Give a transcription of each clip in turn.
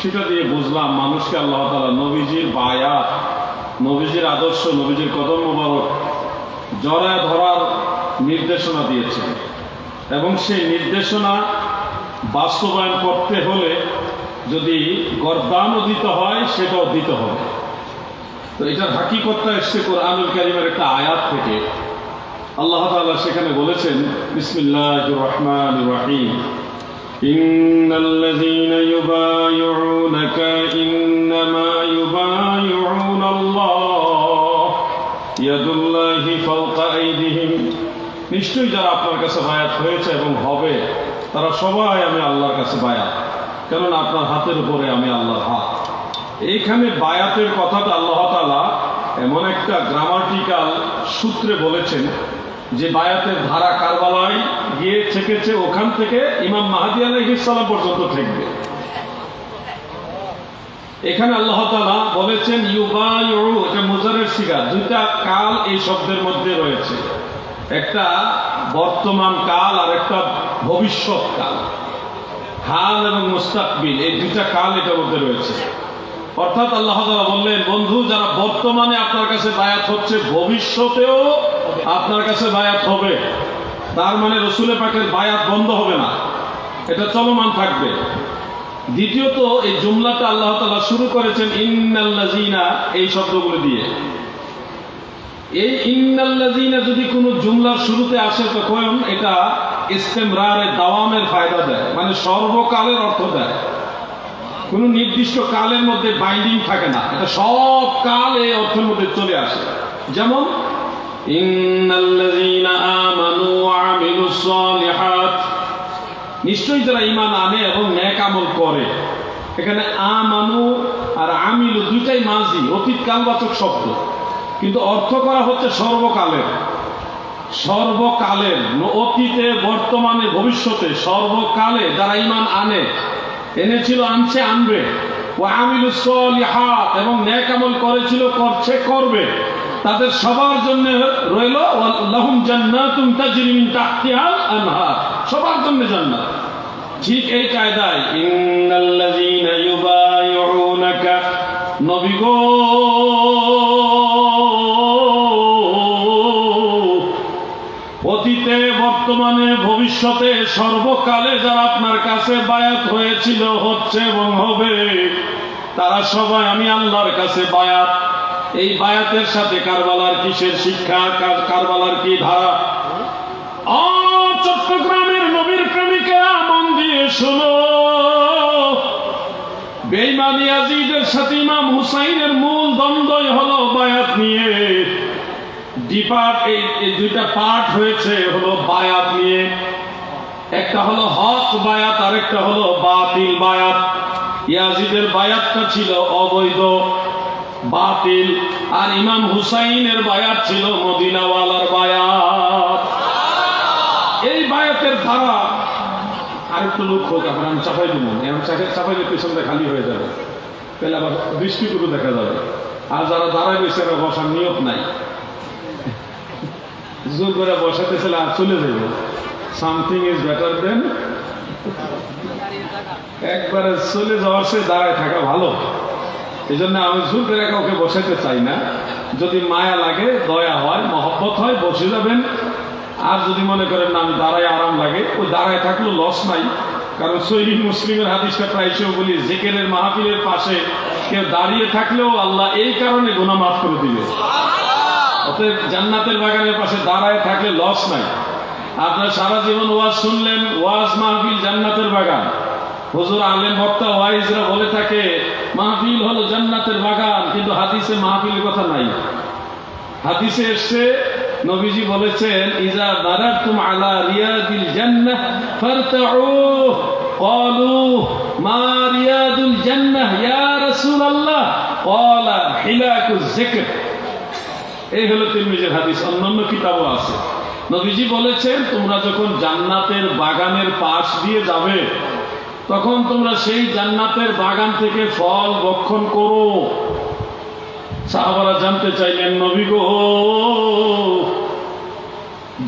সেটা দিয়ে বুঝলাম মানুষকে আল্লাহ তাআলা নবীজির বায়াত, নবীজির আদর্শ, নবীজির কদম মোবারক জড়ায় ধরার নির্দেশনা দিয়েছেন, এবং সেই নির্দেশনা বাস্তবায়ন করতে হলে যদি গর্দানও দিতে হয় সেটাও দিতে হবে। তো এটার হাকিকতটা এসছে কোরআনুল কারীমের একটা আয়াত থেকে। আল্লাহ তাআলা সেখানে বলেছেন, বিসমিল্লাহির রহমানির রহিম, ইন্নাল্লাযীনা ইউবাইউনাকা ইন্নামা ইউবাইউনাল্লাহ ইয়াদুল্লাহি ফাওকা আইদিহিম, নিশ্চয়ই যারা আপনার কাছে বায়াত হয়েছে এবং হবে তারা সবাই আমি আল্লাহর কাছে বায়াত, কেননা আপনার হাতের উপরে আমি আল্লাহর হাত। এইখানে বায়াতের কথাটা আল্লাহ তাআলা এমন একটা গ্রামাটিক্যাল সূত্রে বলেছেন যে বায়াতের ধারা কারবালায় গিয়ে ঠেকেছে, ওখান থেকে ইমাম মাহদী আলাইহিস সালাম পর্যন্ত ঠেকবে। এখানে আল্লাহ তাআলা বলেছেন ইউবাইউ, এটা মুজারের সিগা, দুইটা কাল এই শব্দের মধ্যে রয়েছে, একটা বর্তমান কাল আর একটা ভবিষ্যৎ কাল, হাল এবং মুস্তাকবিল, এই দুইটা কাল এটার মধ্যে রয়েছে। অর্থাৎ আল্লাহ তাআলা বললেন, বন্ধু যারা বর্তমানে আপনার কাছে বায়াত হচ্ছে, ভবিষ্যতেও আপনার কাছে বায়াত হবে। তার মানে রসুল পাকের বায়াত বন্ধ হবে না, এটা চলমান থাকবে। দ্বিতীয়ত এই জুমলাটা আল্লাহ তাআলা শুরু করেছেন ইন্নাল্লাযীনা এই শব্দগুলো দিয়ে। এই ইন্নাল্লাযীনা যদি কোনো জুমলার শুরুতে আসে তখন এটা ইস্তেমরারে দাওয়ামের ফায়দা দেয়, মানে সর্বকালের অর্থ দেয়। কোন নির্দিষ্ট কালের মধ্যে বাইন্ডিং থাকে না, এটা সব কাল এই অর্থের মধ্যে চলে আসে। যেমন ইন্নাল্লাযীনা আমানু ওয়া আমিলুস সালিহাত, নিশ্চয়ই যারা ঈমান আনে এবং নেক আমল করে। এখানে আমানু আর আমিলু দুইটাই মাজি, অতীত কালবাচক শব্দ, কিন্তু অর্থ করা হচ্ছে সর্বকালের। সর্বকালের, অতীতে, বর্তমানে, ভবিষ্যতে, সর্বকালে যারা ঈমান আনে, এনেছিল, আনছে, আনবে, ওয়া আমিলুস সালিহাত এবং নেক আমল করেছিল, করছে, করবে, তাদের সবার জন্য রইল লাহুম জান্নাতুন তাজরি মিন তাহতিহাল আনহার, সবার জন্য জান্নাত। ঠিক এই কায়দায় ইন্নাল্লাযীনা ইউবাইউনাকা, নবী গো অতীতে, বর্তমানে, ভবিষ্যতে, সর্বকালে যারা আপনার কাছে বায়াত হয়েছিল, হচ্ছে এবং হবে, তারা সবাই আমি আল্লাহর কাছে বায়াত। এই বায়াতের সাথে কারবালার কিসের শিক্ষা, কারবালার কি ধারা? চট্টগ্রামের নবীর প্রেমিকেরা মন দিয়ে শোনো, বেঈমান ইয়াজিদের সাথে ইমাম হুসাইনের মূল দ্বন্দ্বই হলো বায়াত নিয়ে। এই দুইটা পার্ট হয়েছে হলো বায়াত নিয়ে, একটা হলো হক বায়াত আর একটা হলো বাতিল বায়াত। ইয়াজিদের বায়াতটা ছিল অবৈধ, বাতিল, আর ইমাম হুসাইনের বায়াত ছিল মদিনাওয়ালার বায়াত। এই বায়াতের ধারা আরেকটু লোক হোক, আপনার আমি চাপাই দিব, এমন চাপাইলে পেছনটা খালি হয়ে যাবে, তাহলে আবার দৃষ্টিটুকু দেখা যাবে। আর যারা দাঁড়ায় রয়েছে এরা বসার নিয়ত নাই, জোর করে বসাতে ছিল আর চলে যাবে। সামথিং ইজ বেটার দেন, একবারে চলে যাওয়ার সে দাঁড়ায় থাকা ভালো। এই জন্য আমি জোর করে কাউকে বসাতে চাই না। যদি মায়া লাগে, দয়া হয়, মহব্বত হয়, বসে যাবেন। আর যদি মনে করেন না আমি দাঁড়ায় আরাম লাগে, ওই দাঁড়ায় থাকলেও লস নাই। কারণ সহিহ মুসলিমের হাদিসটা প্রায়শই বলি, জিকিরের মাহফিলের পাশে কেউ দাঁড়িয়ে থাকলেও আল্লাহ এই কারণে গুনাহ মাফ করে দিবে। অতএব জান্নাতের বাগানের পাশে দাঁড়ায় থাকলে লস নাই। আপনার সারা জীবন ওয়াজ শুনলেন, ওয়াজ মাহফিল জান্নাতের বাগান। হুজুর আলেম বক্তা ওয়াইজরা বলে থাকে মাহফিল হলো জান্নাতের বাগান, কিন্তু হাদিসে মাহফিলের কথা নাই। হাদিসে এসছে, নবীজি বলেছেন ইজা মারাতুম আলা রিয়াদিল জান্নাহ ফারতাউ, ক্বালু মা রিয়াদুল জান্নাহ ইয়া রাসূলুল্লাহ, ক্বালা হিলাকুজ যিকর। এই হলো তিরমিজির হাদিস, অন্যান্য কিতাবও আছে। নবীজি বলেছেন তোমরা যখন জান্নাতের বাগানের পাশ দিয়ে যাবে, তখন তোমরা সেই জান্নাতের বাগান থেকে ফল ভক্ষণ করো। সাহাবারা জানতে চাইলেন, নবী গো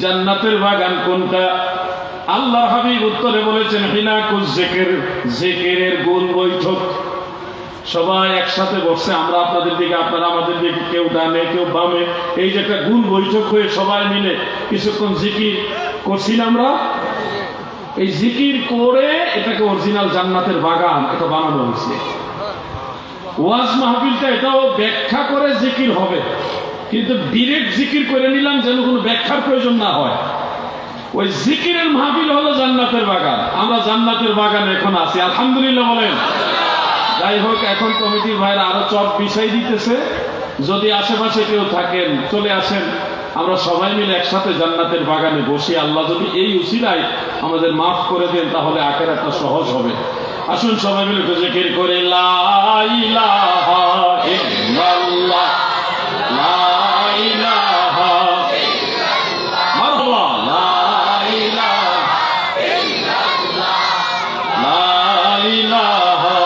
জান্নাতের বাগান কোনটা? আল্লাহর হাবিব উত্তরে বলেছেন হিলাকুজ যিকর, যিকিরের গুণ বৈঠক। সবাই একসাথে বসছে, আমরা আপনাদের দিকে, আপনারা আমাদের দিকে, কেউ ডানে কেউ বামে, এই যে একটা গুণ বৈঠক হয়ে সবাই মিলে কিছুক্ষণ জিকির করছি না আমরা। এই জিকির করে এটাকে অরিজিনাল জান্নাতের বাগান এটা বানানো হয়েছে। ওয়াজ মাহফিলটা এটাও ব্যাখ্যা করে জিকির হবে, কিন্তু ডিরেক্ট জিকির করে নিলাম যেন কোনো ব্যাখ্যার প্রয়োজন না হয়। ওই জিকিরের মাহফিল হলো জান্নাতের বাগান। আমরা জান্নাতের বাগানে এখন আছি, আলহামদুলিল্লাহ বলেন। যাই হোক, এখন কমিটির ভাইরা আরো চট বিছাই দিতেছে। যদি আশেপাশে কেউ থাকেন চলে আসেন, আমরা সবাই মিলে একসাথে জান্নাতের বাগানে বসি। আল্লাহ যদি এই উসিলায় আমাদের মাফ করে দেন তাহলে আখিরাতটা সহজ হবে। আসুন সবাই মিলে জিকির করে লা ইলাহা ইল্লাল্লাহ, লা ইলাহা ইল্লাল্লাহ, মারহাবা, লা ইলাহা ইল্লাল্লাহ, লা ইলাহা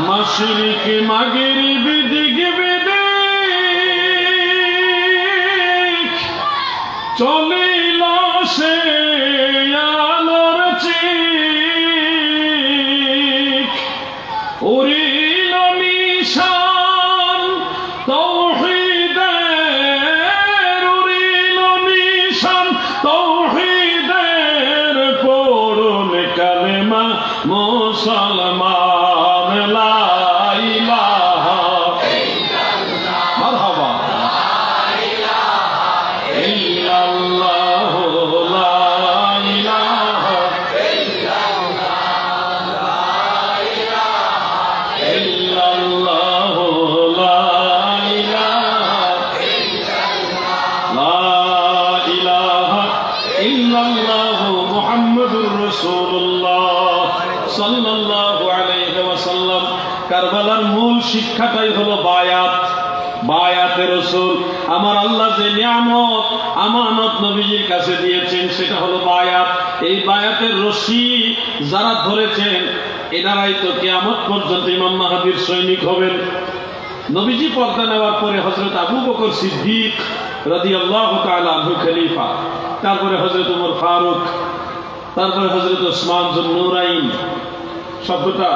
মাশরিক মাগরিব দিক বিদিক চলিল সে আলোর চিক, উড়িল নিশান তাওহীদের, উড়িল নিশান তাওহীদের, পড়ুন কালেমা মুসলমান। কারবালার মূল শিক্ষাটাই হলো বায়াত, বায়াতে রাসূল। আমার আল্লাহ যে নিয়ামত আমানত নবীজির কাছে দিয়েছেন সেটা হলো বায়াত। এই বায়াতের রশি যারা ধরেছেন এনারাই তো কিয়ামত পর্যন্ত ইমাম মাহদীর সৈনিক হবেন। নবীজি পর্দা নেওয়ার পরে হযরত আবু বকর সিদ্দিক রাদিয়াল্লাহু তাআলা আনহু খলিফা, তারপরে হযরত ওমর ফারুক, তারপরে হযরত ওসমান যুন্নুরাইন। শব্দটা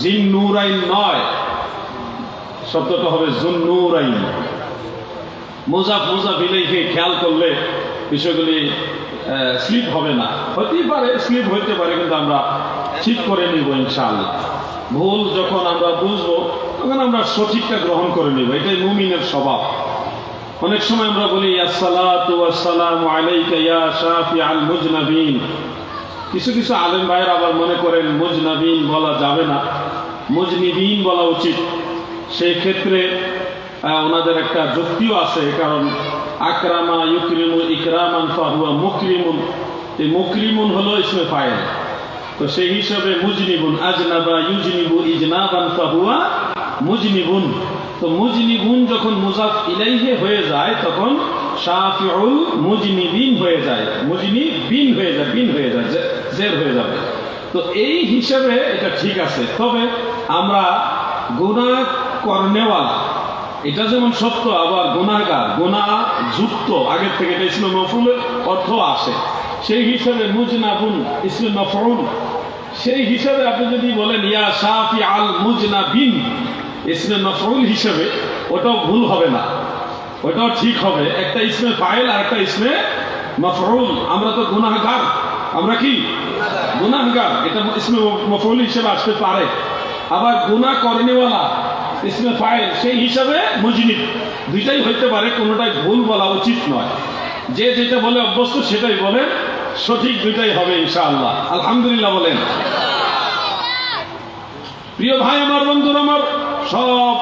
জিন্নুরাইন নয়, শব্দটা হবে যুন্নুরাইন। মুজাফ ইলাইহি খেয়াল করলে বিষয়গুলি স্লিপ হবে না। হতেই পারে, স্লিপ হইতে পারে, কিন্তু আমরা ঠিক করে নিব ইনশাআল্লাহ। ভুল যখন আমরা বুঝবো তখন আমরা সঠিকটা গ্রহণ করে নিব, এটাই মুমিনের স্বভাব। অনেক সময় আমরা বলি আসসালাতু ওয়াসসালামু আলাইকা ইয়া শাফিআল মুজনাবিন। কিছু কিছু আলেম ভাইয়ের আবার মনে করেন মুজনাবিন বলা যাবে না, মুজনিবিন বলা উচিত। সেই ক্ষেত্রে ওনাদের একটা যুক্তিও আছে, কারণ আকরামা ইউকরিমু ইকরামান ফাহুয়া মুকরিমুন। এই মুকরিমুন হলো ইসমে ফাইল, তো সেই হিসাবে মুজনিবুন, আজনাবা ইউজনিবু ইজনাবান ফাহুয়া মুজনিবুন। তো মুজনিবুন যখন মুজাফ ইলাইহি হয়ে যায় তখন শাফিউল মুজনিবিন হয়ে যায়, মুজনিবিন হয়ে যায়, বিন হয়ে যায়, জের হয়ে যাবে। তো এই হিসাবে এটা ঠিক আছে। তবে আমরা গুনাহ করনেওয়ালা এটা যেমন সত্য, আবার গুনাহগার, গুনাহ যুক্ত আগের থেকে এটা ইসমে মাফউলের অর্থ আসে। সেই হিসাবে মুজনাবুন ইসমে মাফউল, সেই হিসাবে আপনি যদি বলেন ইয়া শাফি আল মুজনাবিন ইসমে মাফউল হিসাবে, ওটাও ভুল হবে না, ওটাও ঠিক হবে। একটা ইসমে ফাইল আর একটা ইসমে মাফউল। আমরা তো গুনাহগার, আমরা কি গুনাহগার, এটা ইসমে মাফউল হিসেবে আসতে পারে। আবার গুনাহ করনেওয়ালা ইসমে ফাইল, সেই হিসাবে মুজনিব, দুইটাই হইতে পারে, কোনোটাই ভুল বলা উচিত নয়। যে যেটা বলে অভ্যস্ত সেটাই বলে, সঠিক দুইটাই হবে ইনশাআল্লাহ। আলহামদুলিল্লাহ বলেন। প্রিয় ভাই আমার, বন্ধুরা আমার, সব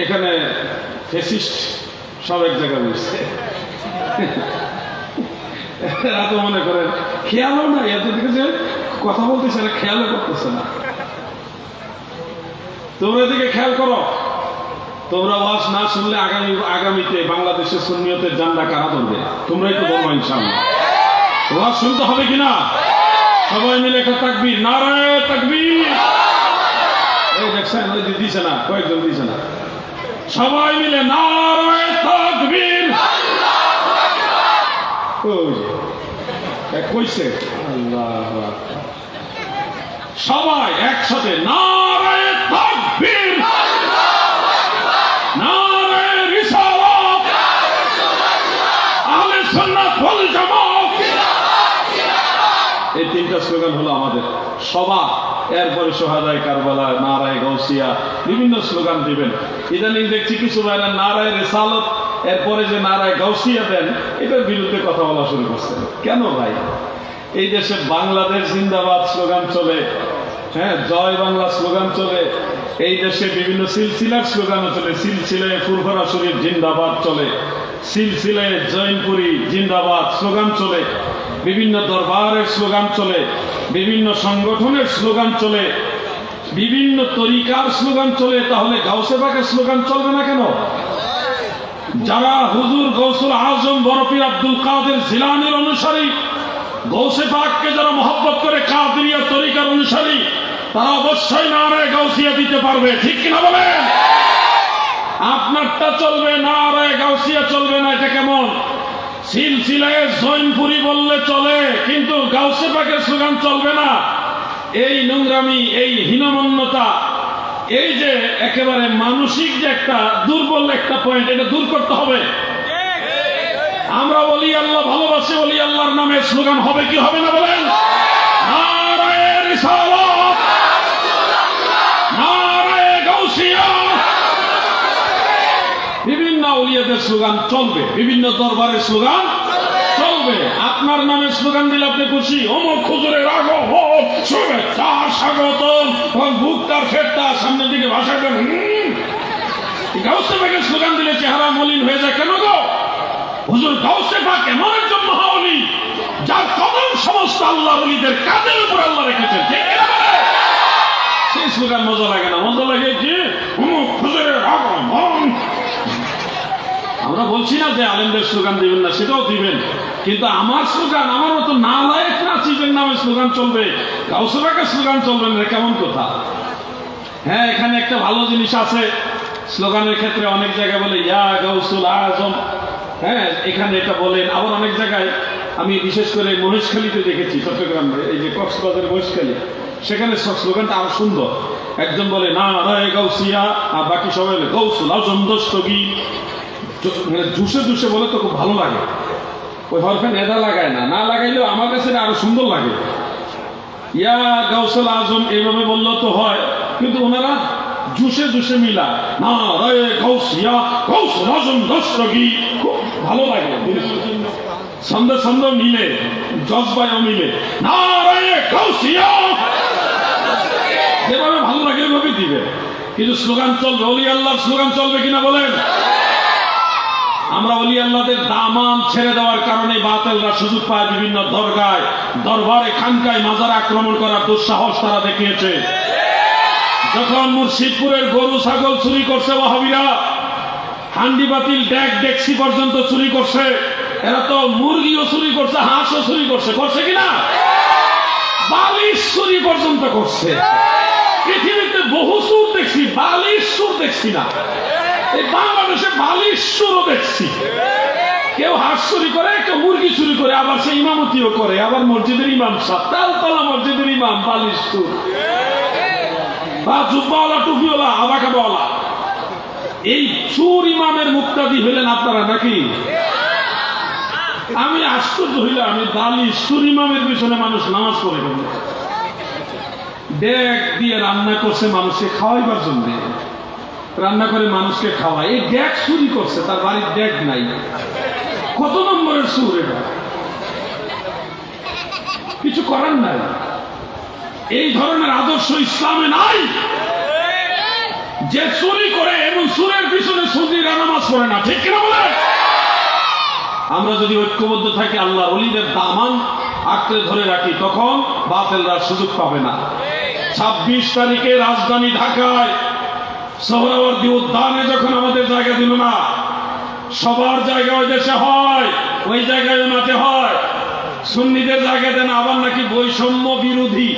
এখানে ফেসিস্ট সব এক জায়গায় বসছে। এরা তো মনে করেন খেয়ালও না, এত দেখেছে কথা বলতেছে না, খেয়ালও করতেছে না। তোমরা এদিকে খেয়াল করো, তোমরা ওয়াজ না শুনলে আগামীতে বাংলাদেশের সুন্নিয়তের জান্ডা কারা ধরবে? তোমরাই তো বলবো ইনশাআল্লাহ। ওয়াজ শুনতে হবে কিনা? সবাই মিলে একটা তাকবীর, নারায়ে তাকবীর। এই দেখছেন, ওই দিছে না, কয়েকজন দিছে না। সবাই মিলে নারায়ে তাকবীর। কইছে আল্লাহ, সবাই একসাথে নারায়ে তাকবীর, নারায়ে রিসালাত, আহলে সুন্নাত ওয়াল জামাত। এই তিনটা স্লোগান হলো আমাদের সবার। এরপরে সোহাদায়ে কারবালা, নারায়ে গাউসিয়া, বিভিন্ন স্লোগান দিবেন। ইদানিং দেখছি কিছু ভাইরা নারায়ে রিসালাত এরপরে যে নারায়ে গাউসিয়া দেন, এটার বিরুদ্ধে কথা বলা শুরু করছেন। কেন ভাই? এই দেশে বাংলাদেশ জিন্দাবাদ স্লোগান চলে, হ্যাঁ, জয় বাংলা স্লোগান চলে, এই দেশে বিভিন্ন সিলসিলার স্লোগানও চলে। সিলসিলায় ফুরফুরা শরীফ জিন্দাবাদ চলে, সিলসিলায় জৈনপুরি জিন্দাবাদ স্লোগান চলে, বিভিন্ন দরবারের স্লোগান চলে, বিভিন্ন সংগঠনের স্লোগান চলে, বিভিন্ন তরিকার স্লোগান চলে। তাহলে গাউসে পাকের স্লোগান চলবে না কেন? যারা হুজুর গৌসুল আজম বরফির আব্দুল কাদের জিলানীর অনুসারী, গৌসে পাককে যারা মহব্বত করে, কাদেরিয়া তরিকার অনুসারী, তারা অবশ্যই নারায়ে গাউসিয়া দিতে পারবে। ঠিক কিনা বলেন? আপনারটা চলবে, নারায়ে গাউসিয়া চলবে না। এটা কেমন? সিলসিলায় জৈনপুরি বললে চলে, কিন্তু গাউসে পাকের স্লোগান চলবে না। এই নোংরামি, এই হীনমন্যতা, এই যে একেবারে মানসিক যে একটা দুর্বল একটা পয়েন্ট, এটা দূর করতে হবে। আমরা ওলি আল্লাহ ভালোবাসি, ওলি আল্লাহর নামে স্লোগান হবে কি হবে না বলেন? নারায়ে রিসালাত, নারায়ে গাউসিয়া। বিভিন্ন আউলিয়াদের স্লোগান চলবে, বিভিন্ন দরবারের স্লোগান চলবে। আপনার নামে স্লোগান দিলে আপনি খুশি, অমুক হুজুরের আগমন, শুভেচ্ছা, স্বাগতম, বুকটার ফেরটা সামনের দিকে ভাষাটা গাউসে পাকের স্লোগান দিলে চেহারা মলিন হয়ে যায় কেন গো? হুজুর গাউসে পাক এমন একজন মহাওলি, যার কদম সমস্ত আল্লাহর ওলিদের কাঁধের উপর আল্লাহ রেখেছেন। ঠিক কিনা বলেন? সেই স্লোগান মজা লাগে না, মজা লাগে কি অমুক হুজুরের আগমন। আমরা বলছি না যে আলেমদের স্লোগান দিবেন না, সেটাও দিবেন, কিন্তু আমার স্লোগান, আমার মতো নালায়েক নাচিবের নামে স্লোগান চলবে, গাউসে পাকের স্লোগান চলবে না, কেমন কথা? হ্যাঁ, এখানে একটা ভালো জিনিস আছে স্লোগানের ক্ষেত্রে। অনেক জায়গায় বলে ইয়া গাউসুল আজম, হ্যাঁ, এখানে এটা বলেন। আবার অনেক জায়গায় আমি বিশেষ করে মহেশখালীতে দেখেছি, চট্টগ্রামে, এই যে কক্সবাজারের মহেশখালী, সেখানে স্লোগানটা আরো সুন্দর। একজন বলে নারায়ে গাউসিয়া, আর বাকি সবাই বলে গাউসুল আজম দস্তগি। জুসে জুসে বলে তো খুব ভালো লাগে। ওই হরফে নেদা লাগায় না, না লাগাইলেও আমার কাছে আরো সুন্দর লাগে। ইয়া গাউসুল আজম এইভাবে বললেও তো হয়, কিন্তু ওনারা জুসে জুসে মিলা নারায়ে গাউসিয়া, গাউসুল আজম দস্তগি, খুব ভালো লাগে। ছন্দ ছন্দ মিলে, জজবায়ও মিলে, নারায়ে গাউসিয়া, যেভাবে ভালো লাগে ওইভাবে দিবে। কিন্তু স্লোগান চলবে, ওলি আল্লাহর স্লোগান চলবে কিনা বলেন? আমরা ওলি আল্লাহদের দামান ছেড়ে দেওয়ার কারণে বাতিলরা সুযোগ পায় বিভিন্ন দরগায়, দরবারে, খানকায়, মাজারে আক্রমণ করার দুঃসাহস তারা দেখিয়েছে। যখন মুর্শিদপুরের গরু ছাগল চুরি করছে ওয়াহাবিরা, হান্ডি বাতিল ডেক ডেকসি পর্যন্ত চুরি করছে, এরা তো মুরগিও চুরি করছে, হাঁসও চুরি করছে, করছে কিনা? বালিশ চুরি পর্যন্ত করছে। পৃথিবীতে বহু চুর দেখছি, বালিশ চুর দেখছি না। এই বাংলাদেশে বালিশ চুরও দেখছি। কেউ হাঁস চুরি করে, কেউ মুরগি চুরি করে, আবার সে ইমামতিও করে, আবার মসজিদের ইমাম সাহেব, তালতলা মসজিদের ইমাম বালিশ চুর, বা জুব্বাওয়ালা, টুপিওয়ালা, আবাকাবাওয়ালা। এই চুর ইমামের মুক্তাদি হইলেন আপনারা নাকি? আমি আশ্চর্য হইলাম, আমি বালিশ চুর ইমামের পিছনে মানুষ নামাজ পড়ে গেল। ডেক দিয়ে রান্না করছে মানুষকে খাওয়াইবার জন্য, রান্না করে মানুষকে খাওয়ায়। এই ডেক চুরি করছে, তার বাড়ির ডেক নাই। কত নম্বরের চুর এটা? কিছু করার নাই। এই ধরনের আদর্শ ইসলামে নাই। যে চুরি করে এবং চুরের পিছনে সুন্নিরা নামাজ পড়ে না। ঠিক কিনা বলে? আমরা যদি ঐক্যবদ্ধ থাকি, আল্লাহর ওলিদের দামান আঁকড়ে ধরে রাখি, তখন বাতিলরা সুযোগ পাবে না। 26 তারিখে রাজধানী ঢাকায় সোহরাওয়ার্দী উদ্যানে যখন আমাদের জায়গা দিল না, সবার জায়গা ওই দেশে হয়, ওই জায়গায় মাঠে হয়, সুন্নিদের জায়গা দেন। আবার নাকি বৈষম্য বিরোধী,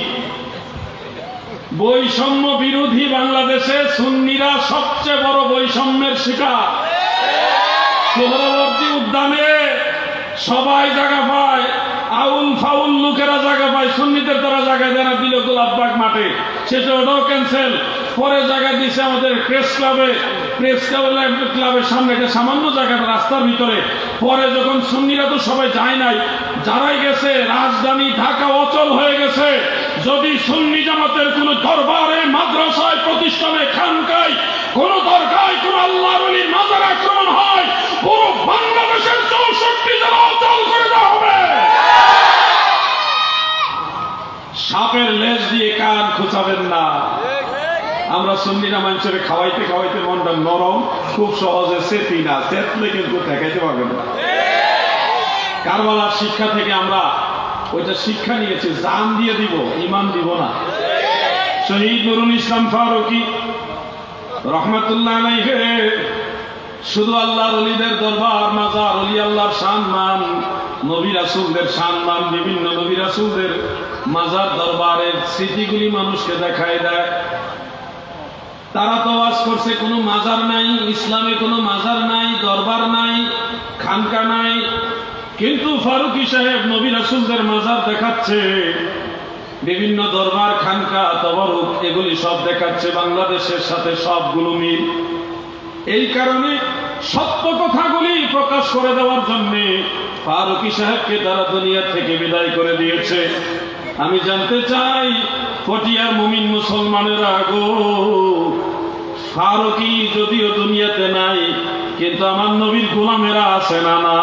বৈষম্য বিরোধী। বাংলাদেশে সুন্নিরা সবচেয়ে বড় বৈষম্যের শিকার। সোহরাওয়ার্দী উদ্যানে সবাই জায়গা পায়, আউল ফাউল লোকেরা জায়গা পায়, সুন্নিদের তারা জায়গা দেনা দিল গোলাপবাগ মাঠে, সেটা ওটাও ক্যান্সেল। পরে জায়গা দিচ্ছে আমাদের প্রেস ক্লাবের সামনে একটা সামান্য জায়গা রাস্তার ভিতরে। পরে যখন সুন্নিরা তো সবাই যায় নাই, যারাই গেছে রাজধানী ঢাকা অচল হয়ে গেছে। যদি সুন্নি জামাতের কোন দরবারে, মাদ্রাসায়, প্রতিষ্ঠানে, খানকায়, কোন দরগায় কোন আল্লাহর ওলির মাজার আক্রমণ হয়, পুরো বাংলাদেশের 64 জেলা অচল করে দেওয়া হবে। সাপের লেজ দিয়ে কান খুঁচাবেন না। আমরা সুন্নিরা মানুষের খাওয়াইতে খাওয়াইতে মনটা নরম, খুব সহজে সেটি না, সেতলে কিন্তু ঠেকাইতে পারবেন না। কারবালার শিক্ষা থেকে আমরা ওইটা শিক্ষা নিয়েছি, জান দিয়ে দিব, ইমান দিব না। শহীদ নুরুল ইসলাম ফারুকী রহমতুল্লাহ আলাইহি শুধু আল্লাহর ওলিদের দরবার, মাজার, ওলি আল্লাহর সম্মান, নবী রাসূলদের সম্মান, বিভিন্ন নবী রাসূলদের মাজার দরবারের স্মৃতিগুলি মানুষকে দেখায় দেয়। তারা তো ওয়াজ করছে কোনো মাজার নাই, ইসলামে কোনো মাজার নাই, দরবার নাই, খানকা নাই, কিন্তু ফারুকী সাহেব নবী রাসূলদের মাজার দেখাচ্ছে, বিভিন্ন দরবার, খানকা, তবরুক, এগুলি সব দেখাচ্ছে। বাংলাদেশের সাথে সবগুলো মিল। এই কারণে সত্য কথাগুলি প্রকাশ করে দেওয়ার জন্য ফারুকী সাহেবকে তারা দুনিয়া থেকে বিদায় করে দিয়েছে। আমি জানতে চাই, পটিয়ার মুমিন মুসলমানেরা গো, ফারুকী যদিও দুনিয়াতে নাই, কিন্তু আমার নবীর গোলামেরা আছে না? না,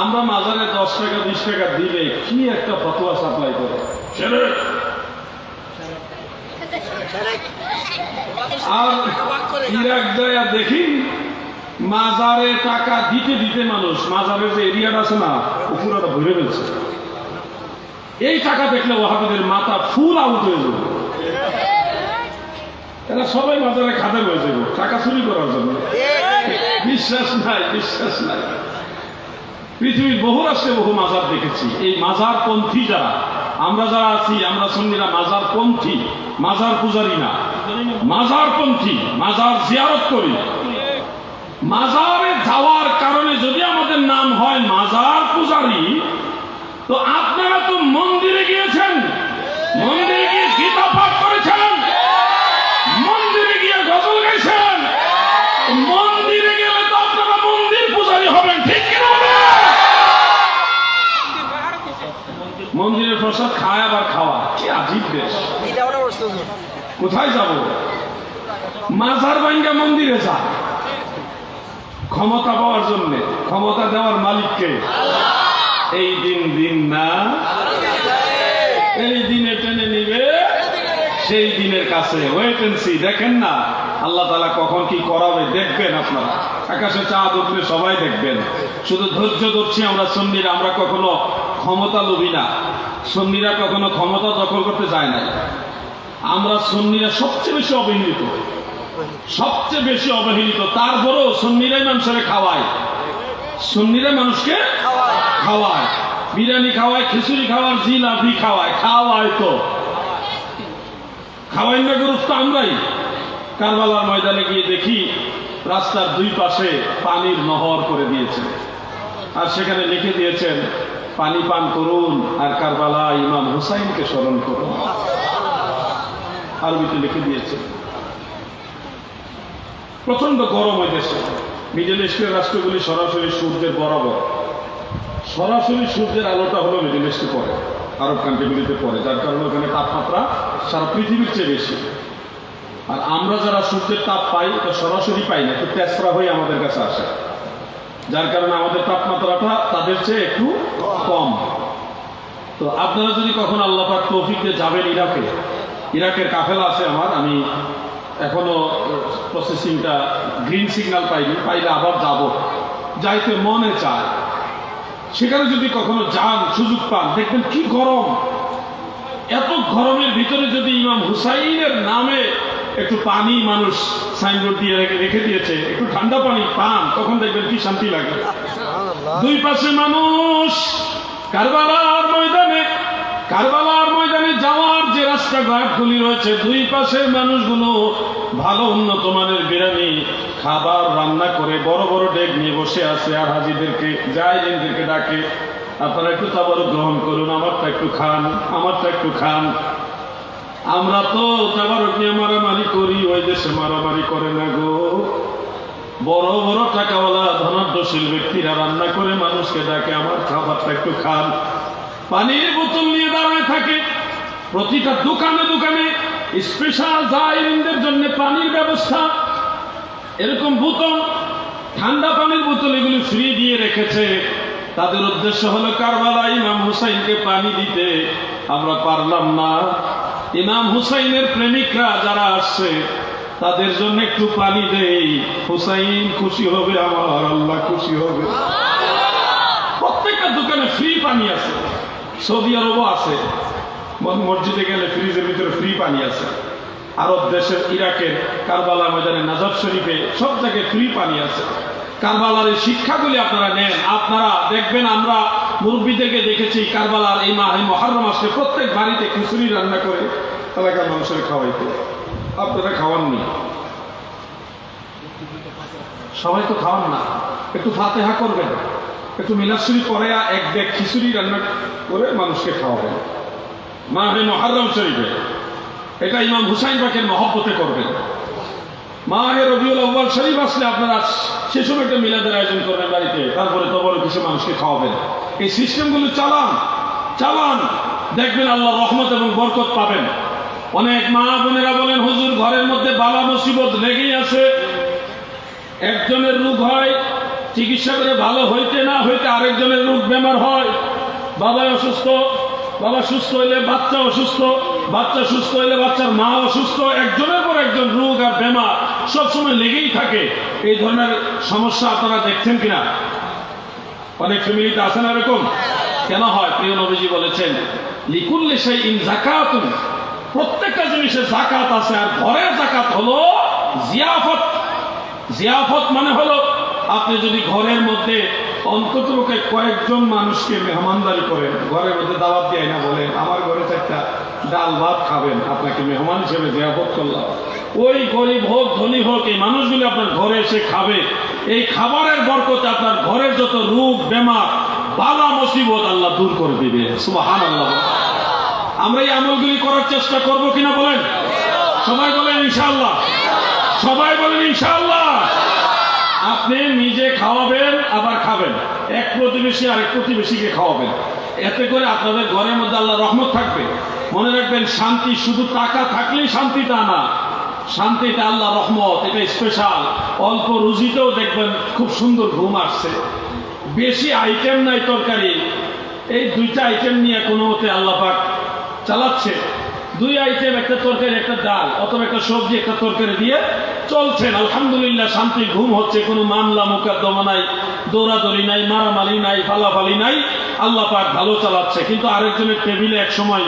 আমরা মাজারে 10 টাকা 20 টাকা দিলে কি একটা ফতোয়া সাপ্লাই করে, আর ইরাক দয়া দেখি মাজারে টাকা দিতে দিতে মানুষ, মাজারের যে এরিয়াটা আছে না, পুরোটা ভরে ফেলছে। এই টাকা দেখলে ওয়াহাবিদের মাথা ফুল আউট হয়ে যাবে। এরা সবাই মাজারে খাদের হয়ে যাবে টাকা চুরি করার জন্য। বিশ্বাস নাই, বিশ্বাস নাই। পৃথিবীর বহু রাষ্ট্রে বহু মাজার দেখেছি। এই মাজার পন্থী যারা, আমরা যারা আছি, আমরা সুন্নিরা মাজার পন্থী, মাজার পূজারি না, মাজার পন্থী, মাজার জিয়ারত করি। মাজারে যাওয়ার কারণে যদি আমাদের নাম হয় মাজার পূজারি, তো আপনারা তো মন্দিরে গিয়েছেন, মন্দিরে গিয়ে গীতা পাঠ করেছেন, মন্দিরে গিয়ে গজল গাইছেন, মন্দিরে গেলে তো আপনারা মন্দির পূজারি হবেন, ঠিক কিনা? মন্দিরের প্রসাদ খায় আবার খাওয়া, কি আজীব দেশ। কোথায় যাব? মাজার ভাঙ্গা মন্দিরে যা, ক্ষমতা পাওয়ার জন্য। ক্ষমতা দেওয়ার মালিককে? এই দিন না, এই দিনে টেনে নিবে সেই দিনের কাছে। ওয়েট এন্ড সি, দেখেন না আল্লাহ তাআলা কখন কি করাবে, দেখবেন আপনারা। আকাশে চাঁদ উঠলে সবাই দেখবেন। শুধু ধৈর্য ধরছি আমরা সুন্নিরা, আমরা কখনো ক্ষমতা লোভী না। সুন্নিরা কখনো ক্ষমতা দখল করতে যায় না। আমরা সুন্নিরা সবচেয়ে বেশি অবহেলিত, সবচেয়ে বেশি অবহেলিত। তারপরেও সুন্নিরাই মানুষের খাওয়ায়, সুন্নিরা মানুষকে খাওয়ায়, বিরিয়ানি খাওয়ায়, খিচুড়ি খাওয়ার, জিলাপি খাওয়ায়, খাওয়ায় তো খাওয়াই না গরু তো আমরাই। কারবালার ময়দানে গিয়ে দেখি রাস্তার দুই পাশে পানির নহর করে দিয়েছেন, আর সেখানে লিখে দিয়েছেন পানি পান করুন আর কারবালা ইমাম হুসাইনকে স্মরণ করুন। আরবিতে লিখে দিয়েছেন। প্রচন্ড গরম ওই দেশে। মিডল ইস্টের রাষ্ট্রগুলি সরাসরি সূর্যের বরাবর, সরাসরি সূর্যের আলোটা হলো মিডল ইস্টে পড়ে, আরব কান্ট্রিগুলিতে পড়ে, যার কারণে ওখানে তাপমাত্রা সারা পৃথিবীর চেয়ে বেশি। আর আমরা যারা সূর্যের তাপ পাই, এটা সরাসরি পাই না, একটু তেসরা হয়ে আমাদের কাছে আসে, যার কারণে আমাদের তাপমাত্রাটা তাদের চেয়ে একটু কম। তো আপনারা যদি কখন আল্লাহ পাক তৌফিক দিয়ে যাবেন ইরাকে, ইরাকের কাফেলা আছে আমার, আমি এখনো প্রসেসিংটা গ্রিন সিগন্যাল পাইনি, পাইলে আবার যাব, যাইতে মনে চায়। সেখানে যদি কখনো যান, সুযোগ পান, দেখবেন কি গরম। এত গরমের ভিতরে যদি ইমাম হুসাইনের নামে একটু পানি মানুষ সাইনবোর্ড দিয়ে রেখে দিয়েছে, একটু ঠান্ডা পানি পান, তখন দেখবেন কি শান্তি লাগে। দুই পাশে মানুষ কারবালার ময়দানে কারবালার ময়দানে যাওয়ার যে রাস্তাঘাটগুলি রয়েছে, দুই পাশের মানুষগুলো ভালো উন্নত মানের বিরিয়ানি খাবার রান্না করে বড় বড় ডেক নিয়ে বসে আছে, আর হাজিদেরকে জায়েজিনদেরকে ডাকে, আপনারা একটু তাবারুক গ্রহণ করুন, আমারটা একটু খান, আমারটা একটু খান। আমরা তো তাবারুক নিয়ে মারামারি করি, ওই দেশে মারামারি করে না গো। বড় বড় টাকাওয়ালা ধনাঢ্যশীল ব্যক্তিরা রান্না করে মানুষকে ডাকে, আমার খাবারটা একটু খান। পানির বোতল নিয়ে দাঁড়ায় থাকে, প্রতিটা দোকানে দোকানে স্পেশাল জায়েরিনদের জন্য পানির ব্যবস্থা, এরকম বোতল, ঠান্ডা পানির বোতল এগুলি ফ্রি দিয়ে রেখেছে। তাদের উদ্দেশ্য হলো কারবালা ইমাম হুসাইনকে পানি দিতে, আমরা পারলাম না। ইমাম হুসাইনের প্রেমিকরা যারা আসছে তাদের জন্য একটু পানি দেই, হুসাইন খুশি হবে, আমার আল্লাহ খুশি হবে। প্রত্যেকটা দোকানে ফ্রি পানি আছে, সৌদি আরবও আছে, মসজিদে গেলে ফ্রিজের ভিতরে ফ্রি পানি আছে। আরব দেশের ইরাকের কারবালা ময়দানে নাজাফ শরীফে সব জায়গায় ফ্রি পানি আছে। কারবালার এই শিক্ষাগুলি আপনারা নেন, আপনারা দেখবেন। আমরা মুরব্বীদেরকে দেখেছি কারবালার এই মাহে মুহররম আসলে প্রত্যেক বাড়িতে খিচুড়ি রান্না করে এলাকার মানুষের খাওয়াইতে। আপনারা খাওয়াননি, সবাই তো খাওয়ান না। একটু ফাতেহা করবেন, একটু মিলাদ শরীফ পড়ে এক ব্যাগ খিচুড়ি রান্না করে মানুষকে খাওয়াবেন মাহে মুহররম শরীফে। এটা ইমাম হুসাইন পাকের মহব্বতে করবেন। মাহে রবিউল আউয়াল শরীফ আসলে আপনারা সে সময় একটা মিলাদের আয়োজন করবেন বাড়িতে, তারপরে তো বড় কিছু মানুষকে খাওয়াবেন। এই সিস্টেমগুলো চালান চালান, দেখবেন আল্লাহ রহমত এবং বরকত পাবেন। অনেক মা বোনেরা বলেন, হুজুর ঘরের মধ্যে বালা মুসিবত লেগেই আছে, একজনের রোগ হয়, চিকিৎসা করে ভালো হইতে না হইতে আরেকজনের রোগ বেমার হয়। বাবা অসুস্থ, বাবা সুস্থ হইলে বাচ্চা অসুস্থ, বাচ্চা সুস্থ হইলে বাচ্চার মা অসুস্থ, একজনের পর একজন রোগ আর বেমার সবসময় লেগেই থাকে। এই ধরনের সমস্যা আপনারা দেখছেন কিনা? অনেক ফ্যামিলিতে আছে না এরকম? কেন হয়? প্রিয় নবীজি বলেছেন, লিকুল্লি শাইইন যাকাতুন, প্রত্যেকটা জিনিসের যাকাত আছে। আর ঘরের যাকাত হলো জিয়াফত। জিয়াফত মানে হলো আপনি যদি ঘরের মধ্যে অন্ততপক্ষে কয়েকজন মানুষকে মেহমানদারি করেন, ঘরের মধ্যে দাওয়াত দিয়ে না বলেন আমার ঘরে চারটা ডাল ভাত খাবেন, আপনাকে মেহমান হিসেবে জিয়াফত করলাম। ওই গরিব হোক ধনী হোক, এই মানুষগুলি আপনার ঘরে এসে খাবে। এই খাবারের বরকতে আপনার ঘরের যত রোগ বেমার বালা মুসিবত আল্লাহ দূর করে দিবে। সুবহানাল্লাহ। আমরা এই আমলগুলি করার চেষ্টা করব কিনা বলেন? সবাই বলেন ইনশাআল্লাহ। সবাই বলেন ইনশাআল্লাহ। আপনি নিজে খাওয়াবেন, আবার খাবেন, এক প্রতিবেশী আরেক প্রতিবেশীকে খাওয়াবেন। এতে করে আপনাদের ঘরের মধ্যে আল্লাহ রহমত থাকবে। মনে রাখবেন, শান্তি শুধু টাকা থাকলেই শান্তি তা না, শান্তিটা আল্লাহ রহমত, এটা স্পেশাল। অল্প রুজিতেও দেখবেন খুব সুন্দর ঘুম আসছে। বেশি আইটেম নাই তরকারি, এই দুইটা আইটেম নিয়ে কোনো মতে আল্লাহ পাক চালাচ্ছে। দুই আইটেম, একটা তরকারি একটা ডাল, অথবা একটা সবজি একটা তরকারি দিয়ে চলছেন, আলহামদুলিল্লাহ শান্তি ঘুম হচ্ছে। কোনো মামলা মোকদ্দমা নাই, দৌড়াদৌড়ি নাই, মারামারি নাই, ফালাফালি নাই, আল্লাহ পাক ভালো চালাচ্ছে। কিন্তু আরেকজনের টেবিলে এক সময়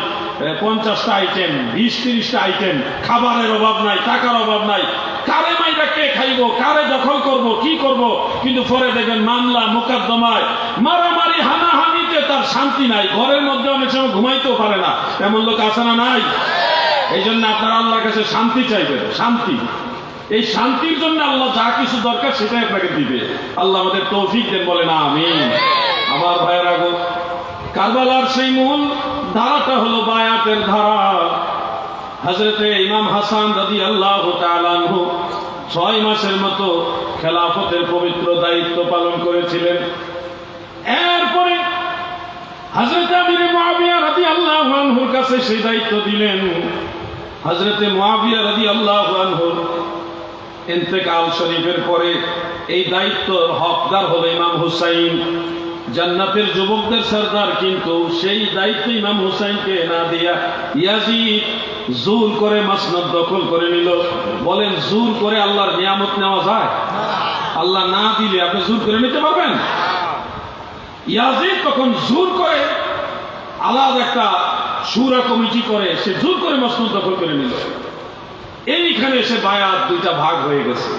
50টা আইটেম, 20-30টা আইটেম, খাবারের অভাব নাই, টাকার অভাব নাই, কারে মাইরা কে খাইব, কারে দখল করব, কি করব, কিন্তু পরে দেখবেন মামলা মোকদ্দমায় মারামারি হানাহানিতে তার শান্তি নাই। ঘরের মধ্যে অনেক সময় ঘুমাইতেও পারে না, এমন লোক আছে না নাই? এই জন্য আপনারা আল্লাহর কাছে শান্তি চাইবেন, শান্তি। এই শান্তির জন্য আল্লাহ যা কিছু দরকার সেটাই আপনাকে দিবে। আল্লাহ আমাদের তৌফিক দেন, বলেন আমিন। আমার ভাইয়েরা গো, কারবালার সেই মূল ধারাটা হলো বায়াতের ধারা। হযরতে ইমাম হাসান রাদিয়াল্লাহু তাআলা আনহু 6 মাসের মতো খেলাফতের পবিত্র দায়িত্ব পালন করেছিলেন। এরপরে হযরতে আমির মুআবিয়া রাদিয়াল্লাহু আনহুর কাছে সেই দায়িত্ব দিলেন। হযরতে মুআবিয়া রাদিয়াল্লাহু আনহুর ইন্তেকাল শরীফের পরে এই দায়িত্বর হকদার হলো ইমাম হুসাইন, জান্নাতের যুবকদের সরদার। কিন্তু সেই দায়িত্ব ইমাম হুসাইনকে না দিয়া ইয়াজিদ জোর করে মাসনদ দখল করে নিল। বলেন, জোর করে আল্লাহর নিয়ামত নেওয়া যায়? আল্লাহ না দিলে আপনি জোর করে নিতে পারবেন? ইয়াজিদ তখন জোর করে আলাদা একটা শুরা কমিটি করে সে জোর করে মাসনদ দখল করে নিল। এইখানে এসে বায়াত দুইটা ভাগ হয়ে গেছে,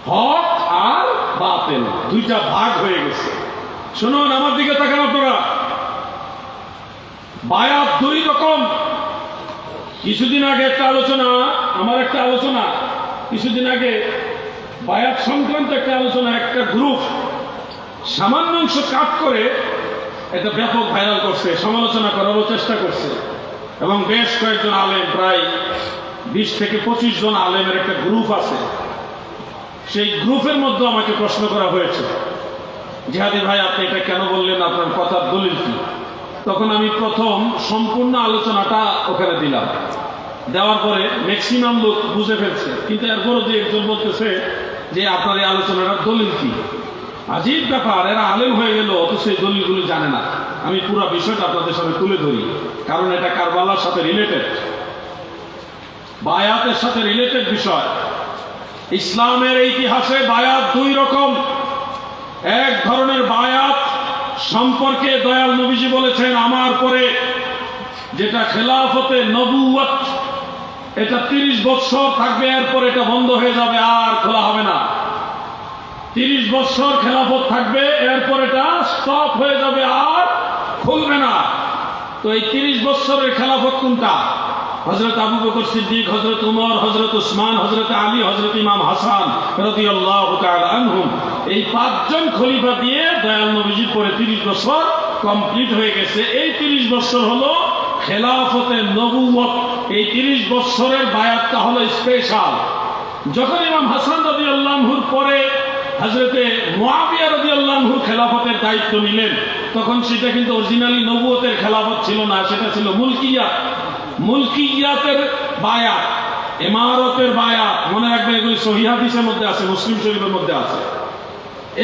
হক আর বাতিল দুইটা ভাগ হয়ে গেছে। শুনুন, আমার দিকে তাকান আপনারা। বায়াত দুই রকম। কিছুদিন আগে একটা আলোচনা কিছুদিন আগে বায়াত সংক্রান্ত একটা আলোচনা, একটা গ্রুপ সামান্য অংশ কাট করে এটা ব্যাপক ভাইরাল করছে, সমালোচনা করারও চেষ্টা করছে, এবং বেশ কয়েকজন আলেম, প্রায় 20 থেকে 25 জন আলেমের একটা গ্রুপ আছে। সেই গ্রুপের মধ্যে আমাকে প্রশ্ন করা হয়েছে, জিহাদি ভাই আপনি এটা কেন বললেন, আপনার কথার দলিল কি? তখন আমি প্রথম সম্পূর্ণ আলোচনাটা ওখানে দিলাম। দেওয়ার পরে ম্যাক্সিমাম লোক বুঝে ফেলছে, কিন্তু এরপরও যে একজন বলতেছে যে আপনার এই আলোচনাটার দলিল কি। আজীব ব্যাপার, এরা আলেম হয়ে গেল অথচ এই দলিলগুলি জানে না। আমি পুরো বিষয়টা আপনাদের সামনে তুলে ধরি, কারণ এটা কারবালার সাথে রিলেটেড, বায়াতের সাথে রিলেটেড বিষয়। ইসলামের ইতিহাসে বায়াত দুই রকম। এক ধরনের বায়াত সম্পর্কে দয়াল নবীজি বলেছেন, আমার পরে যেটা খেলাফতে নবুয়ত, এটা 30 বছর থাকবে, এরপর এটা বন্ধ হয়ে যাবে, আর খোলা হবে না। 30 বছর খেলাফত থাকবে, এরপর এটা স্টপ হয়ে যাবে, আর খুলবে না। তো এই 30 বছরের খেলাফত কোনটা? হযরত আবু বকর সিদ্দিক, হযরত উমর, হযরত উসমান, হযরত আলী, হযরত ইমাম হাসান রাদিয়াল্লাহু তাআলা আনহুম, এই 5 জন খলিফা দিয়ে দয়াল নবীজির পরে 30 বছর কমপ্লিট হয়ে গেছে। এই 30 বছর হলো খেলাফতে নবুয়ত। এই 30 বছরের বায়াতটা হলো স্পেশাল। যখন ইমাম হাসান রাদিয়াল্লাহু আনহুর পরে হযরতে মুআবিয়া রাদিয়াল্লাহু আনহু খেলাফতের দায়িত্ব নিলেন, তখন সেটা কিন্তু অরিজিনালি নবুয়তের খেলাফত ছিল না, সেটা ছিল মুলকিয়াত। মুলকিয়াতের বায়াত, ইমারতের বায়াত, মনে রাখবেন এগুলি সহিহ হাদিসের মধ্যে আছে, মুসলিম শরীফের মধ্যে আছে।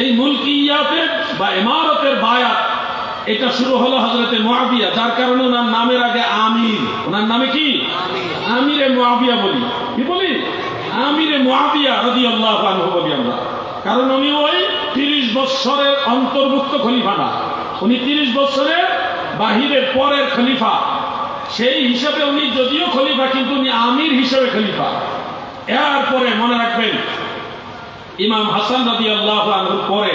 এই মুলকিয়াতের বা ইমারতের বায়াত এটা শুরু হলো হযরতে মুআবিয়া, যার কারণে ওনার নামের আগে আমির। ওনার নামে কি? আমিরে মুআবিয়া বলি। কি বলি? আমিরে মুআবিয়া রাদিয়াল্লাহু আনহু বলি আমরা, কারণ উনি ওই 30 বছরের অন্তর্ভুক্ত খলিফা না, উনি 30 বছরের বাহিরের পরের খলিফা। সেই হিসাবে উনি যদিও খলিফা, কিন্তু উনি আমির হিসেবে খলিফা। এরপরে মনে রাখবেন ইমাম হাসান রাদিয়াল্লাহু আনহুর পরে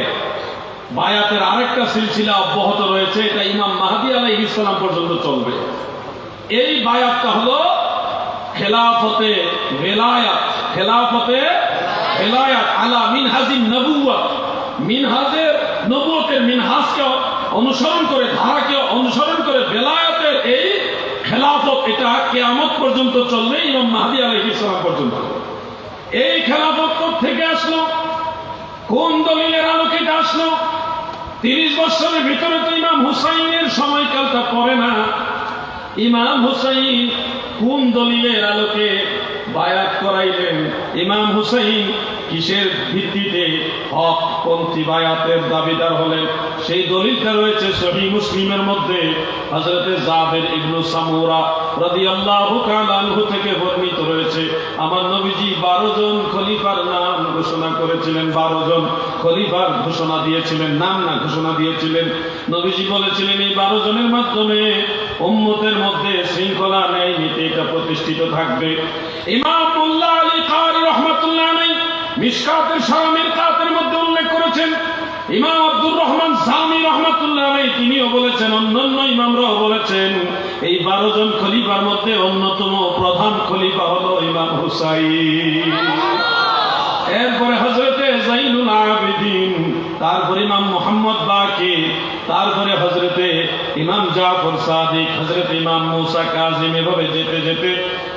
বায়াতের আরেকটা সিলসিলা অব্যাহত রয়েছে, এটা ইমাম মাহদী আলাইহিস সালাম পর্যন্ত চলবে। এই বায়াতটা হলো খেলাফতে ভেলায়াত। খেলাফতে ভেলায়াত আলা মিনহাজিন নবুয়ত, মিনহাজের নবুয়তের মিনহাজকে অনুসরণ করে, ধারাকে অনুসরণ করে ভেলায়াতের এই খেলাফত, এটা কিয়ামত পর্যন্ত চলবে, ইমাম মাহদী আলাইহিস সালাম পর্যন্ত। এই খেলাফত থেকে আসলো, কোন দলিলের আলোকে আসলো? 30 বছরের ভিতরে তো ইমাম হুসাইনের সময়কালটা পড়ে না। ইমাম হুসাইন কোন দলিলের আলোকে বায়াত করাইলেন? ইমাম হুসাইন কিসের ভিত্তিতে হকপন্থী বায়াতের দাবিদার হলেন? সেই দলিলটা রয়েছে সহিহ মুসলিমের মধ্যে, হযরতে জাবের ইবনে সামুরা রাদিয়াল্লাহু তাআলা আনহু থেকে বর্ণিত রয়েছে। আমার নবীজি 12 জন খলিফার নাম ঘোষণা করেছিলেন, 12 জন খলিফার ঘোষণা দিয়েছিলেন, নাম না ঘোষণা দিয়েছিলেন। নবীজি বলেছিলেন এই 12 জনের মাধ্যমে উম্মতের মধ্যে শৃঙ্খলা, ন্যায় নীতি এটা প্রতিষ্ঠিত থাকবে। ইমাম মোল্লা আলী কারি রাহমাতুল্লাহ আলাইহি মিশকাতুল শামিরকাতের মধ্যে উল্লেখ করেছেন। ইমাম আব্দুর রহমান জামি রাহমাতুল্লাহ আলাইহি তিনিও বলেছেন, অন্যান্য ইমামরাও বলেছেন, এই 12 জন খলিফার মধ্যে অন্যতম প্রধান খলিফা হলো ইমাম হুসাইন। এরপরে হযরতে যাইনুল আবেদিন, তারপরে ইমাম মুহাম্মদ বাকির, তারপরে হযরতে ইমাম জাফর সাদিক, হযরত ইমাম মুসা কাজিম, এভাবে যেতে যেতে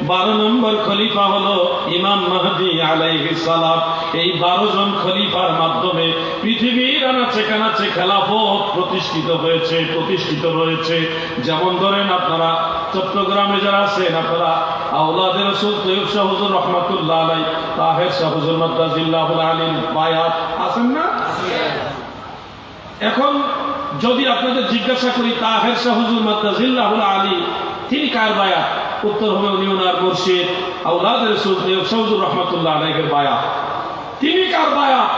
12 নম্বর খলিফা হলো ইমাম মাহদী আলাইহিস সালাম। এই 12 জন খলিফার মাধ্যমে পৃথিবীর আনাচে কানাচে খেলাফত প্রতিষ্ঠিত হয়েছে, প্রতিষ্ঠিত রয়েছে। যেমন ধরেন আপনারা চট্টগ্রামে যারা আছেন, আপনারা আওলাদে রাসূল তৈয়ব শাহ হুজুর রহমাতুল্লাহ আলাইহি, তাহের শাহ হুজুর মাদ্দাজিল্লাহুল আলীর বায়াত আছেন না? এখন যদি আপনাদের জিজ্ঞাসা করি তাহের শাহ হুজুর মাদ্দাজিল্লাহুল আলী তিনি কার বায়াত, উত্তর হবে উনি ওনার মুর্শিদ আওলাদে রাসূল তৈয়ব শাহ হুজুর রহমাতুল্লাহ আলাইহির বায়াত। তিনি কার বায়াত?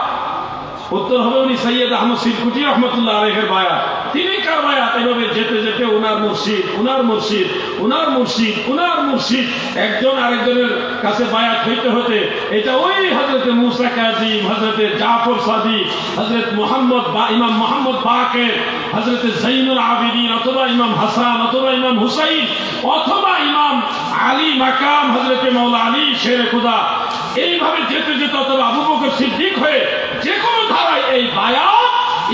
উত্তর হবে উনি সৈয়দ আহমদ সিরকুটি রহমাতুল্লাহ আলাইহির বায়াত। তিনি কার বায়াত? এভাবে যেতে যেতে উনার মুর্শিদ, উনার মুর্শিদ, উনার মুর্শিদ, উনার মুর্শিদ, একজন আরেকজনের কাছে বায়াত হইতে হতে এটা ওই হযরতে মুসা কাযিম, হযরতে জাফর সাদিক, হযরত মুহাম্মদ বা ইমাম মুহাম্মদ বাকের, হযরতে যাইনুল আবিদিন, অথবা ইমাম হাসান, অথবা ইমাম হুসাইন, অথবা ইমাম আলী মাকাম, হযরতে মাওলা আলী শেরে খুদা, এইভাবে যেতে যেতে অথবা আবু বকর সিদ্দিক হয়ে যে কোনো ধারায় এই বায়াত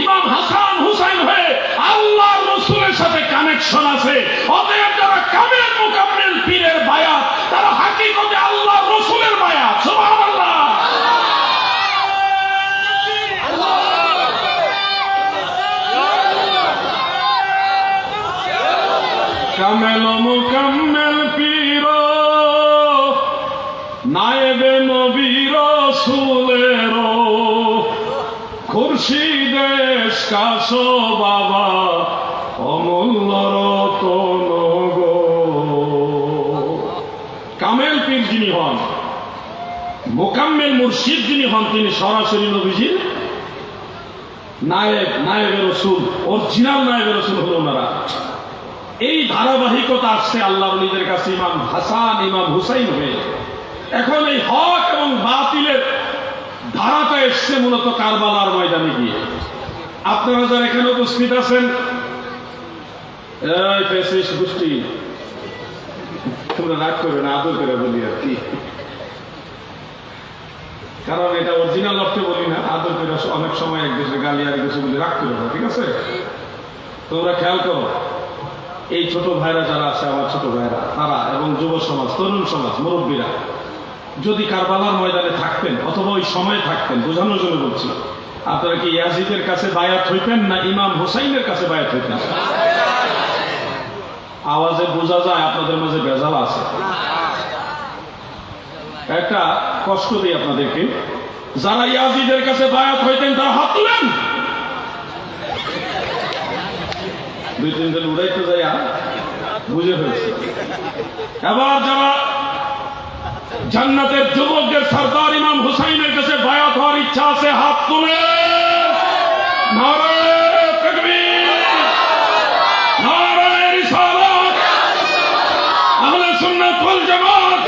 ইমাম হাসান হুসাইন হয়ে আল্লাহর রাসূলের সাথে কানেকশন আছে। অতএব যারা কামেল মুকাম্মেল পীরের বায়াত, তারা হাকিকতে আল্লাহর রাসূলের বায়াত। সুবহানাল্লাহ। কামেল মুকাম্মেল পীর নায়েবে নবী রাসূলের, খুরশিদেশ কাছো বাবা অমূল্য রতন গো। কামেল পীর যিনি হন, মোকাম্মেল মুর্শিদ যিনি হন, তিনি সরাসরি নবীজির নায়েবে রাসূল, অরিজিনাল নায়েবে রাসূল হলো ওনারা। এই ধারাবাহিকতা আসছে আল্লাহর ওলিদের কাছে ইমাম হাসান, ইমাম হুসাইন হয়ে। এখন এই হক এবং বাতিলের ধারাটা এসছে মূলত কারবালার ময়দানে গিয়ে। আপনারা যারা এখানে উপস্থিত আছেন, গোষ্ঠী তোমরা রাগ করবে না, আদর করে বলি আর কি, কারণ এটা অরিজিনাল অর্থে বলি না, আদর করে অনেক সময় এক দেশের গালি আর এক দেশে বলি, রাগ করে না, ঠিক আছে? তোমরা খেয়াল করো, এই ছোট ভাইরা যারা আছে, আমার ছোট ভাইরা, তারা এবং যুব সমাজ, তরুণ সমাজ, মুরব্বীরা যদি কারবালার ময়দানে থাকতেন অথবা ওই সময়ে থাকতেন, বোঝানোর জন্য বলছি, আপনারা কি ইয়াজিদের কাছে বায়াত হইতেন না ইমাম হুসাইনের কাছে বায়াত হইতেন? আওয়াজে বোঝা যায় আপনাদের মাঝে ভেজাল আছে। একটা কষ্ট দিই আপনাদেরকে, যারা ইয়াজিদের কাছে বায়াত হইতেন তারা হাত তুলেন। দুই তিন দিন উড়াইতে যাই বুঝে ফেলছে। এবার যারা জান্নাতের যুবকদের সরদার ইমাম হুসাইনের কাছে বায়াত হওয়ার ইচ্ছা আছে, হাত তুলে। নারে তাকবীর, নারে রিসালাত, আহলে সুন্নাত ওয়াল জামাত,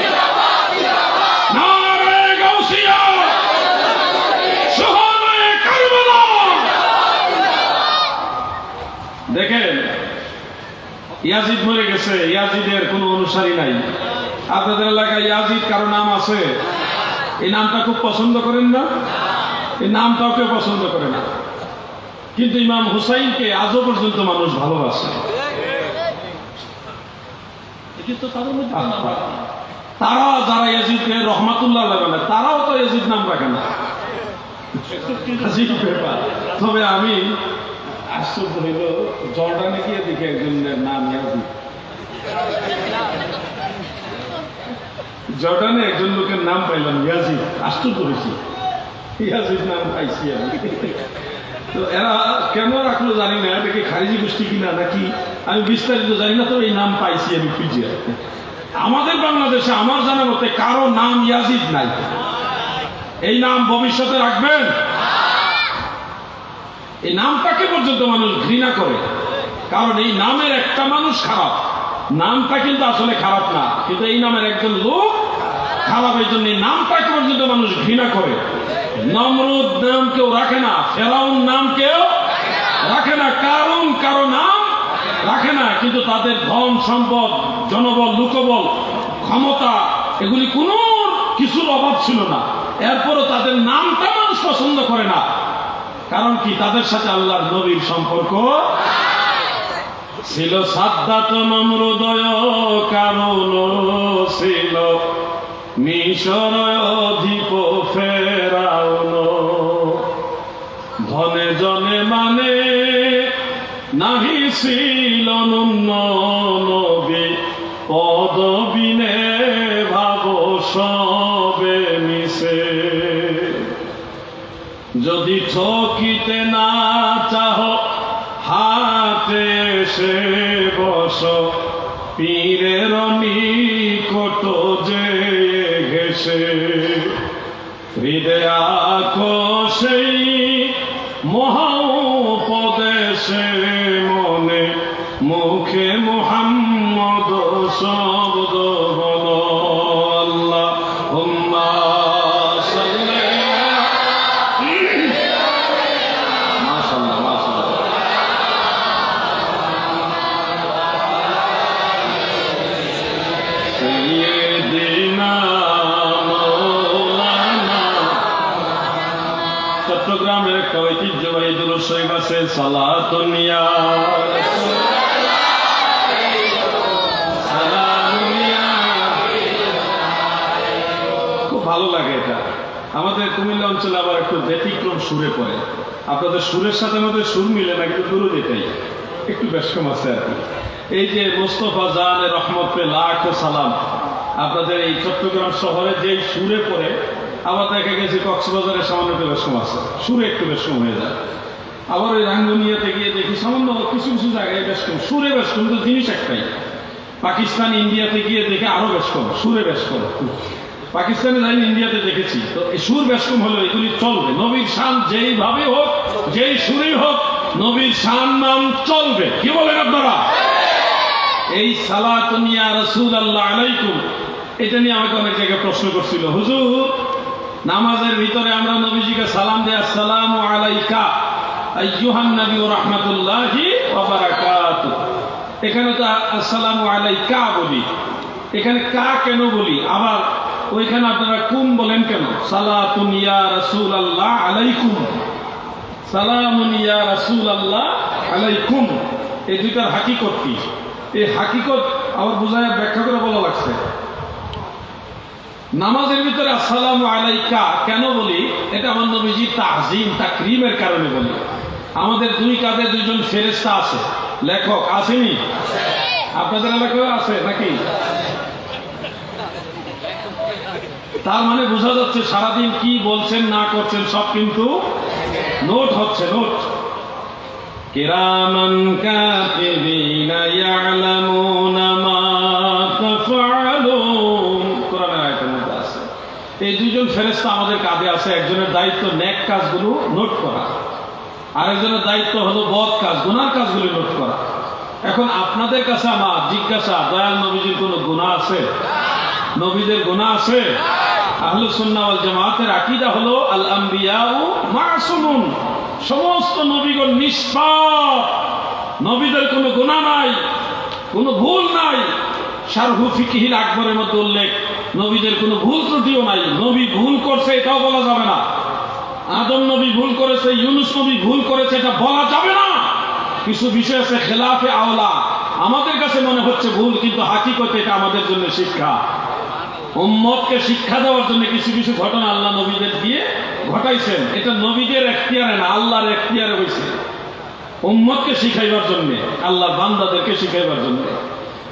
নারে গাউসিয়া, শুহাদায়ে কারবালা। দেখেন, ইয়াজিদ মরে গেছে, ইয়াজিদের কোনো অনুসারী নাই। আপনাদের এলাকায় ইয়াজিদ কারো নাম আছে? এই নামটা খুব পছন্দ করেন না? এই নামটাও কেউ পছন্দ করে না, কিন্তু ইমাম হুসাইনকে আজও পর্যন্ত মানুষ ভালোবাসে। তারা যারা ইয়াজিদকে রহমাতুল্লাহ বলে, তারাও তো ইয়াজিদ নাম রাখে না। তবে আমি আশ্চর্য হইল, জর্ডানে গিয়ে দেখি একজনের নাম ইয়াজিদ। জর্ডানে একজন লোকের নাম পাইলাম ইয়াজিদ, আশ্চর্য হয়েছি, ইয়াজিদ নাম পাইছি আমি। তো এরা কেন রাখলো জানি না, এটা কি খারিজি গোষ্ঠী কিনা নাকি আমি বিস্তারিত জানি না, তবে এই নাম পাইছি আমি খুঁজে। আমাদের বাংলাদেশে আমার জানা মতে কারো নাম ইয়াজিদ নাই। এই নাম ভবিষ্যতে রাখবেন? এই নামটাকে পর্যন্ত মানুষ ঘৃণা করে, কারণ এই নামের একটা মানুষ খারাপ। নামটা কিন্তু আসলে খারাপ না, কিন্তু এই নামের একজন লোক খারাপ, এই জন্য এই নামটাকে পর্যন্ত মানুষ ঘৃণা করে। নমরুদ নাম কেউ রাখে না, ফেরাউন নাম কেউ রাখে না, কারণ কারো নাম রাখে না, কিন্তু তাদের ধন সম্পদ, জনবল, লোকবল, ক্ষমতা, এগুলি কোনো কিছুর অভাব ছিল না। এরপরও তাদের নামটা মানুষ পছন্দ করে না, কারণ কি? তাদের সাথে আল্লাহর নবীর সম্পর্ক ছিল। সাদ্দাত নমরুদয় কারণ ছিল, মিশর অধিপ ফেরাউন। ধনে জনে মানে নাহি ছিল নুন্ন নবী, পদবিনে ভাব সবে মিশে। যদি ঠকিতে না চাহ হাতে এসে বস, পীরের নিকট যে ঘেসে। হৃদয় আঁকো সেই মহা উপদেশ সে মনে মুখে মুহাম্মদ শব্দ বলো আল্লাহুম্মা সাল্লি মাশাআল্লাহ মাশাআল্লাহ সাইয়্যিদিনা মাওলানা। চট্টগ্রামের একটা ঐতিহ্যবাহী দুরূদ শরীফ আছে, সালাতুন ইয়া ভালো লাগে এটা। আমাদের কুমিল্লা অঞ্চলে আবার একটু ব্যতিক্রম সুরে পড়ে, আপনাদের সুরের সাথে আমাদের সুর মিলে না, কিন্তু দুরূদ এটাই একটু ব্যস্কম আছে আর কি। এই যে মোস্তফা জানের রহমত পে লাখ সালাম, আপনাদের এই চট্টগ্রাম শহরে যেই সুরে পড়ে, আবার দেখা গেছে কক্সবাজারের সামান্য একটু ব্যস্কম আছে, সুরে একটু ব্যস্কম হয়ে যায়। আবার ওই রাঙ্গুনিয়াতে গিয়ে দেখি সামান্য কিছু কিছু জায়গায় ব্যস্কম, সুরে ব্যস্কম, তো জিনিস একটাই। পাকিস্তান ইন্ডিয়াতে গিয়ে দেখে আরো ব্যস্কম, সুরে ব্যস্কম। পাকিস্তানে যাই, ইন্ডিয়াতে দেখেছি, তো এই সুর ব্যস্কম হলো, এগুলি চলবে। নবীর শান যেইভাবে হোক, যেই সুরেই হোক, নবীর শান নাম চলবে। কি বলেন আপনারা? এই সালাতুন ইয়া রাসূলুল্লাহ আলাইকুম, এটা নিয়ে আমাকে অনেক জায়গায় প্রশ্ন করছিল, হুজুর নামাজের ভিতরে আমরা নবীজিকে সালাম দেই, আসসালামু আলাইকা আইয়ুহান নবী ওয়া রাহমাতুল্লাহি ওয়া বারাকাতুহু। এখানে তো আসসালামু আলাইকা বলি, এখানে কা কেন বলি? আবার ওইখানে আপনারা কুম বলেন কেন? সালাতুন ইয়া রাসূলুল্লাহ আলাইকুম, সালামুন ইয়া রাসূলুল্লাহ আলাইকুম, এই দুইটার হাকিকত কি? এই হাকিকত আবার বুঝায় ব্যাখ্যা করে বলা লাগছে। নামাজের ভিতরে আসসালামু আলাইকা কেন বলি? এটা আমার নবীজির তাযীম তাকরীমের কারণে বলি। আমাদের দুই কাঁধে দুইজন ফেরেশতা আছে, লেখক আসেনি? আপনাদের এলাকায় আছে নাকি? তার মানে বোঝা যাচ্ছে সারাদিন কি বলছেন না করছেন সব কিন্তু নোট হচ্ছে, নোট। কিরামান কাতিবিনা ইয়ালামুনা মা তাফআলুন, কোরআনের আয়াতের মধ্যে আছে। এই দুইজন ফেরেশতা আমাদের কাঁধে আছে, একজনের দায়িত্ব নেক কাজগুলো নোট করা, আরেকজনের দায়িত্ব হলো বদ কাজ, গুনার কাজগুলো নোট করা। এখন আপনাদের কাছে আমার জিজ্ঞাসা, দয়াল নবীজির কোনো গুনাহ আছে? নবীদের গুনাহ আছে? আহলুস সুন্নাহ ওয়াল জামাতের আকীদা হলো আল আম্বিয়াউ মাসুমুন, সমস্ত নবীগণ নিষ্পাপ, নবীদের কোনো গুনাহ নাই, কোনো ভুল নাই। শারহু ফিকহিল আকবরের মধ্যে উল্লেখ, নবীদের কোনো ভুল ত্রুটিও নাই। নবী ভুল করছে এটাও বলা যাবে না, আদম নবী ভুল করেছে, ইউনুস নবী ভুল করেছে, এটা বলা যাবে না। কিছু বিষয় আছে খেলাফে আওলা, আমাদের কাছে মনে হচ্ছে ভুল, কিন্তু হাকিকতে এটা আমাদের জন্য শিক্ষা। উম্মতকে শিক্ষা দেওয়ার জন্য কিছু কিছু ঘটনা আল্লাহ নবীদের দিয়ে ঘটাইছেন, এটা নবীদের এখতিয়ারে না, আল্লাহর এখতিয়ারে হয়েছে। উম্মতকে শিখাইবার জন্য, আল্লাহ বান্দাদেরকে শিখাইবার জন্য।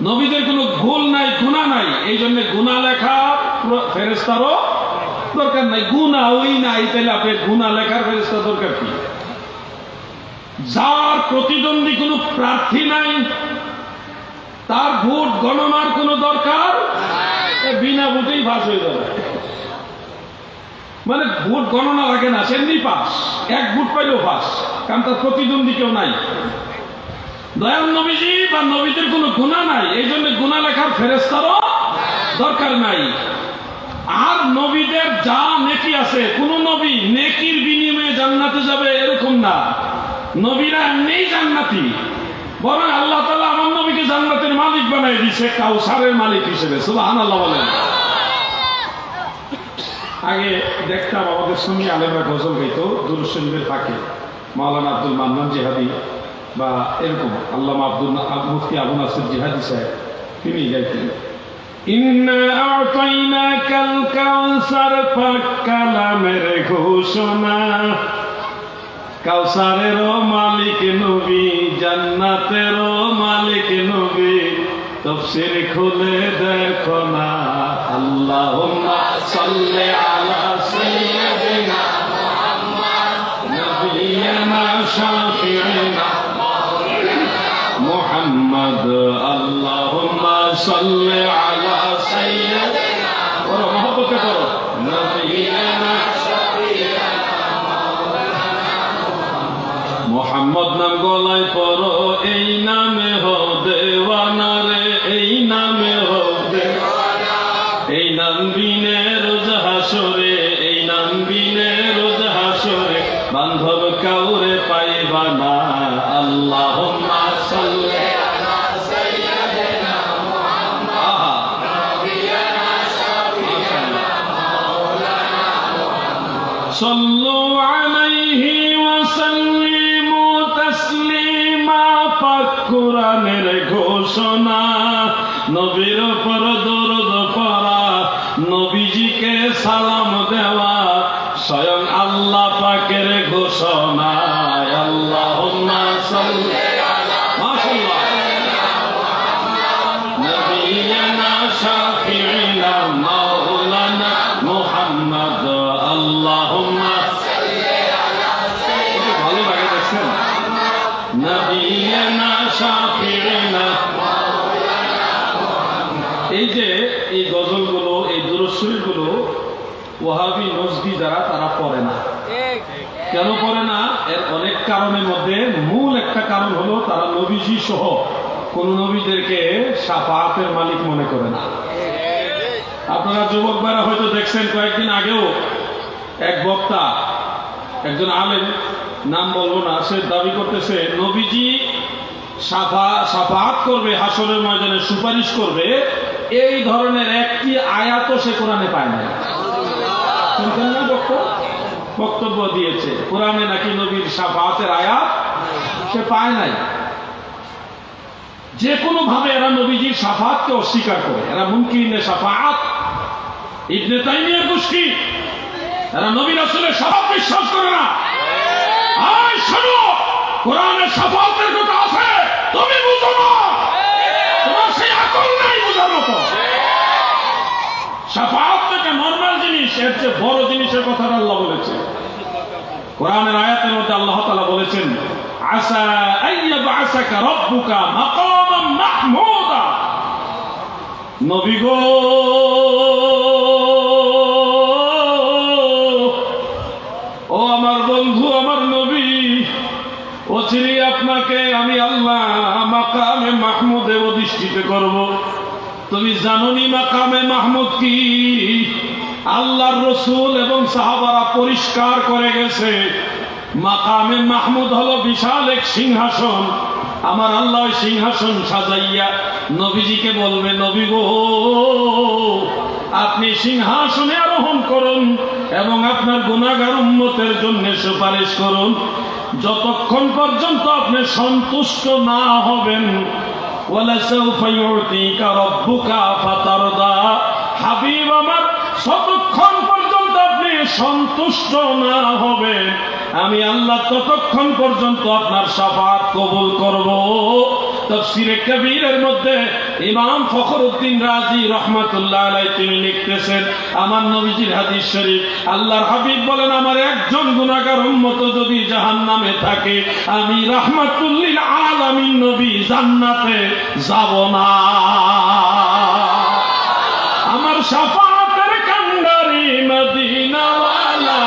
নবীদের কোনো ভুল নাই, গুনাহ নাই, এই জন্য গুনাহ লেখা ফেরেশতারও দরকার নাই। গুনাহ ওই নাই, তাহলে আপনার গুনাহ লেখার ফেরেশতা দরকার কি? যার প্রতিদ্বন্দ্বী কোনো প্রার্থী নাই, তার ভোট গণনার কোনো দরকার বিনা ভোটেই পাস হয়ে যাবে, মানে ভোট গণনা লাগে না, সেমনি পাস, এক ভোট পাইলেও পাস, কারণ তার প্রতিদ্বন্দ্বী কেউ নাই। দয়াল নবীজি বা নবীদের কোনো গুনাহ নাই, এই জন্য গুনাহ লেখার ফেরেশতারও দরকার নাই। আর নবীদের যা নেকি আছে, কোন নবী নেকির বিনিময়ে জান্নাতে যাবে এরকম না, নবীরা এমনিই জান্নাতি। বরং আল্লাহ তাআলা আমার নবীকে জান্নাতের মালিক বানাই দিয়েছে, কাউসারের মালিক হিসেবে। সুবহানাল্লাহ বলেন। আগে দেখতাম আমাদের সুন্নি আলেমরা গজল গাইতো দুরূদ শরীফের ফাঁকে, মাওলানা আব্দুল মান্নান জিহাদি বা এরকম আল্লামা মুফতি আবু নাসির জিহাদি সাহেব, তিনি গাইতেন ইন্না আ'তাইনাকাল কাউসার, পাক কালামের ঘোষণা, কাউসারেরও মালিক নবী, জান্নাতেরও মালিক নবী, তাফসীর খুলে দেখো না। আল্লাহুম্মা সাল্লি আলা সাইয়্যিদিনা মুহাম্মদ নবিয়িনা শাফিঈনা মুহাম্মদ, আল্লাহুম্মা সাল্লি আলা সাইয়্যিদিনা, ওরা মহব্বতে করো, নবিয়িনা শাফিঈনা মোহাম্মদ নাম গলায় পড়ো, এই নামে হো দেওয়ানা রে, এই নামে হো দেওয়ানা। এই নাম বিনে রোজ হাসরে, এই নাম বিনে রোজ হাসরে বান্ধব কাউরে পাইবা না। আল্লাহুম্মা সাল্লি আলা সাইয়্যিদিনা মুহাম্মদ নবিয়ানা শাফিঈনা মাওলানা মুহাম্মদ সাল্লু আলাইহি ওয়া সাল্লিমু তাসলিমা। পাক কোরআনের ঘোষণা, নবীর উপর দরুদ পড়া, নবীজিকে সালাম দেওয়া স্বয়ং আল্লাহ পাকের ঘোষণা। আল্লাহুম্মা সাল্লি আলা মাশাআল্লাহ নবিয়ানা শাফিঈনা মাওলানা মুহাম্মদ। আল্লাহুম্মা সাল্লি আলা সাইয়্যিদিনা, ভালো লাগে দেখছেন, নবিয়ানা শাফিঈনা মাওলানা মুহাম্মদ। এই যে এই গজলগুলো, এই দুরূদ শরীফগুলো ওয়াহাবি নজদি যারা তারা পড়ে না। কেন পড়ে না? এর অনেক কারণের মধ্যে মূল একটা কারণ হলো তারা নবীজি সহ কোন নবীদেরকে শাফাআতের মালিক মনে করে না। আপনারা যুবক ভাইরা হয়তো দেখছেন, কয়েকদিন আগেও এক বক্তা, একজন আলেম, নাম বলবো না, সে দাবি করতেছে নবীজি শাফাআত করবে, হাসরের ময়দানে সুপারিশ করবে, এই ধরনের একটি আয়াতও সে কোরআনে পায় না। শুনছেন না? বক্তব্য দিয়েছে কোরআনে নাকি নবীর শাফাআতের আয়াত সে পায় নাই। যে কোনো ভাবে এরা নবীজির শাফাআতকে অস্বীকার করে, এরা মুনকিরিনে শাফাআত, ইবনে তাইমিয়ার গোষ্ঠী, এরা নবী রাসূলের শাফাআত বিশ্বাস করে না। আয় শোনো, কোরআনে শাফাআতের কথা আছে, তুমি বুঝো না, তোমার সেই আকল নাই বুঝার মতো। শাফাআত থেকে নরমাল জিনিস, এর চেয়ে বড় জিনিসের কথা আল্লাহ বলেছে কোরআনের আয়াতের মধ্যে। আল্লাহ তাআলা বলেছেন, আসা আইয়াবআসাকা রাব্বুকা মাকামান মাহমুদা। নবী গো, ও আমার বন্ধু, আমার নবী, অচিরেই আপনাকে আমি আল্লাহ মাকামে মাহমুদে অধিষ্ঠিত করব। তুমি জানোনি মাকামে মাহমুদ কি? আল্লাহর রসুল এবং সাহাবারা পরিষ্কার করে গেছে, মাকামে মাহমুদ হলো বিশাল এক সিংহাসন। আমার আল্লাহ সিংহাসন সাজাইয়া নবীজিকে বলবে, নবী গো, আপনি সিংহাসনে আরোহণ করুন এবং আপনার গুনাহগার উম্মতের জন্য সুপারিশ করুন। যতক্ষণ পর্যন্ত আপনি সন্তুষ্ট না হবেন, ওয়ালাসাউফা ইউতিকা রাব্বুকা ফাতারদা, হাবিব আমার, যতক্ষণ পর্যন্ত আপনি সন্তুষ্ট না হবেন, আমি আল্লাহ ততক্ষণ পর্যন্ত আপনার শাফাআত কবুল করব। তাফসীরে কবীরের মধ্যে ইমাম ফখরুদ্দিন রাজি রহমাতুল্লাহ আলাইহি তিনি লিখতেছেন, আমার নবীজির হাদিস শরীফ, আল্লাহর হাবিব বলেন, আমার একজন গুনাহগার উম্মত যদি জাহান্নামে থাকে, আমি রাহমাতুল লিল আলামিন নবী জান্নাতে যাব না। আমার শাফাআতের কান্ডারি মদিনাওয়ালা,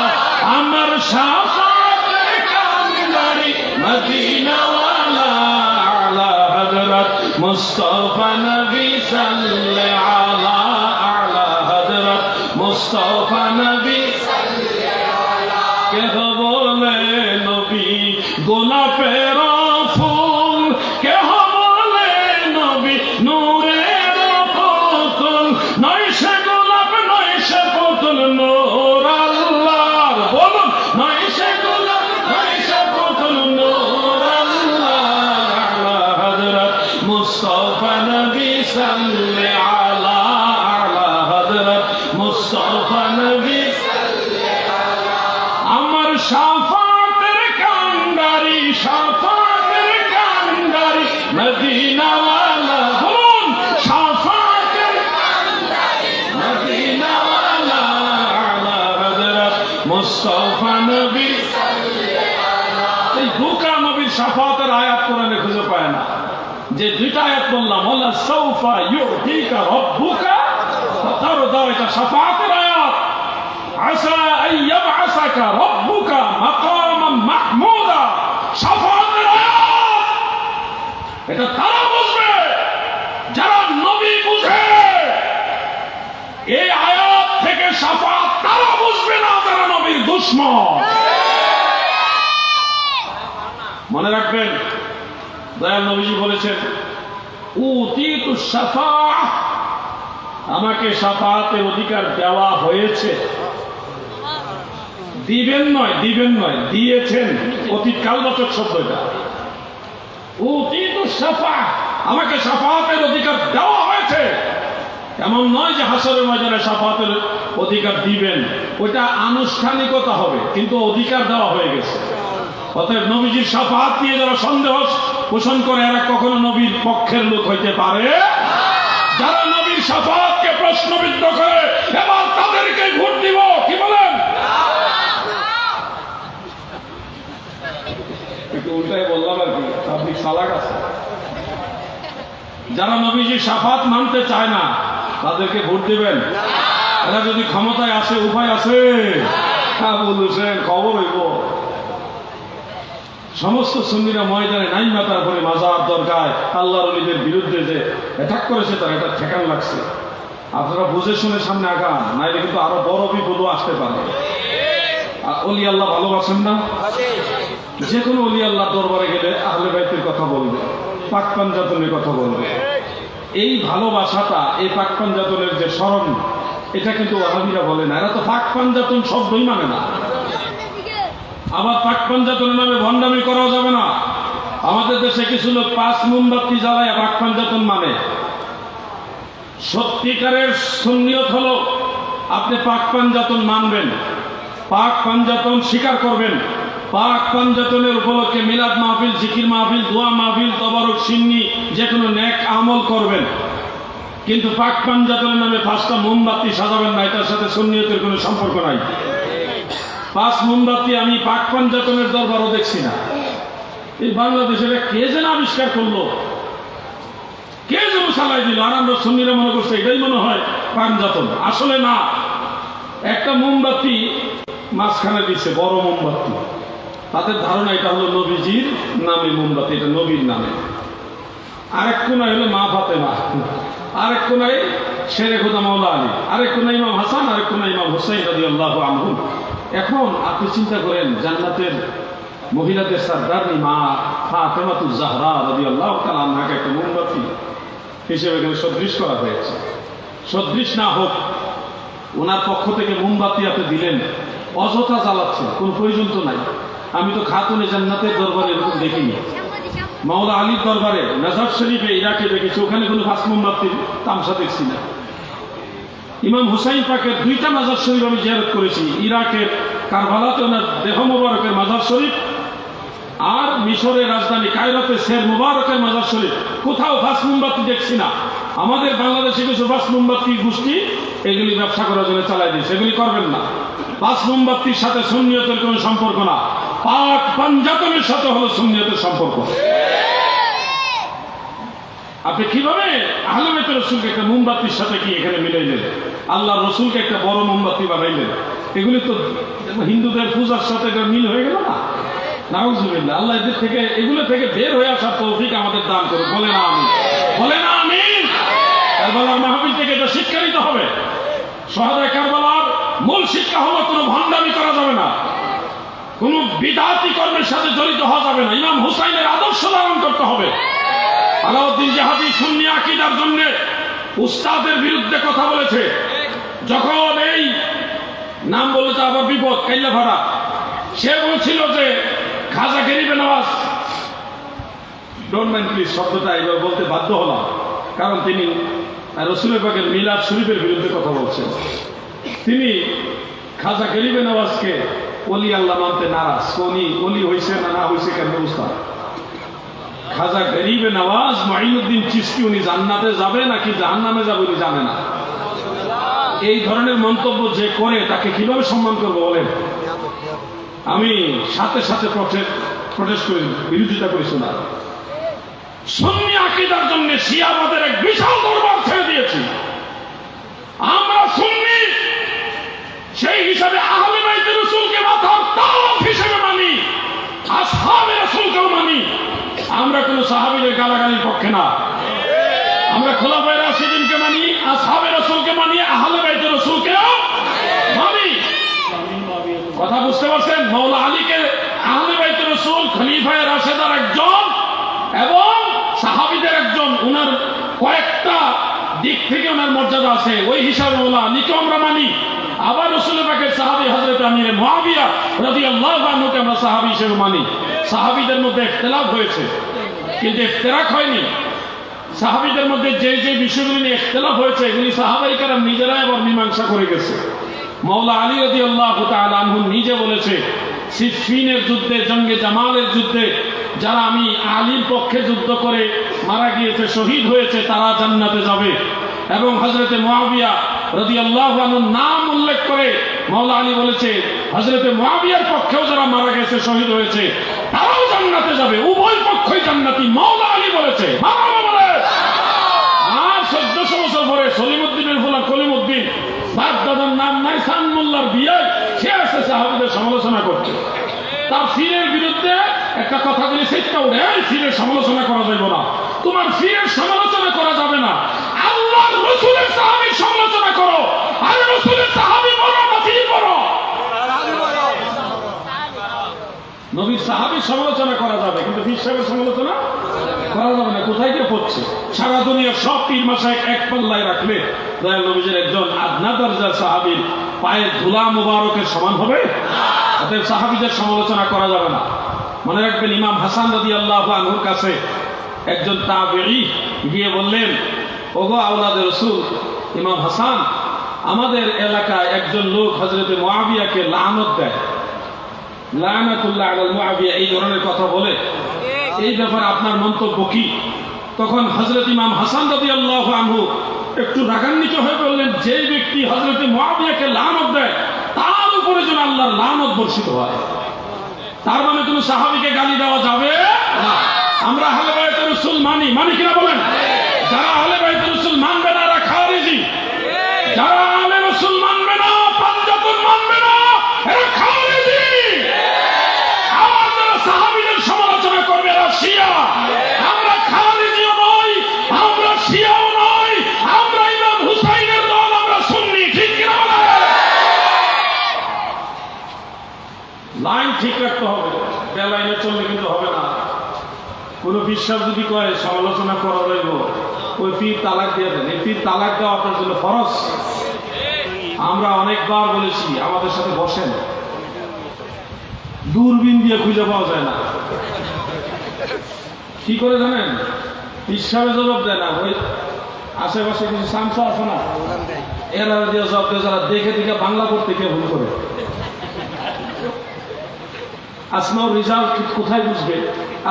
আমার শাফাআতের কান্ডারি মদিনাওয়ালা, আলা হযরত মুস্তাফা নবী সাল্লাল্লাহু আলা, আলা হযরত মুস্তাফা নবী সাল্লাল্লাহু আলা। কে বলে নবী গোলাপের ফুল, কে বলে নবী নূরের পুতুল, নয় সে গোলাপ নয় সে পুতুল, নূর আল্লাহর, বলুন, নয় সে গোলাপ নয় সে পুতুল, নূর আল্লাহর, আলা হযরত মুস্তাফা নবী সাল্লাল্লাহু আলা, আলা হযরত মুস্তাফা নবী সাল্লাল্লাহু আলা। আমার শাফাআতের কান্ডারি, শাফাআতের কান্ডারি মদিনাওয়ালা, বলুন, শাফাআতের কান্ডারি মদিনাওয়ালা, আলা হযরত মুস্তাফা নবী সাল্লাল্লাহু আলা। এই দুটা নবীর শাফাআতের আয়াত কোরআনে খুঁজে পায় না। যে দুইটা আয়াত বললাম, ওয়ালা সাউফা ইউতিকা রাব্বুকা ফাতারদা, এটা শাফাআতের আয়াত। আসা আইয়াবআসাকা রাব্বুকা মাকামান মাহমুদা, এটা তারা বুঝবে যারা নবী বুঝে। এই আয়াত থেকে শাফাআত তারা বুঝবে না যারা নবীর দুশমন। মনে রাখবেন, দয়াল নবীজি বলেছেন, উতিতু শাফাআহ, আমাকে শাফাআতের অধিকার দেওয়া হয়েছে। দিবেন নয়, দিয়েছেন, অতীত কালবাচক শব্দ এটা। উতিতু শাফাআহ, আমাকে শাফাআতের অধিকার দেওয়া হয়েছে। এমন নয় যে হাসরের ময়দানে শাফাআতের অধিকার দিবেন, ওইটা আনুষ্ঠানিকতা হবে, কিন্তু অধিকার দেওয়া হয়ে গেছে। অতএব নবীজির শাফাআত নিয়ে যারা সন্দেহ পোষণ করে এরা কখনো নবীর পক্ষের লোক হইতে পারে। যারা নবীর শাফাআতকে প্রশ্নবিদ্ধ করে এবার তাদেরকে ভোট দিব, কি বলেন? একটু উল্টাই বললাম আর কি, আপনি সালাক আছে। যারা নবীজির শাফাআত মানতে চায় না তাদেরকে ভোট দিবেন। এরা যদি ক্ষমতায় আসে, উপায় আছে, হ্যাঁ বলছেন, খবর হইব। সমস্ত সুন্নিরা ময়দানে নাইমা, তারপরে মাজার দরগায় আল্লাহর ওলিদের বিরুদ্ধে যে অ্যাটাক করেছে তার এটা ঠেকান লাগছে। আপনারা বুঝে শুনে সামনে আগান, নাইলে কিন্তু আরো বড় বিপদও আসতে পারে। অলি আল্লাহ ভালোবাসেন না? যে কোনো অলি আল্লাহ দরবারে গেলে আহলে বাইতের কথা বলবে, পাক পাঞ্জাতনের কথা বলবে। এই ভালোবাসাটা, এই পাক পাঞ্জাতনের যে স্মরণ, এটা কিন্তু ওয়াহাবীরা বলে না। এরা তো পাক পাঞ্জাতন শব্দই মানে না। আবার পাক পাঞ্জাতনের নামে ভণ্ডামি করাও যাবে না। আমাদের দেশে কিছু লোক 5 মোমবাতি জ্বালায় পাক পাঞ্জাতন মানে। সত্যিকারের সুন্নিয়ত হলো আপনি পাক পাঞ্জাতন মানবেন, পাক পাঞ্জাতন স্বীকার করবেন, পাক পাঞ্জাতনের উপলক্ষে মিলাদ মাহফিল, জিকির মাহফিল, দোয়া মাহফিল, তবারক সিন্নি, যে কোনো নেক আমল করবেন। কিন্তু পাক পাঞ্জাতনের নামে 5টা মোমবাতি সাজাবেন না, এটার সাথে সুন্নিয়তের কোনো সম্পর্ক নাই। 5 মোমবাতি আমি পাক পাঞ্জাতনের দরবারও দেখছি না। এই বাংলাদেশের কে যেন আবিষ্কার করলো, কে যেন চালাই দিল, আর আমরা সুন্নিরা মনে করছে এটাই মনে হয় পাঞ্জাতন। আসলে না, একটা মোমবাতি মাঝখানে দিচ্ছে, বড় মোমবাতি। তাদের ধারণা এটা হলো নবীজির নামে মোমবাতি, এটা নবীর নামে। আরেক কোনায় হলো মা ফাতেমা, আরেক কোনায় শেরে খোদা মাওলা আলী, আরেক কোনায় ইমাম হাসান, আরেক কোনায় ইমাম হুসাইন রাদিয়াল্লাহু আনহু। এখন আপনি চিন্তা করেন, জান্নাতের মহিলাদের সরদারনি মা ফাতেমাতুজ জাহরা রাদিয়াল্লাহু তাআলা আনহাকে একটা মোমবাতি হিসেবে এখানে সদৃশ করা হয়েছে। সদৃশ না হোক, ওনার পক্ষ থেকে মোমবাতি আপনি দিলেন, অযথা জ্বালাচ্ছেন, কোন প্রয়োজন তো নাই। আমি তো খাতুনে জান্নাতের দরবারে এরকম দেখিনি। মাওলা আলীর দরবারে, নাজার শরীফে, ইরাকে দেখেছি, ওখানে কোনো 5 মোমবাতির তামসা দেখছি না। ইমাম হুসাইন পাকের 2টা মাজার শরীফ আমি জিয়ারত করেছি, ইরাকের কারবালাতে ওনার দেহ মোবারকের মাজার শরীফ, আর মিশরের রাজধানী কায়রোতে শের মোবারকের মাজার শরীফ। কোথাও 5 মোমবাতি দেখছি না। আমাদের বাংলাদেশে কিছু 5 মোমবাতি গোষ্ঠী এগুলি ব্যবসা করার জন্য চালাই দিয়েছে, এগুলি করবেন না। 5 মোমবাতির সাথে সুন্নিয়তের কোনো সম্পর্ক না, পাক পাঞ্জাতনের সাথে হলো সুন্নিয়তের সম্পর্ক। আপনি কিভাবে আহলে বাইতের রাসূলকে একটা মোমবাতির সাথে কি এখানে মিলাইলেন? আল্লাহর রাসূলকে একটা বড় মোমবাতি বানাইলেন। এগুলি তো হিন্দুদের পূজার সাথে মিল হয়ে গেল না? নাউযুবিল্লাহ। আল্লাহ এদের থেকে, এগুলো থেকে বের হয়ে আসার তৌফিক আমাদের দান করুন। বলে না আমিন, বলে না আমিন। কারবালার মাহফিল থেকে এটা শিক্ষা নিতে হবে। শাহাদায়ে কারবালার মূল শিক্ষা হলো কোনো ভণ্ডামি করা যাবে না, কোন বিদআতি কর্মের সাথে জড়িত হওয়া যাবে না। ইমাম হুসাইনের আদর্শ ধারণ করতে হবে। আলাউদ্দিন জাহাবি সুন্নি আকীদার জন্য উস্তাদের বিরুদ্ধে কথা বলেছে। যখন এই নাম বলে তো আবার বিপদ, কাইল্লা ভাড়া, সে বলছিল যে খাজা গরিবে নওয়াজ, ডোন্ট মাইন্ড প্লিজ শব্দটা এবার বলতে বাধ্য হলাম, কারণ তিনি রাসূলের পাকের মিলাদ শরীফের বিরুদ্ধে কথা বলছেন। তিনি খাজা গরিবে নওয়াজকে ওলি আল্লাহ মানতে নারাজ। উনি ওলি হয়েছে না হয়েছে কেন উস্তাদ? খাজা গরিবে নওয়াজ মুঈনুদ্দিন চিশতি উনি জান্নাতে যাবে নাকি জাহান্নামে যাবে উনি জানে না। এই ধরনের মন্তব্য যে করে তাকে কিভাবে সম্মান করবো বলেন? আমি সাথে সাথে প্রটেস্ট করি, বিরোধিতা করেছি না। সুন্নি আকীদার জন্য শিয়াবাদের এক বিশাল দরবার ছেড়ে দিয়েছি। আমরা সুন্নি, সেই হিসাবে আহলে বাইতের রাসূলকে মাথার তাজ হিসেবে মানি, আসহাবে রাসূলকেও মানি। আমরা কোন সাহাবীদের গালাগালির পক্ষে পক্ষে না। আমরা খোলাফায়ে রাশিদিনকে মানি, আসহাবে রাসূলকে মানি, আহলে বাইত রাসূলকেও মানি। কথা বুঝতে পারছেন? মাওলা আলীকে আহলে বাইত রাসূল, খলিফায়ে রাশেদার একজন এবং সাহাবীদের একজন, উনার কয়েকটা দিক থেকে ওনার মর্যাদা আছে, ওই হিসাবে মাওলা আলীকে আমরা মানি। আবার রাসূল পাকের সাহাবী হযরত আমির মুআবিয়া রাদিয়াল্লাহু আনহুকে আমরা সাহাবী হিসেবে মানি। সাহাবীদের মধ্যে ইখতিলাফ হয়েছে কিন্তু ইফতিরাক হয়নি। সাহাবীদের মধ্যে যে যে বিষয়গুলি নিয়ে ইখতিলাফ হয়েছে এগুলি সাহাবায়ে কেরাম নিজেরাই আবার মীমাংসা করে গেছে। মাওলা আলী রাদিয়াল্লাহু তাআলা আনহু নিজে বলেছে, সিফফিনের যুদ্ধে, জঙ্গে জামালের যুদ্ধে যারা আমি আলীর পক্ষে যুদ্ধ করে মারা গিয়েছে, শহীদ হয়েছে, তারা জান্নাতে যাবে। এবং হযরতে মুআবিয়া রাদিয়াল্লাহু আনহুর নাম উল্লেখ করে মাওলা আলী বলেছে, হযরতে মুআবিয়ার পক্ষেও যারা মারা গেছে, শহীদ হয়েছে, তারাও জান্নাতে যাবে, উভয় পক্ষই জান্নাতি। মাওলা আলী বলেছে। আর 1400 বছর পরে সলিমউদ্দিনের ফুলা কলিমউদ্দিন, বাপ দাদার নাম নাই, সান মোল্লার বিয়ায় সে আছে সাহাবীদের সমালোচনা করছে। তার ফিরের বিরুদ্ধে একটা কথা বলে সেটা উঠে, এই ফিরের সমালোচনা করা যাবে না, তোমার ফিরের সমালোচনা করা যাবে না, আল্লাহর রাসূলের সাহাবীর সমালোচনা করো। আর রাসূলের সাহাবী বড় না ফির বড়? নবীর সাহাবীর সমালোচনা করা যাবে কিন্তু ফির সাহেবের সমালোচনা করা যাবে না। কোথায় গিয়ে পড়ছে? সারা দুনিয়ার সব পীর মাশায়েখ এক পাল্লায় রাখলে দয়াল নবীজির একজন আদনা দরজার সাহাবীর পায়ের ধুলা মুবারকের সমান হবে? অতএব সাহাবীদের সমালোচনা করা যাবে না। মনে রাখবেন, ইমাম হাসান রাদিয়াল্লাহু আনহুর কাছে একজন তাবেঈ গিয়ে বললেন, ওগো আওলাদে রাসূল ইমাম হাসান, আমাদের এলাকায় একজন লোক হযরতে মুআবিয়াকে লানত দেয়, লানাতুল্লাহ আলাল মুআবিয়া, এই ধরনের কথা বলে, এই ব্যাপারে আপনার মন্তব্য কি? তখন হযরত ইমাম হাসান রাদিয়াল্লাহু আনহু একটু রাগান্বিত হয়ে বললেন, যে ব্যক্তি হযরতে মুআবিয়াকে লানত দেয় তার উপরে যেন আল্লাহর লানত বর্ষিত হয়। তার মানে কোনো সাহাবীকে গালি দেওয়া যাবে না। আমরা আহলে বাইত রাসূল মানি, মানি কিনা বলেন? যারা আহলে বাইত রাসূল মানবে না এরা খারিজি, যারা আহলে রাসূল মানবে না, পাঞ্জাতন মানবে না, এরা খারিজি। আর যারা সাহাবীদের সমালোচনা করবে এরা শিয়া। আমরা খারিজিও নই, আমরা শিয়াও নই, আমরা ইমাম হুসাইনের দল, আমরা সুন্নি। ঠিক কিনা বলেন? লাইন ঠিক রাখতে হবে, বেলাইনে চললে কিন্তু হবে না। কোন বিশ্বাস যদি কয় সমালোচনা করা যাইব, ওই পীর তালাক দিয়ে দেন। এই পীর তালাক দেওয়া আপনার জন্য ফরজ। আমরা অনেকবার বলেছি আমাদের সাথে বসেন, দূরবীন দিয়ে খুঁজে পাওয়া যায় না। কি করে জানেন? বিশ্বাসে জবাব দেয় না, ওই আশেপাশে কিছু সামসা আছে না, এরা দিয়ে জবাব দেয়, যারা দেখে দেখে বাংলা করতে গিয়ে ভুল করে। আসমাউর রিজাল কোথায় বুঝবে?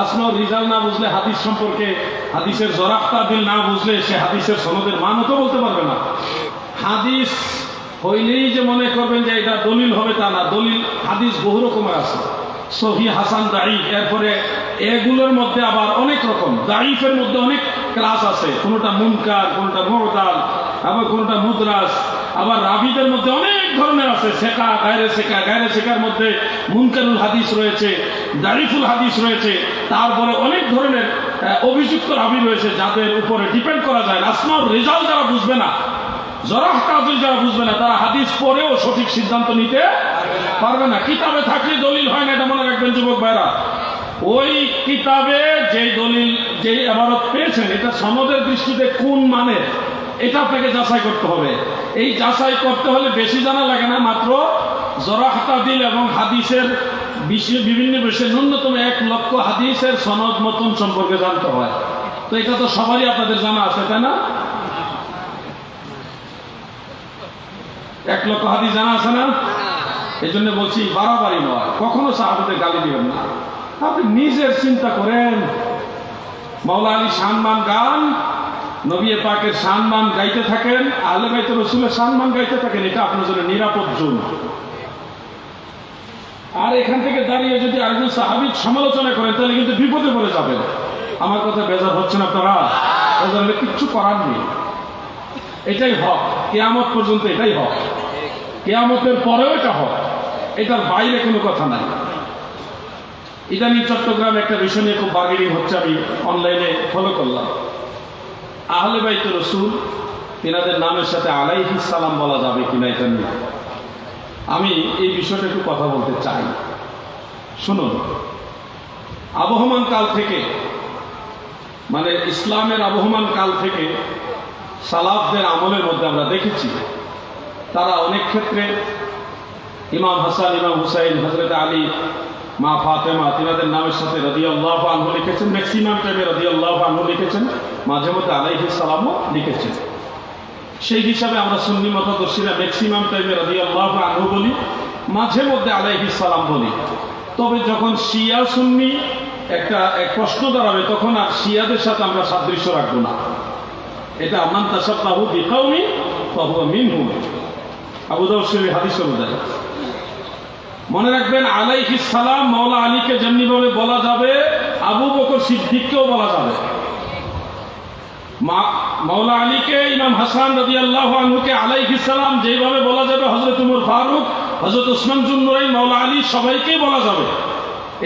আসমাউর রিজাল না বুঝলে হাদিস সম্পর্কে, হাদিসের জরাফ তাবিল না বুঝলে সে হাদিসের সনদের মানও তো বলতে পারবে না। হাদিস হইলেই যে মনে করবেন যে এটা দলিল হবে তা না। দলিল হাদিস বহু রকমের আছে, সহিহ, হাসান, দাঈফ। এরপরে এগুলোর মধ্যে আবার অনেক রকম, দাঈফের মধ্যে অনেক ক্লাস আছে, কোনটা মুনকার, কোনটা মুরতাল, আবার কোনটা মুদরাস। আবার রাবিদের মধ্যে অনেক ধরনের আছে, সেকা, গায়রে সেকা। গায়রে সেকার মধ্যে মুনকারুল হাদিস রয়েছে, দাঈফুল হাদিস রয়েছে। তারপরে অনেক ধরনের অভিযুক্ত রাবি রয়েছে যাদের উপরে ডিপেন্ড করা যায় না। আসমাউর রিজাল যারা বুঝবে না, জরাহ তাজিল যারা বুঝবে না, তারা হাদিস পড়েও সঠিক সিদ্ধান্ত নিতে পারবে না। কিতাবে থাকলে দলিল হয় না, এটা মনে রাখবেন যুবক ভাইরা। ওই কিতাবে যে দলিল, যে ইবারত পেয়েছেন, এটা সনদের দৃষ্টিতে কোন মানের, এটা আপনাকে যাচাই করতে হবে। এই যাচাই করতে হলে বেশি জানা লাগে না, মাত্র জরাহ তাজিল এবং হাদিসের বিভিন্ন বিষয়ে ন্যূনতম 1 লক্ষ হাদিসের সনদ মতন সম্পর্কে জানতে হয়। তো এটা তো সবারই আপনাদের জানা আছে, তাই না? 1 লক্ষ হাদিস জানা আছে না? এই জন্য বলছি, বাড়াবাড়ি নয়, কখনো সাহাবীদের গালি দিবেন না। আপনি নিজের চিন্তা করেন। মাওলা আলী শানমান গান, নবী পাকের শানমান গাইতে থাকেন, আহলে বাইত রাসূলের শানমান গাইতে থাকেন, এটা আপনার জন্য নিরাপদ জোন। আর এখান থেকে দাঁড়িয়ে যদি আরেকজন সাহাবীর সমালোচনা করেন তাহলে কিন্তু বিপদে পড়ে যাবেন। আমার কথা বেজার হচ্ছেন আপনারা? বেজার হলে কিচ্ছু করার নেই, এটাই হক। কিয়ামত পর্যন্ত এটাই হক, কিয়ামতের পরেও এটা হক, এটার বাইরে কোনো কথা নাই। ইদানিং চট্টগ্রামে একটা বিষয় নিয়ে খুব বার্গেনিং হচ্ছে, আমি অনলাইনে ফলো করলাম। আহলে বাইতুর রাসূল তিনাদের নামের সাথে আলাইহিস সালাম বলা যাবে কিনা এটা নিয়ে আমি এই বিষয়টা একটু কথা বলতে চাই। শুনুন, আবহমান কাল থেকে, মানে ইসলামের আবহমান কাল থেকে সালাফদের আমলের মধ্যে আমরা দেখেছি তারা অনেক ক্ষেত্রে ইমাম হাসান, ইমাম হুসাইন, হযরত আলী, মা ফাতেমা তিনাদের নামের সাথে রাদিয়াল্লাহু আনহু লিখেছেন, ম্যাক্সিমাম টাইমে রাদিয়াল্লাহু আনহু লিখেছেন, মাঝে মধ্যে আলাইহিস সালামও লিখেছেন। সেই হিসাবে আমরা সুন্নি মতাদর্শীরা ম্যাক্সিমাম টাইমে রাদিয়াল্লাহু আনহু বলি, মাঝে মধ্যে আলাইহিস সালাম বলি। তবে যখন শিয়া সুন্নি এক প্রশ্ন দাঁড়াবে তখন আর শিয়াদের সাথে আমরা সাদৃশ্য রাখবো না। এটা মান তাশাব্বাহু বিকাউমিন ফাহুয়া মিনহুম, আবু দাউদ শরীফ হাদিস অনুযায়ী। মনে রাখবেন, আলাইহিস সালাম মাওলা আলীকে যেমনিভাবে বলা যাবে আবু বকর সিদ্দিককেও বলা যাবে। মাওলা আলীকে, ইমাম হাসান রাদিয়াল্লাহু আনহুকে আলাইহিস সালাম যেভাবে বলা যাবে হযরত উমর ফারুক, হযরত ওসমান জুন্নুরাইন, মাওলা আলী সবাইকেই বলা যাবে।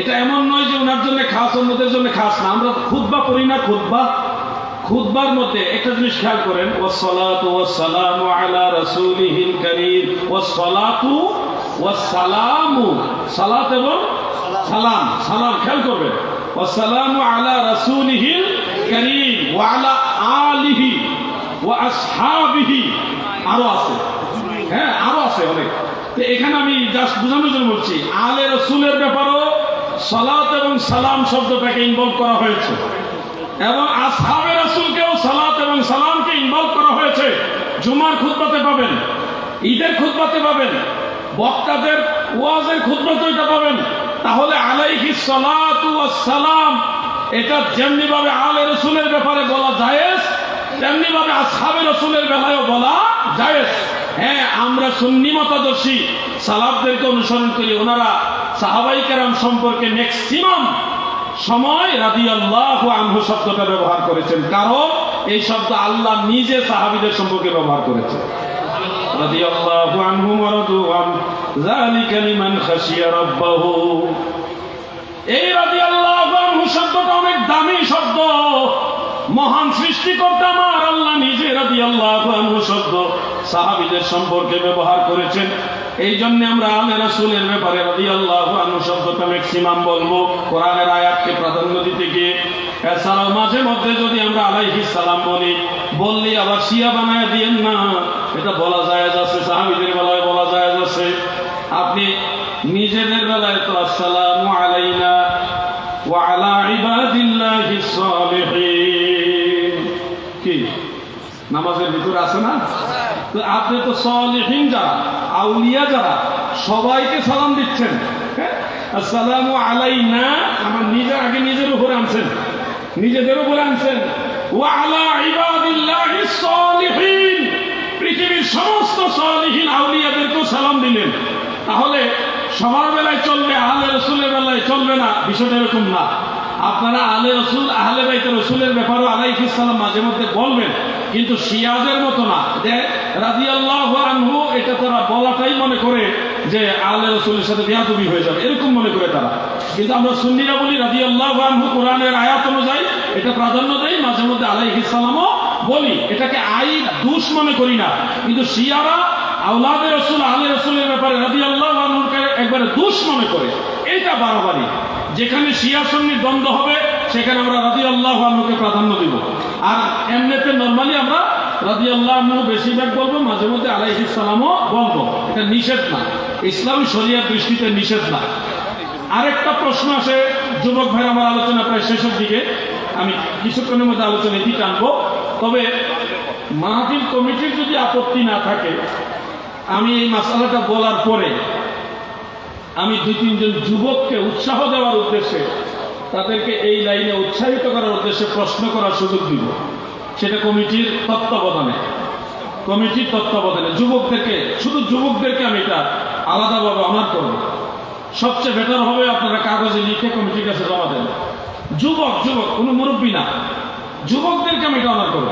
এটা এমন নয় যে ওনার জন্য খাস, অন্যদের জন্য খাস না। আমরা খুতবা পড়ি না, খুতবার মধ্যে একটা জিনিস খেয়াল করেন, ওয়াসসালাতু ওয়াসসালামু আলা রাসূলিহিল কারীম, ওয়াসসালাতু ওয়াসসালামু, সালাত এবং সালাম, সালাম খেয়াল করবেন, ওয়াসসালামু আলা রাসূলিহিল কারীম ওয়া আলা আলিহি ওয়া আসহাবিহি, আরো আছে, হ্যাঁ আরো আছে অনেক। তো এখানে আমি জাস্ট বোঝানোর জন্য বলছি, আলে রাসূলের ব্যাপারেও সালাত এবং সালাম শব্দটাকে ইনভলভ করা হয়েছে, এবং আসহাবে রাসূলকেও সালাত এবং সালামকে ইনভলভ করা হয়েছে। জুমার খুতবাতে পাবেন, ঈদের খুতবাতে পাবেন, বক্তাদের ওয়াজের খুতবাতে এটা পাবেন। তাহলে আলাইহিস সালাতু ওয়াস সালাম এটা যেমনি ভাবে আলে রাসূলের ব্যাপারে বলা জায়েজ, তেমনি ভাবে আসহাবে রাসূলের বেলায়ও বলা জায়েজ। হ্যাঁ, আমরা সুন্নি মতাদর্শী সালাফদেরকে অনুসরণ করি, ওনারা সাহাবায়ে কেরাম সম্পর্কে ম্যাক্সিমাম সময় রাদিয়াল্লাহু আনহু শব্দটা ব্যবহার করেছেন, কারণ এই শব্দ আল্লাহ নিজে সাহাবীদের সম্পর্কে ব্যবহার করেছেন। রাদিয়াল্লাহু আনহুম ওয়া রাদু আন যালিকা লিমান খাশিয়া রাব্বাহু। এই রাদিয়াল্লাহু আনহু শব্দটা অনেক দামি শব্দ। মহান সৃষ্টিকর্তা আমার আল্লাহ নিজে রাদিয়াল্লাহু আনহু শব্দ সাহাবীদের সম্পর্কে ব্যবহার করেছেন। এই জন্য আমরা আলে রাসূলের ব্যাপারে রাদিয়াল্লাহু আনহু শব্দটা ম্যাক্সিমাম বলবো, কোরআনের আয়াতকে প্রাধান্য দিতে গিয়ে। এছাড়াও মাঝে মধ্যে যদি আমরা আলাইহিস সালাম বললি আবার শিয়া বানায় দিয়েন না, এটা বলা জায়েজ আছে, সাহাবীদের বেলায় বলা জায়েজ আছে। আপনি নিজেদের বেলায় তো আসসালামু আলাইনা ওয়া আলা ইবাদিল্লাহিস সালিহিন কি নামাজের ভিতরে আছে না? তো আপনি তো সালিহিন যারা, আউলিয়া যারা, সবাইকে সালাম দিচ্ছেন। আসসালামু আলাইনা, আমার নিজের আগে নিজের উপরে আনছেন, নিজেদের উপরে আনছেন। ওয়া আলা ইবাদিল্লাহিস সালিহিন, পৃথিবীর সমস্ত সালিহিন আউলিয়াদেরকেও সালাম দিলেন। তাহলে সবার বেলায় চলবে, আহলে রাসূলের বেলায় চলবে না, বিষয়টা এরকম না। আপনারা আলে রাসূল, আহলে বাইত রাসূলের ব্যাপারে আলাইহিস সালাম মাঝে মধ্যে বলবেন, কিন্তু শিয়াদের মতো না যে রাদিয়াল্লাহু আনহু এটা তারা বলাটাই মনে করে যে আলে রাসূলের সাথে বেয়াদবি হয়ে যাবে, এরকম মনে করে তারা। কিন্তু আমরা সুন্নিরা বলি রাদিয়াল্লাহু আনহু, কোরআনের আয়াত অনুযায়ী এটা প্রাধান্য দেই, মাঝে মধ্যে আলাইহিস সালামও বলি, এটাকে আইব দোষ মনে করি না। কিন্তু শিয়ারা আওলাদে রাসূল, আহলে রাসূলের ব্যাপারে রাদিয়াল্লাহু আনহুকে একবারে দোষ মনে করে, এটা বাড়াবাড়ি। যেখানে শিয়া সুন্নি দ্বন্দ্ব হবে সেখানে আমরা রাদিয়াল্লাহু আনহুকে প্রাধান্য দিব, আর এমনিতে নরমালি আমরা রাদিয়াল্লাহু আনহু বেশিরভাগ বলবো, মাঝে মধ্যে আলাইহিস সালামও বলবো। এটা নিষেধ না, ইসলামী শরিয়ার দৃষ্টিতে নিষেধ না। আরেকটা প্রশ্ন আসে, যুবক ভাই, আমার আলোচনা প্রায় শেষের দিকে, আমি কিছুক্ষণের মধ্যে আলোচনা এটি টানবো। তবে মাহফিল কমিটির যদি আপত্তি না থাকে, আমি এই মাসালাটা বলার পরে আমি 2-3 জন যুবককে উৎসাহ দেওয়ার উদ্দেশ্যে, তাদেরকে এই লাইনে উৎসাহিত করার উদ্দেশ্যে প্রশ্ন করার সুযোগ দিব। সেটা কমিটির তত্ত্বাবধানে যুবকদেরকে, শুধু যুবকদেরকে আমি এটা আলাদাভাবে অনার করব। সবচেয়ে বেটার হবে আপনারা কাগজে লিখে কমিটির কাছে জমা দেন। যুবক, কোনো মুরব্বী না, যুবকদেরকে আমি এটা অনার করব।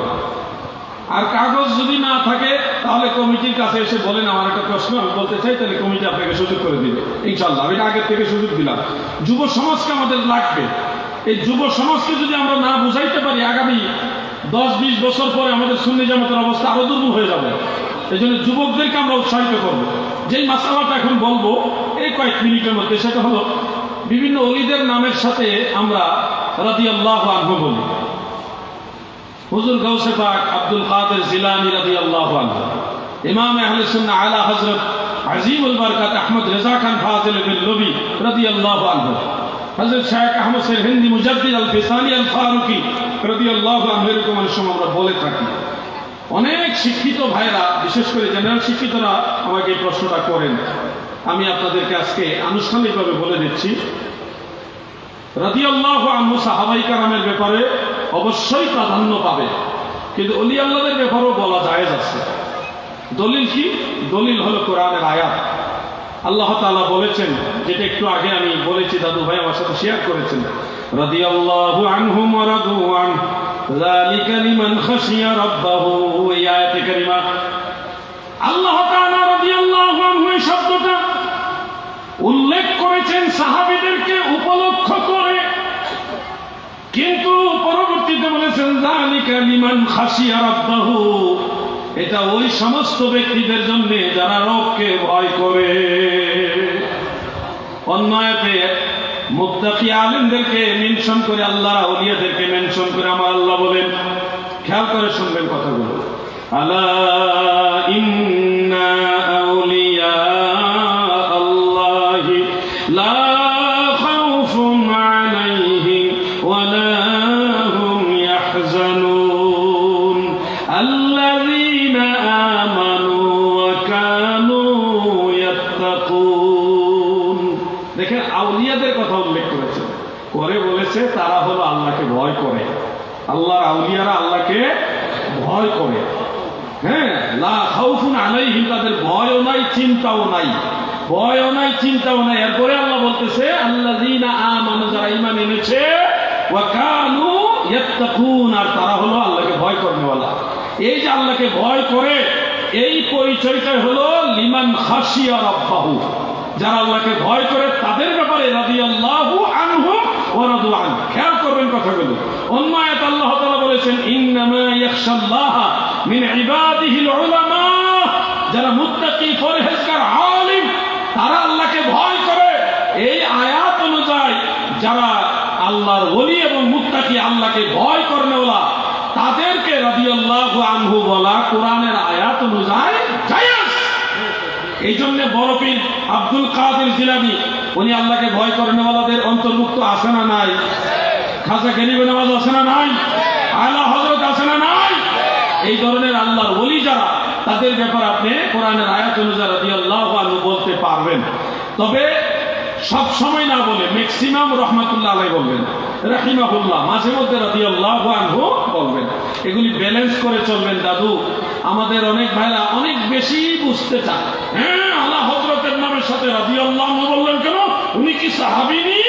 আর কাগজ যদি না থাকে তাহলে কমিটির কাছে এসে বলেন আমার একটা প্রশ্ন আমি বলতে চাই, তাহলে কমিটি আপনাকে সুযোগ করে দিবে ইনশাআল্লাহ। আমি আগের থেকে সুযোগ দিলাম। যুব সমাজকে আমাদের লাগবে। এই যুব সমাজকে যদি আমরা না বুঝাইতে পারি, আগামী 10-20 বছর পরে আমাদের সুন্নি জামাতের অবস্থা আরো দুর্বল হয়ে যাবে। এই জন্য যুবকদেরকে আমরা উৎসাহিত করবো। যেই মাসালাটা এখন বলবো এই কয়েক মিনিটের মধ্যে, সেটা হলো বিভিন্ন ওলিদের নামের সাথে আমরা রাদিয়াল্লাহু আনহু বলি। হুজুর গাউসে পাক আব্দুল কাদের জিলানী রাদিয়াল্লাহু আনহু, ইমাম আহলে সুন্নাহ আলা হযরত আজিমুল বরকত আহমদ রেজা খান ফাজিল বিল্লবী রাদিয়াল্লাহু আনহু, হযরত শেখ আহমদ সিরহিন্দি মুজাদ্দিদ আল ফিসানি আল ফারুকি রাদিয়াল্লাহু আনহু, এরকম অনেক সময় আমরা বলে থাকি। অনেক শিক্ষিত ভাইরা, বিশেষ করে জেনারেল শিক্ষিতরা আমাকে এই প্রশ্নটা করেন। আমি আপনাদেরকে আজকে আনুষ্ঠানিকভাবে বলে দিচ্ছি, রাদিয়াল্লাহু আনহু সাহাবায়ে কেরামের ব্যাপারে অবশ্যই প্রাধান্য পাবে, কিন্তু ওলি আল্লাহদের ব্যাপারেও বলা জায়েজ আছে। দলিল কি? দলিল হলো কোরআনের আয়াত। আল্লাহ তাআলা বলেছেন, যেটা একটু আগে আমি বলেছি, দাদু ভাই আমার সাথে শেয়ার করেছেন, রাদিয়াল্লাহু আনহুম ওয়া রাদু আন যালিকা লিমান খাশিয়া রাব্বাহু। এই আয়াতে কারিমা আল্লাহ তাআলা রাদিয়াল্লাহু আনহু এই শব্দটা উল্লেখ করেছেন সাহাবীদেরকে উপলক্ষ করে, কিন্তু পরবর্তীতে বলেছেন যালিকা লিমান খাশিয়া রাব্বাহু, এটা ওই সমস্ত ব্যক্তিদের জন্য যারা রবকে ভয় করে। অন্য আয়াতে মুত্তাকি আলেমদেরকে মেনশন করে, আল্লাহর আউলিয়াদেরকে মেনশন করে আমার আল্লাহ বলেন, খেয়াল করে শুনবেন কথাগুলো, আলা ইন্না আউলিয়া আল্লাহি লা খাউফুন আলাইহিম ওয়া লা হুম ইয়াহজানুন আল্লাযীনা আমানু ওয়া কানু ইয়াত্তাকুন। দেখেন, আউলিয়াদের কথা উল্লেখ করেছে, করে বলেছে তারা হলো আল্লাহকে ভয় করে। আল্লাহর আউলিয়ারা আল্লাহকে ভয় করে। হ্যাঁ, লা খাউফুন আলাইহিম, তাদের ভয়ও নাই চিন্তাও নাই, ভয়ও নাই চিন্তাও নাই। এরপরে আল্লাহ বলতেছে আল্লাযীনা আমানু, যারা ঈমান এনেছে, ওয়া কানু ইয়াত্তাকুন, আর তারা হলো আল্লাহকে ভয় করনেওয়ালা। এই যে আল্লাহকে ভয় করে, এই পরিচয়টাই হলো লিমান খাশিয়া রাব্বাহু, যারা আল্লাহকে ভয় করে তাদের ব্যাপারে রাদিয়াল্লাহু আনহু ওয়া রাদু আন। খেয়াল করবেন কথাগুলো। অন্য আয়াতে আল্লাহ তাআলা বলেছেন ইন্নামা ইয়াখশাল্লাহা মিন ইবাদিহিল উলামা, যারা মুত্তাকি পরহেজগার আলিম তারা আল্লাহকে ভয় করে। এই আয়াত অনুযায়ী যারা আল্লাহর ওলি এবং মুত্তাকি আল্লাহকে ভয় করনেওয়ালা তাদেরকে রাদিয়াল্লাহু আনহু বলা কোরআনের আয়াত অনুযায়ী জায়েজ। এই জন্য বড় পীর আব্দুল কাদের জিলানী উনি আল্লাহকে ভয় করনেওয়ালাদের অন্তর্ভুক্ত আছে না নাই? খাজা গরিব নওয়াজ আছে না নাই? আলা হযরত আছে না নাই? এই ধরনের আল্লাহর ওলি যারা, তাদের ব্যাপারে আপনি কোরআনের আয়াত অনুযায়ী রাদিয়াল্লাহু আনহু বলতে পারবেন। তবে সব সময় না বলে ম্যাক্সিমাম রহমাতুল্লাহ আলাইহি বলবেন, রাহিমাহুল্লাহ, মাঝে মধ্যে রাদিয়াল্লাহু আনহু বলবেন। এগুলি ব্যালেন্স করে চলবেন দাদু। আমাদের অনেক ভাইরা অনেক বেশি বুঝতে চায়। হ্যাঁ, আলা হযরতের নামের সাথে রাদিয়াল্লাহু আনহু বললেন কেন? উনি কি সাহাবী নি?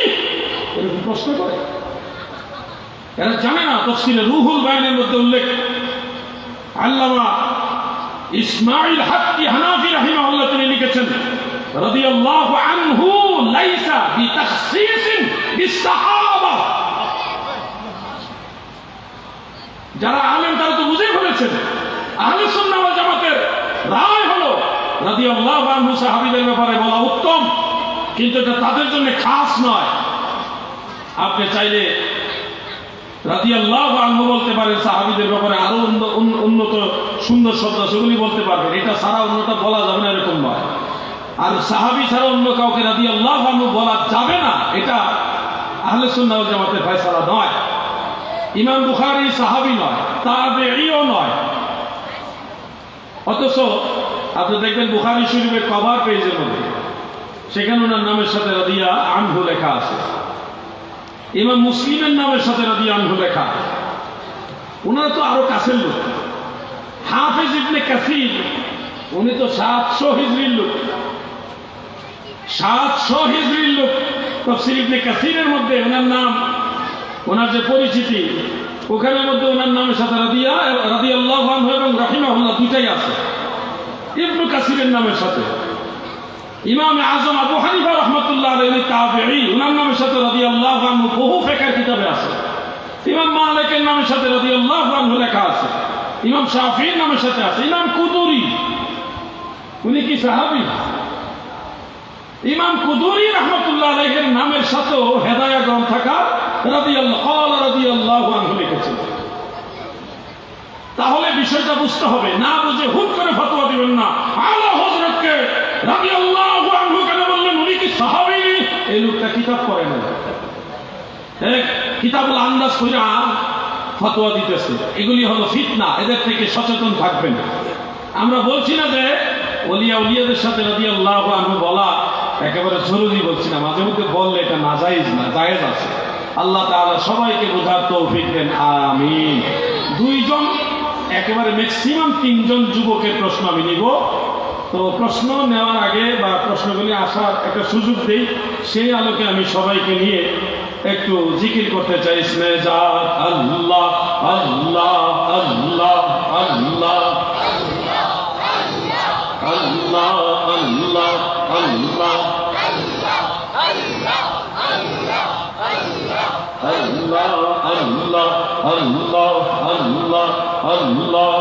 এরকম প্রশ্ন করে। এরা জানে না তাফসীরে রুহুল বায়ানের মধ্যে উল্লেখ, আল্লামা ইসমাঈল হাক্কি হানাফি রাহিমাহুল্লাহ তিনি লিখেছেন রাদিয়াল্লাহু আনহু লাইসা বিতাখসিসিন বিসসাহাবা। যারা আলেম তারা তো বুঝে ফেলেছেন, আহলে সুন্নাহ ওয়াল জামাতের রায় হলো রাদিয়াল্লাহু আনহু সাহাবীদের ব্যাপারে বলা উত্তম, কিন্তু এটা তাদের জন্য খাস নয়। আপনি চাইলে রাদিয়াল্লাহু আনহু বলতে পারেন, সাহাবীদের ব্যাপারে আরো উন্নত সুন্দর শব্দ সেগুলি বলতে পারবেন, এটা ছাড়া অন্যটা বলা যাবে না এরকম নয়। আর সাহাবী ছাড়া অন্য কাউকে রাদিয়াল্লাহু আনহু বলা যাবে না, এটা আহলে সুন্নাহ ওয়াল জামাতের ফয়সালা নয়। ইমাম বুখারী সাহাবী নয়, তাবেঈও নয়, অথচ আপনি দেখবেন বুখারী শরীফের কভার পেজের মধ্যে সেখানে ওনার নামের সাথে রাদিয়া আনহু লেখা আছে। ইমাম মুসলিমের নামের সাথে রাদিয়া আনহু লেখা। ওনারা তো আরো কাছের লোক। হাফেজ ইবনে কাসির উনি তো 700 হিজরির লোক, 700 হিজরির লোক। তাফসীর ইবনে কাসিরের মধ্যে ওনার নাম, ওনার যে পরিচিতি ওখানের মধ্যে ওনার নামের সাথে রাদিয়াল্লাহু আনহু এবং রাহিমাহুল্লাহ দুটাই আছে। ইবনে কাসিরের নামের সাথে ইমাম আজম আবু হানিফা রাহমাতুল্লাহ আলাইহি তাবেঈ, ওনার নামের সাথে রাদিয়াল্লাহু আনহু বহু ফিকহের কিতাবে আছে। ইমাম মালিকের নামের সাথে রাদিয়াল্লাহু আনহু লেখা আছে। ইমাম শাফিঈর নামের সাথে আছে। ইমাম কুদুরি, উনি কি সাহাবী? ইমাম কুদুরি রাহমাতুল্লাহ আলাইহির নামের সাথেও হেদায়া গ্রন্থাকার রাদিয়াল্লাহু আনহু লিখেছেন। তাহলে বিষয়টা বুঝতে হবে, না বুঝে হুট করে ফতোয়া দিবেন না। আলা হযরতকে রাদিয়াল্লাহু আনহু কেন বললেন? উনি কি সাহাবী? এই লোকটা কিতাব পড়ে না, কিতাবুল আন্দাজ কইরা ফতোয়া দিতেছে। এগুলি হলো ফিতনা, এদের থেকে সচেতন থাকবেন। আমরা বলছি না যে ওলিয়াদের সাথে রাদিয়াল্লাহু আনহু বলা একেবারে জরুরি, বলছি না। মাঝে মধ্যে বললে এটা নাজায়েজ না, জায়েজ আছে। আল্লাহ তাআলা সবাইকে বোঝার তৌফিক দেন, আমিন। দুইজন, একেবারে ম্যাক্সিমাম তিনজন যুবকের প্রশ্ন আমি নিব। তো প্রশ্ন নেওয়ার আগে বা প্রশ্নগুলি আসার একটা সুযোগ দেই, সেই আলোকে আমি সবাইকে নিয়ে একটু জিকির করতে চাই। ইসমে জাত আল্লাহ আল্লাহ আল্লাহ আল্লাহ আল্লাহ আল্লাহ আল্লাহ আল্লাহ আল্লাহ আল্লাহ আল্লাহ আল্লাহ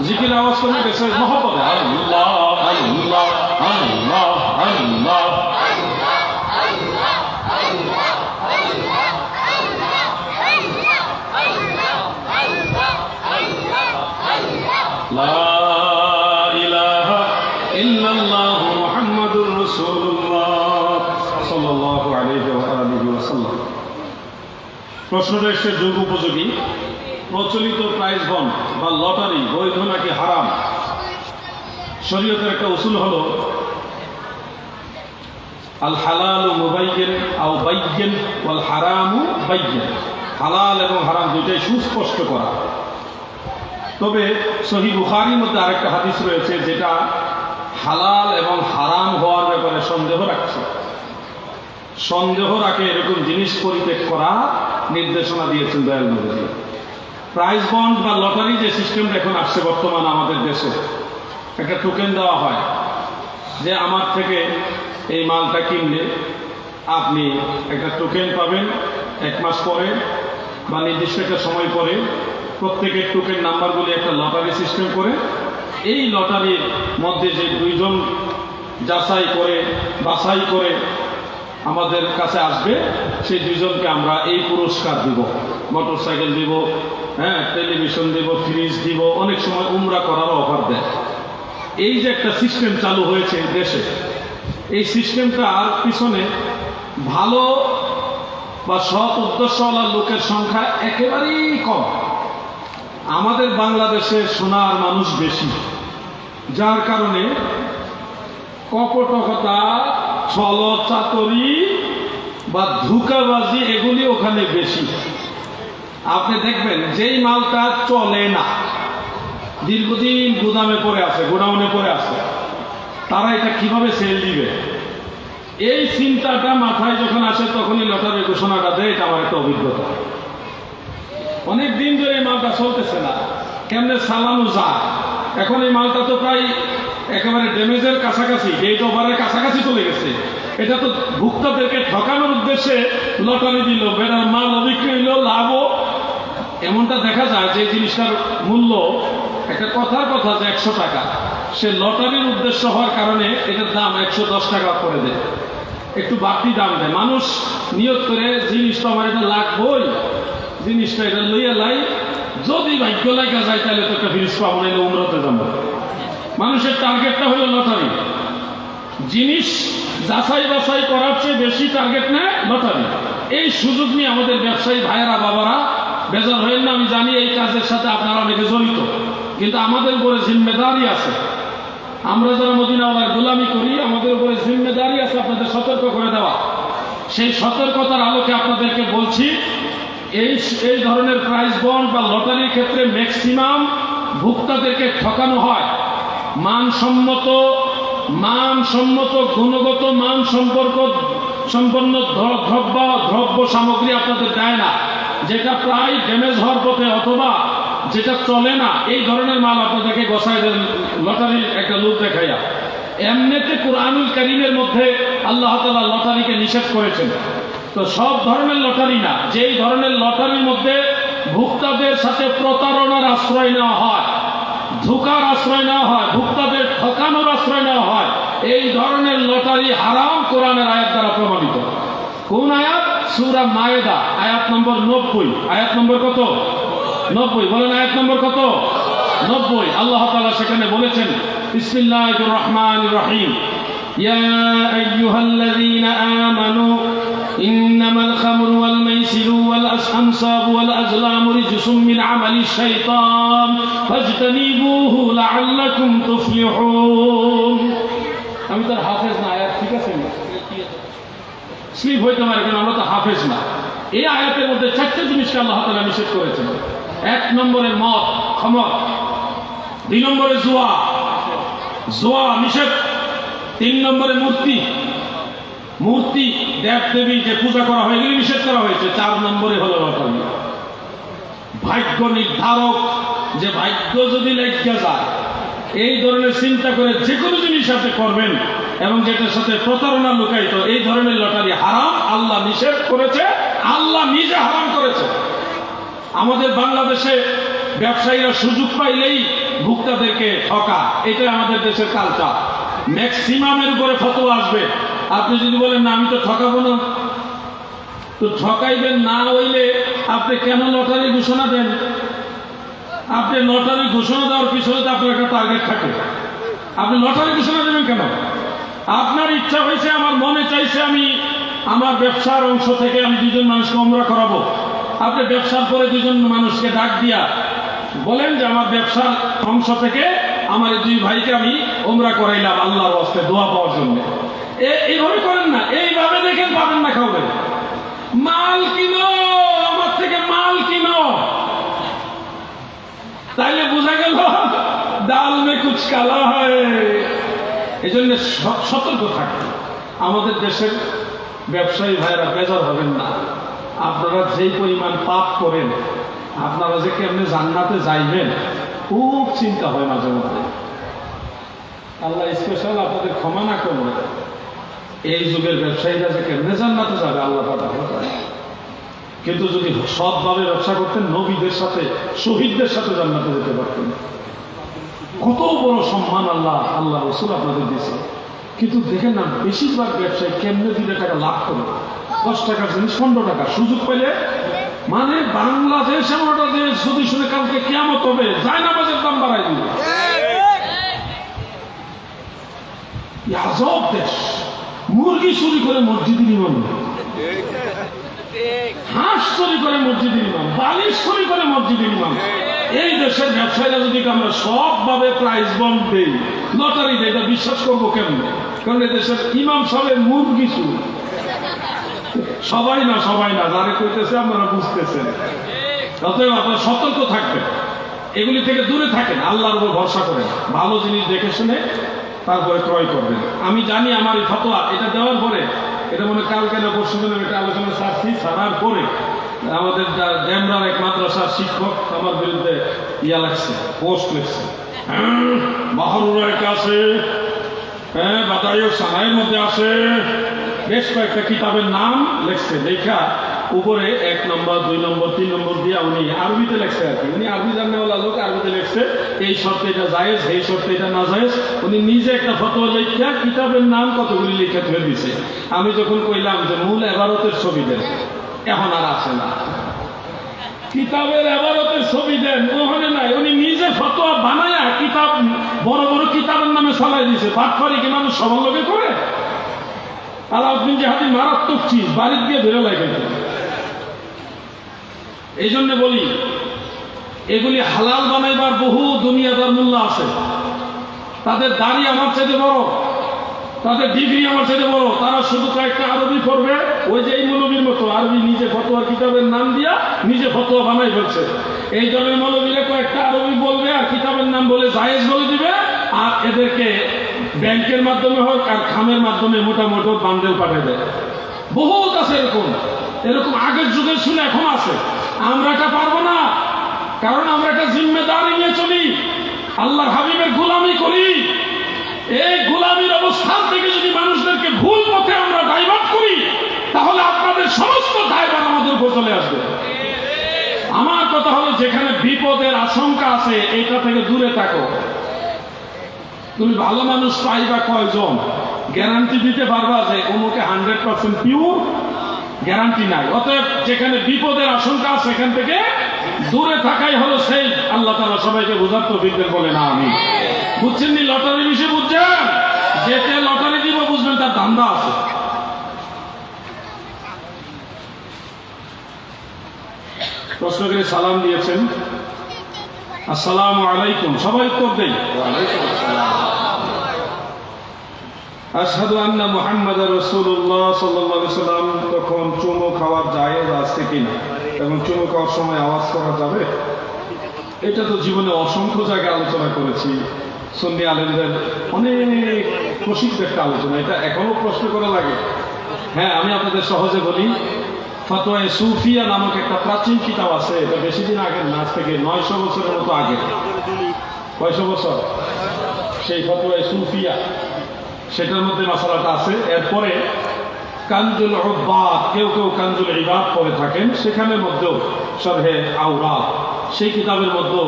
জিকির আওয়াজ কমে গেছে, মহব্বত। আল্লাহ আল্লাহ আল্লাহ আল্লাহ লা ইলাহা ইল্লাল্লাহু মুহাম্মাদুর রাসূলুল্লাহ সাল্লাল্লাহু আলাইহি ওয়া আলিহি ওয়াসাল্লাম। প্রশ্নটা এসে যুগ উপযোগী। প্রচলিত প্রাইজ বন্ড বা লটারি বৈধ নাকি হারাম? শরীয়তের একটা উসুল হলো আল হালালু মুবাইয়্যিন আও বাইয়্যিন ওয়াল হারামু বাইয়্যিন। হালাল এবং হারাম দুইটাই সুস্পষ্ট করা। তবে সহিহ বুখারীর মধ্যে আরেকটা হাদিস রয়েছে যেটা হালাল এবং হারাম হওয়ার ব্যাপারে সন্দেহ রাখছে। সন্দেহ রাখে এরকম জিনিস পরিত্যাগ করা নির্দেশনা দিয়েছেন দয়াল নবী। প্রাইজ বন্ড বা লটারি যে সিস্টেমটা এখন আসছে বর্তমান আমাদের দেশে, একটা টোকেন দেওয়া হয় যে আমার থেকে এই মালটা কিনলে আপনি একটা টোকেন পাবেন 1 মাস পরে বা নির্দিষ্ট একটা সময় পরে। প্রত্যেকের টোকেন নাম্বারগুলি একটা লটারি সিস্টেম করে, এই লটারির মধ্যে যে দুইজন যাচাই করে বাছাই করে আমাদের কাছে আসবে, সেই দুইজনকে আমরা এই পুরস্কার দিব। মোটরসাইকেল দিব, টেলিভিশন দিব, ফ্রিজ দিব, অনেক সময় উমরা করারও অফার দেয়। এই যে একটা সিস্টেম চালু হয়েছে দেশে, এই সিস্টেমটার পিছনে ভালো বা সৎ উদ্দেশ্যওয়ালা লোকের সংখ্যা একেবারেই কম। আমাদের বাংলাদেশে সোনার মানুষ বেশি, যার কারণে কপটকতা, ছলচাতুরি বা ধোঁকাবাজি এগুলি ওখানে বেশি। আপনি দেখবেন যেই মালটা চলে না, দীর্ঘদিন গুদামে পড়ে আছে, গোডাউনে পড়ে আছে, তারা এটা কিভাবে সেল দিবে, এই চিন্তাটা মাথায় যখন আসে তখনই লটারির ঘোষণাটা দেয়। এটা আমার একটা অভিজ্ঞতা। অনেক দিন ধরে এই মালটা চলতেছে না, কেমনে চালানো যায়। এখন এই মালটা তো প্রায় একেবারে ড্যামেজের কাছাকাছি, ডেট ওভারের কাছাকাছি চলে গেছে। এটা তো ভোক্তাদেরকে ঠকানোর উদ্দেশ্যে লটারি দিল, বেড়ার মাল অবিক্রি হইল, লাভও। এমনটা দেখা যায় যে জিনিসটার মূল্য, একটা কথার কথা যে 100 টাকা, সে লটারির উদ্দেশ্য হওয়ার কারণে এটার দাম 110 টাকা করে দেয়, একটু বাড়তি দাম দেয়। মানুষ নিয়ত করে জিনিসটা আমার এটা লাগবই, জিনিসটা এটা লইয়া লাই, যদি ভাগ্য লাগা যায় তাহলে তো একটা ফিরিস পাবো, না উমরাতে যাবো। মানুষের টার্গেটটা হলো লটারি। জিনিস যাচাই বাছাই করার চেয়ে বেশি টার্গেট নেয় লটারি। এই সুযোগ নিয়ে আমাদের ব্যবসায়ী ভাইয়েরা বাবারা বেজার হয়েন না। আমি জানি এই কাজের সাথে আপনারা অনেকে জড়িত, কিন্তু আমাদের উপরে জিম্মেদারি আছে। আমরা যারা মদিনাওয়ালার গোলামি করি, আমাদের উপরে জিম্মেদারি আছে আপনাদের সতর্ক করে দেওয়া। সেই সতর্কতার আলোকে আপনাদেরকে বলছি, এই ধরনের প্রাইজ বন্ড বা লটারির ক্ষেত্রে ম্যাক্সিমাম ভোক্তাদেরকে ঠকানো হয়। মানসম্মত মানসম্মত গুণগত মান সম্পন্ন দ্রব্য সামগ্রী আপনাদের দেয় না, যেটা প্রায় ড্যামেজ হওয়ার পথে অথবা যেটা চলে না, এই ধরনের মাল আপনাদেরকে গছায় দেন লটারির একটা লোক দেখাইয়া। এমনিতে কুরআনুল কারীমের মধ্যে আল্লাহ তাআলা লটারিকে নিষেধ করেছেন। তো সব ধরনের লটারি না, যেই ধরনের লটারির মধ্যে ভোক্তাদের সাথে প্রতারণার আশ্রয় নেওয়া হয়, ধোঁকার আশ্রয় নেওয়া হয়, ভোক্তাদের ঠকানোর আশ্রয় নেওয়া হয়, এই ধরনের লটারি হারাম কোরআনের আয়াত দ্বারা প্রমাণিত। কোন আয়াত? সূরা মায়েদা আয়াত নম্বর 90। আয়াত নম্বর কত? 90। বলেন আয়াত নম্বর কত? 90। আল্লাহ তাআলা সেখানে বলেছেন, বিসমিল্লাহির রহমানির রহিম, ইয়া আইয়ুহাল্লাযীনা আমানু ইন্নামাল খামরু ওয়াল মাইসিরু ওয়াল আনসাবু ওয়াল আজলামু রিজসুম মিন আমালিশ শাইতান ফাজতানিবুহু লাআল্লাকুম তুফলিহুন। আমি তো হাফেজ না, আয়াত ঠিক আছে না, স্লিপ হইতে পারে, কারণ আমরা তো হাফেজ না। এই আয়াতের মধ্যে 4টে জিনিসকে আল্লাহ তাআলা নিষেধ করেছেন। 1 নম্বরে মদ, খমর। 2 নম্বরে জুয়া নিষেধ। 3 নম্বরে মূর্তি দেব দেবী যে পূজা করা হয় এগুলি নিষেধ করা হয়েছে। 4 নম্বরে হলো লটারি। ভাগ্য নির্ধারক, যে ভাগ্য যদি লেখা যায়, এই ধরনের চিন্তা করে যে কোনো জিনিস আপনি করবেন এবং যেটার সাথে প্রতারণা লুকায়িত, এই ধরনের লটারি হারাম, আল্লাহ নিষেধ করেছে, আল্লাহ নিজে হারাম করেছে। আমাদের বাংলাদেশে ব্যবসায়ীরা সুযোগ পাইলেই ভোক্তাদেরকে ঠকা, এটা আমাদের দেশের কালচার। ম্যাক্সিমামের উপরে ফতোয়া আসবে। আপনি যদি বলেন না আমি তো ঠকাবো না, তো ঠকাইবেন না হইলে আপনি কেন লটারি ঘোষণা দেন? আপনি লটারি ঘোষণা দেওয়ার পিছনে তো আপনার একটা টার্গেট থাকে। আপনি লটারি ঘোষণা দেবেন কেন? আপনার ইচ্ছা হয়েছে, আমার মনে চাইছে আমি আমার ব্যবসার অংশ থেকে আমি 2 জন মানুষকে উমরা করাবো। আপনি ব্যবসার পরে 2 জন মানুষকে ডাক দিয়া বলেন যে আমার ব্যবসার অংশ থেকে আমার এই 2 ভাইকে আমি উমরা করাইলাম আল্লাহর ওয়াস্তে দোয়া পাওয়ার জন্য। এইভাবে করেন না, এইভাবে দেখেন পাবেন না খাবেন। মাল কিনো, আমার থেকে মাল কিনো, তাইলে বোঝা গেল ডাল মে কুছ কালা হয়। এই জন্য সতর্ক থাকবে। আমাদের দেশের ব্যবসায়ী ভাইরা বেজার হবেন না। আপনারা যেই পরিমাণ পাপ করেন, আপনারা যে কেমনে জান্নাতে যাইবেন খুব চিন্তা হয় মাঝে মধ্যে। আল্লাহ স্পেশাল আপনাদের ক্ষমা না করবে, এই যুগের ব্যবসায়ীরা যে কেমনে জান্নাতে যাবে আল্লাহ তাআলা জানে। কিন্তু যদি সৎভাবে ব্যবসা করতেন, নবীদের সাথে শহীদদের সাথে জান্নাতে যেতে পারতেন। কত বড় সম্মান আল্লাহ রাসূল আপনাদের দিয়েছে। কিন্তু দেখেন না, বেশিরভাগ ব্যবসায়ী কেমনে 2 টাকা লাভ করে, 10 টাকার জিনিস 15 টাকা সুযোগ পেলে, মানে বাংলাদেশ এমন একটা দেশ, যদি শুনে কালকে কিয়ামত হবে, জায়নামাজের দাম বাড়াই দিবে। আজব দেশ। মুরগি চুরি করে মসজিদের ইমাম, হাঁস চুরি করে মসজিদের ইমাম, বালিশ চুরি করে মসজিদের ইমাম। এই দেশের ব্যবসায়ীরা যদি আমরা সবভাবে প্রাইস বন্ড দেই, লটারি দেই, এটা বিশ্বাস করবো কেমন? কারণ এই দেশের ইমাম সাহেব মুরগি চুরি। সবাই না, যারা কইতেছে আপনারা বুঝতেছেন। অতএব আপনারা সতর্ক থাকবেন, এগুলি থেকে দূরে থাকেন, আল্লাহর উপর ভরসা করেন, ভালো জিনিস দেখে শুনে তারপরে ক্রয় করবেন। আমি জানি আমার এই ফতোয়া এটা দেওয়ার পরে, এটা মনে কালকে না পরশু দিন একটা আলোচনা ছাড়ার পরে আমাদের ডেমরার এক মাদ্রাসার শিক্ষক আমার বিরুদ্ধে লাগছে, পোস্ট লিখছে। বাহারুর আছে, বাদায়ুর সানাইয়ের মধ্যে আছে, বেশ কয়েকটা কিতাবের নাম লেখছে। লেখা উপরে 1 নম্বর 2 নম্বর 3 নম্বর দিয়ে উনি আরবিতে লেখছে আর কি। উনি আরবি জাননেওয়ালা লোক, আরবিতে লেখছে এই শর্তে এটা জায়েজ, এই শর্তে এটা না জায়েজ। উনি নিজে একটা ফতোয়া লেখা কিতাবের নাম কতগুলি লেখা ধরে দিছে। আমি যখন কইলাম যে মূল এবারতের ছবি দেন, এখন আর আসে না। কিতাবের এবারতের ছবি দেন, ওখানে নাই। উনি নিজে ফতোয়া বানায়া কিতাব, বড় বড় কিতাবের নামে চালাই দিছে। পাটফারি কি মানুষ সবার লোকে করে? আলাউদ্দিন জাহাদি মারাত্মক চিজ বাড়ির দিয়ে বেরো লাগে। এই জন্য বলি, এগুলি হালাল বানাইবার বহু দুনিয়াদার মূল্য আছে। তাদের দাড়ি আমার চাইতে বড়, তাদের ডিগ্রি আমার চাইতে বড়। তারা শুধু কয়েকটা আরবি পড়বে, ওই যে এই মৌলবীর মতো আরবি নিজে ফতোয়ার কিতাবের নাম দিয়া নিজে ফতোয়া বানাই ফেলছে। এই দলের মৌলবীরা কয়েকটা আরবি বলবে আর কিতাবের নাম বলে জায়েজ বলে দিবে, আর এদেরকে ব্যাংকের মাধ্যমে হোক আর খামের মাধ্যমে মোটামুটি বান্ডেল পাঠিয়ে দেয়। বহুত আছে এরকম, এরকম আগের যুগে ছিল, এখন আছে। আমরা এটা পারবো না, কারণ আমরা একটা জিম্মেদারি নিয়ে চলি, আল্লাহর হাবিবের গোলামি করি। এই গোলামির অবস্থান থেকে যদি মানুষদেরকে ভুল পথে আমরা ডাইভার্ট করি, তাহলে আপনাদের সমস্ত দায়ভার আমাদের উপর চলে আসবে। আমার কথা হলো, যেখানে বিপদের আশঙ্কা আছে এটা থেকে দূরে থাকো। তুমি ভালো মানুষ পাইবা কয়জন? গ্যারান্টি দিতে পারবা যে অমুকে 100% পিওর? গ্যারান্টি নাই। অতএব যেখানে বিপদের আশঙ্কা আছে সেখান থেকে দূরে থাকাই হলো সেই। আল্লাহ তাআলা সবাইকে বোঝার তৌফিক দেন, বলে না আমি। বুঝছেন নি? লটারি বিষয়ে বুঝছেন? যেতে লটারি দিব বুঝবেন তার ধান্দা আছে। প্রশ্ন করে সালাম দিয়েছেন, আসসালামু আলাইকুম, সবাই উত্তর দেই। আশহাদু আন্না মুহাম্মাদার রাসূলুল্লাহ সাল্লাল্লাহু আলাইহি ওয়াসাল্লাম। তখন চুমু খাওয়ার জায়েজ আছে কিনা এবং চুমু খাওয়ার সময় আওয়াজ করা যাবে? এটা তো জীবনে অসংখ্য জায়গায় আলোচনা করেছি। সুন্নি আলেমদের অনেক প্রসিদ্ধ একটা আলোচনা, এটা এখনো প্রশ্ন করা লাগে। হ্যাঁ, আমি আপনাদের সহজে বলি। ফতোয়ায়ে সুফিয়া নামক একটা প্রাচীন কিতাব আছে, এটা বেশি দিন আগের না, আজ থেকে 900 বছরের মতো আগে। 900 বছর? সেই ফতোয়ায়ে সুফিয়া, সেটার মধ্যে মাসালাটা আছে। এরপরে কানজুল উব্বাদ, কেউ কেউ কানজুল ইবাদ পড়ে থাকেন, সেখানের মধ্যেও শরহে আওরাদ, সেই কিতাবের মধ্যেও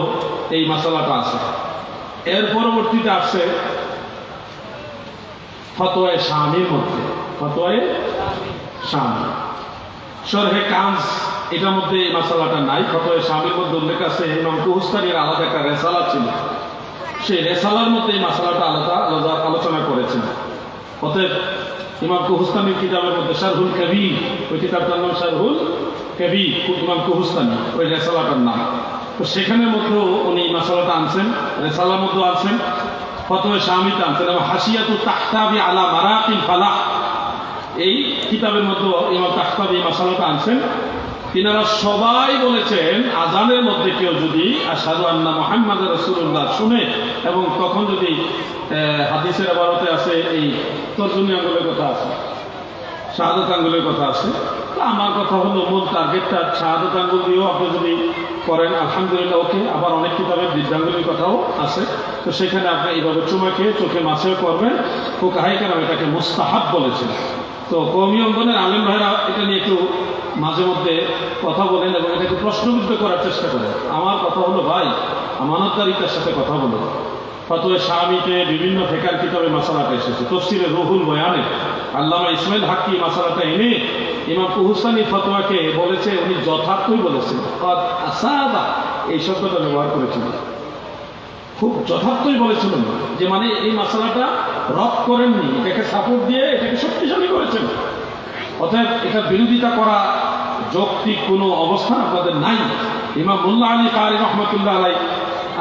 এই মাসালাটা আছে। এর পরবর্তীতে আসছে ফতোয়ায়ে শামীর মধ্যে, ফতোয়ায়ে শামী, শরহে কানজ, এটার মধ্যে এই মাসালাটা নাই। ফতোয়ায়ে শামীর মধ্যে উল্লেখ আছে। ইমাম কুহস্তানির আলাদা একটা রেসালা ছিল, সেই রেসালার মধ্যে এই মাসালাটা আলাদা আলোচনা করেছেন। অতএব ইমাম কুহস্তানির কিতাবের মধ্যে শারহুল কবির, ওই কিতাবটার নাম শারহুল কবির, ইমাম কুহস্তানি, ওই রেসালাটার নাম। তো সেখানের মধ্যেও উনি মাসালাটা আনছেন, রেসালার মধ্যেও আনছেন, ফতোয়ায়ে শামীতে আনছেন, এবং হাসিয়াতু তাহতাবি আলা মারাকিল ফালাহ, এই কিতাবের মধ্যে ইমাম তাহতাবি এই মাসালাটা আনছেন। তিনারা সবাই বলেছেন, আজানের মধ্যে কেউ যদি আশহাদু আন্না মুহাম্মাদার রাসূলুল্লাহ শুনে, এবং তখন যদি হাদিসের ইবারতে আছে এই তর্জনী আঙ্গুলের কথা আছে, শাহাদাত আঙ্গুলের কথা আছে, তো আমার কথা হলো মূল টার্গেটটা শাহাদাত আঙ্গুল দিয়েও আপনি যদি করেন আলহামদুলিল্লাহ ওকে। আবার অনেক কিতাবে বৃদ্ধাঙ্গুলের কথাও আছে, তো সেখানে আপনি এইভাবে চুমা খেয়ে চোখে মাছেও করবেন। ফুকাহায়ে কেরাম এটাকে মুস্তাহাব বলেছেন। তো কওমি অঙ্গনের আলেম ভাইরা এটা নিয়ে একটু মাঝে মধ্যে কথা বলেন এবং এটাকে প্রশ্নবিদ্ধ করার চেষ্টা করেন। আমার কথা হলো, ভাই আমানতদারিতার সাথে কথা বলুন। ফতোয়ায়ে শামীতে বিভিন্ন ফিকহের কিতাবে মাসালাটা এসেছে। তাফসীরে রুহুল বয়ানে আল্লামা ইসমাইল হাক্কি মাসালাটা এনে ইমাম কুহস্তানি ফতোয়াকে বলেছে, উনি যথার্থই বলেছেন, কদ আসাবা, এই শব্দটা ব্যবহার করেছিলেন, খুব যথার্থই বলেছিলেন, যে মানে এই মাসালাটা রদ করেননি, এটাকে সাপোর্ট দিয়ে এটাকে শক্তিশালী করেছেন। অতএব এটা বিরোধিতা করা যৌক্তিক কোনো অবস্থান আপনাদের নাই। ইমাম মোল্লা আলী কারি রহমাতুল্লাহ আলাইহি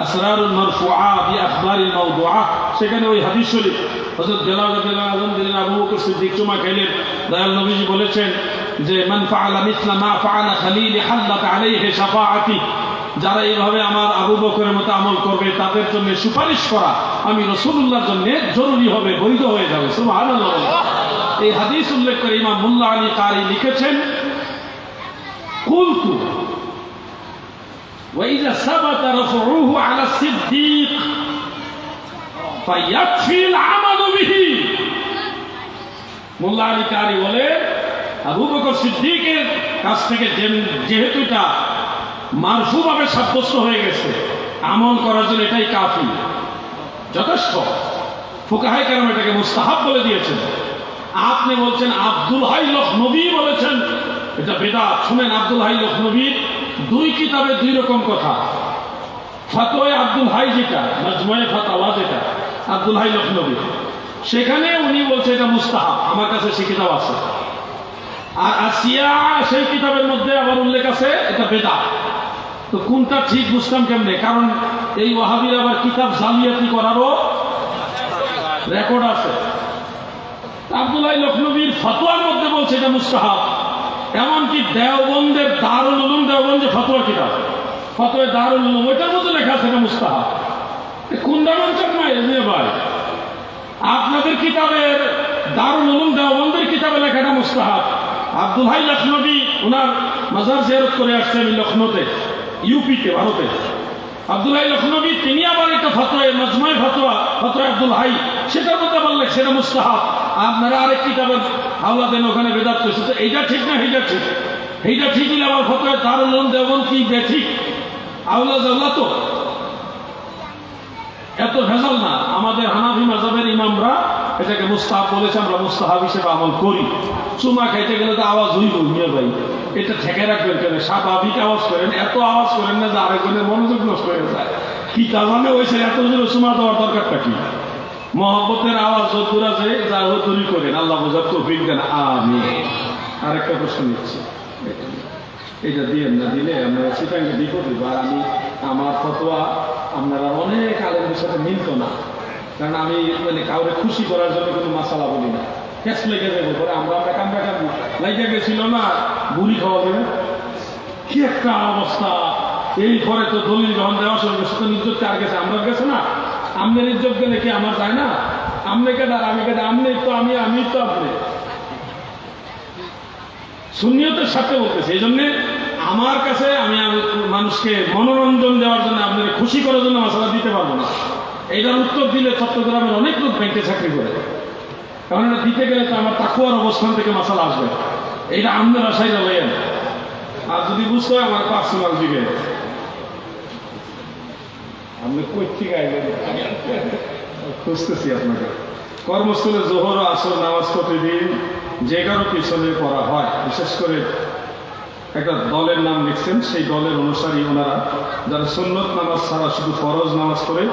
আসরারুল মারফুআ বি আখবারিল মাওদুআ, সেখানে ওই হাদিস শরীফ হযরত বেলাল রাদিয়াল্লাহু আনহু দিলেন, আবু বকর সিদ্দিক চুমা খাইলেন, দয়াল নবীজি বলেছেন যে মান ফাআলা মিসলা মা ফাআলা খালিলি হাল্লাত আলাইহি শাফাআতি, যারা এইভাবে আমার আবু বকরের মতো আমল করবে তাদের জন্য সুপারিশ করা আমি রাসূলুল্লাহর জন্য জরুরি হবে, বৈধ হয়ে যাবে। সুবহানাল্লাহ। এই হাদিস উল্লেখ করে ইমাম মোল্লা আলী কারি লিখেছেন, কুলতু وإذا ثبت رفعه على الصديق فيكفي العمل به। মোল্লা আলী কারি বলে, আবু বকর সিদ্দিকের কাছ থেকে যেহেতু এটা মারফুভাবে সাব্যস্ত হয়ে গেছে, আমল করার জন্য এটাই কাফি, যথেষ্ট। ফুকাহায়ে কেরাম এটাকে মুস্তাহাব বলে দিয়েছেন। আপনি বলছেন আব্দুল হাই লখনবী বলেছেন, এটা বেদাত। শুনেন, আব্দুল হাই লখনবীর দুই কিতাবে দুই রকম কথা। ফতোয়ায়ে আব্দুল হাই যেটা, মাজমুয়ে ফাতাওয়া যেটা আব্দুল হাই লখনবী, সেখানে উনি বলছে এটা মুস্তাহাব, আমার কাছে সে কিতাব আছে। আর আসিয়া সেই কিতাবের মধ্যে আবার উল্লেখ আছে এটা বেদাত। তো কোনটা ঠিক বুঝতাম কেমনে? কারণ এই ওয়াহাবির আবার কিতাব জালিয়াতি করারও রেকর্ড আছে। আব্দুল্লাহ লখনবীর ফতোয়ার মধ্যে বলছে এটা মুস্তাহাব। এমনকি দেওবন্দের দারুল উলুম, দেওবন্দ যে ফতোয়া কিতাব, ফতোয়ায়ে দারুল উলুম, ওইটার মধ্যে লেখা আছে এটা মুস্তাহাব। কোন দামান চাকমায় ভাই? আপনাদের কিতাবের দারুল উলুম দেওবন্দের কিতাবে লেখাটা মুস্তাহাব। আব্দুল হাই লখনবী ওনার মাজার জিয়ারত করে আসছে আমি লখনৌতে, ইউপিতে, ভারতে। আব্দুল হাই লখনবী তিনি আবার একটা ফতোয়া, মাজমুয়ে ফতোয়া আব্দুল হাই, সেটার মধ্যে বললেন সেটা মুস্তাহাব। আপনারা আরেক কিতাবের হাওলা দেন, ওখানে বেদাত করছে। তো এইটা ঠিক না এইটা ঠিক? এইটা ঠিক হলে আবার ফতোয়া দারুল উলুম দেওবন্দ কি বেঠিক? আওলা জাওলা তো এত ভেজাল না। আমাদের হানাফি মাযহাবের ইমামরা এটাকে মুস্তাহাব বলেছে, আমরা মুস্তাহাব হিসেবে আমল করি। চুমা খাইতে গেলে তো আওয়াজ হইব, মিয়া ভাই এটা ঠেকে রাখবেন কেন? স্বাভাবিক আওয়াজ করেন, এত আওয়াজ করেন না যে আরেকজনের মনোযোগ নষ্ট হয়ে যায়। কি কারণে হয়েছে এত জোরে চুমা দেওয়ার দরকারটা কি? মহব্বতের আওয়াজ যদ্দুর আছে যা তৈরি করেন, আল্লাহ বোঝার তৌফিক দেন, আমিন। আরেকটা প্রশ্ন নিচ্ছি, এটা দিয়ে না দিলে আমরা সেটাকে বিপদ হইব। আর আমি আমার ফতোয়া আপনারা অনেক আলেমদের সাথে মিলত না, কারণ আমি মানে কাউরে খুশি করার জন্য কোনো মাসালা বলি না। ক্যাশ লেগে যাবো পরে আমরা কামড়া লাইগা গেছিল না, বুড়ি খাওয়া যাবে কি একটা অবস্থা। এই পরে তো দলিল গ্রহণ দেওয়া শুরু করছে, তো ইজ্জত কার গেছে? আমরা গেছে না। আমনের ইজ্জত গেলে কি আমার যায় না? আমনে কেটে আর আমি কেটে, আমনে তো আমি, আমি তো আপনি। সুন্নিয়তের সাথে বলতেছে। এই জন্যে আমার কাছে আমি মানুষকে মনোরঞ্জন দেওয়ার জন্য, আপনাদের খুশি করার জন্য মশলা দিতে পারবো না। এইটার উত্তর দিলে চট্টগ্রামের অনেক লোক ব্যাংকে চাকরি করে, কারণ এটা দিতে গেলে তো আমার তাকুয়ার অবস্থান থেকে মশলা আসবে। এইটা আমাদের আশাই লেন। আর যদি বুঝতে হয় আমার পার্সোনাল দিকে, আপনি কই থেকে আইলেন খুঁজতেছি আপনাকে। কর্মস্থলে জোহর ও আসর নামাজ প্রতিদিন যে কারো পিছনে পড়া হয়, বিশেষ করে একটা দলের নাম লিখছেন, সেই দলের অনুসারী ওনারা যারা সুন্নত নামাজ ছাড়া শুধু ফরজ নামাজ করে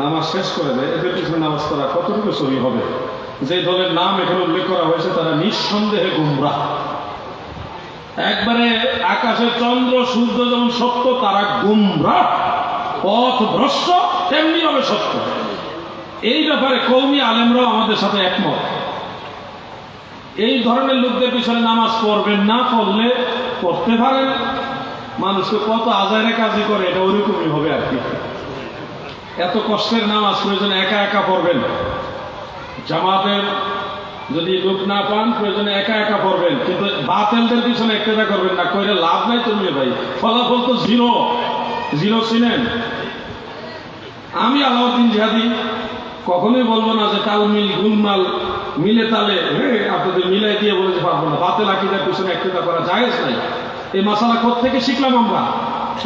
নামাজ শেষ করে দেয়, এদের পিছনে নামাজ পড়া কতটুকু সহি হবে? যে দলের নাম এখানে উল্লেখ করা হয়েছে তারা নিঃসন্দেহে গুমরাহ। একবারে আকাশে চন্দ্র সূর্য যেমন সত্য, তারা গুমরাহ, পথভ্রষ্ট তেমনি হবে সত্য। এই ব্যাপারে কওমি আলেমরাও আমাদের সাথে একমত। এই ধরনের লোকদের পিছনে নামাজ পড়বেন না, পড়লে পড়তে পারেন। মানুষকে কত আজারে কাজই করে, এটা ওইরকমই হবে আর কি। এত কষ্টের নামাজ প্রয়োজনে একা একা পড়বেন। জামাতের যদি লোক না পান প্রয়োজনে একা একা পড়বেন, কিন্তু বাতিলদের পিছনে একটা করবেন না, কইলে লাভ নাই। তুমি ভাই ফলাফল তো জিরো। জিরো চিনেন? আমি আলাউদ্দিন জিহাদি কখনোই বলবো না যে তাল মিল গুলমাল মিলে তালে আপনাদের মিলাই দিয়ে বলে যে পারবো না। বাতিল আকীদার পিছনে একটা করা জায়েজ নাই। এই মাসালা কোত্থেকে শিখলাম আমরা?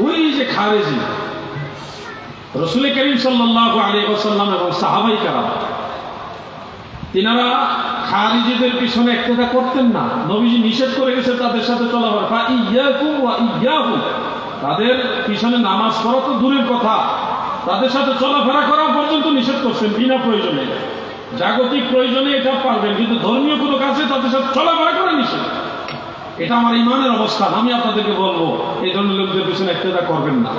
ওই যে খারেজি রাসূল করিম সাল্লাল্লাহু আলাইহি ওয়াসাল্লাম এবং সাহাবায়ে কেরাম, তিনারা খারিজিদের পিছনে একটা করতেন না। নবীজি নিষেধ করে গেছে তাদের সাথে চলাফেরা। ফা ইয়াকুম ওয়া ইয়াহুম, তাদের পিছনে নামাজ পড়া তো দূরের কথা, তাদের সাথে চলাফেরা করা পর্যন্ত নিষেধ করছেন বিনা প্রয়োজনে। জাগতিক প্রয়োজনে এটা পারবেন, কিন্তু ধর্মীয় কোনো কাজে তাদের সাথে চলাফেরা করা নিষেধ। এটা আমার ইমানের অবস্থান। আমি আপনাদেরকে বলবো এই ধরনের লোকদের পিছনে একটা করবেন না।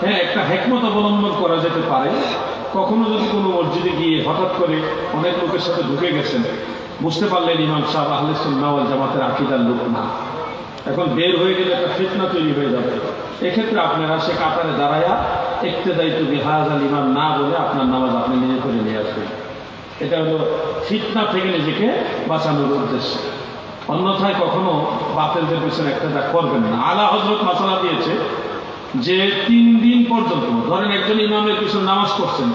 হ্যাঁ, একটা হিকমত অবলম্বন করা যেতে পারে। কখনো যদি কোনো মসজিদে গিয়ে হঠাৎ করে অনেক লোকের সাথে ঢুকে গেছেন, বুঝতে পারলেন ইমাম সাহেব আহলে সুন্নাহ ওয়াল জামাতের আকীদার লোক না, এখন বের হয়ে গেলে একটা ফিতনা তৈরি হয়ে যাবে। এক্ষেত্রে আপনারা সে কাতারে দাঁড়ায়া ইক্তেদাইতু বিহাযাল ইমাম না বলে আপনার নামাজ আপনি নিজে করে নিয়ে আসবেন। এটা হলো ফিতনা থেকে নিজেকে বাঁচানোর উদ্দেশ্য। অন্যথায় কখনো বাতিলদের পিছনে একটা করবেন না। আলা হযরত মাসালা দিয়েছে যে 3 দিন পর্যন্ত, ধরেন একজন ইমামের পিছনে নামাজ পড়ছেন,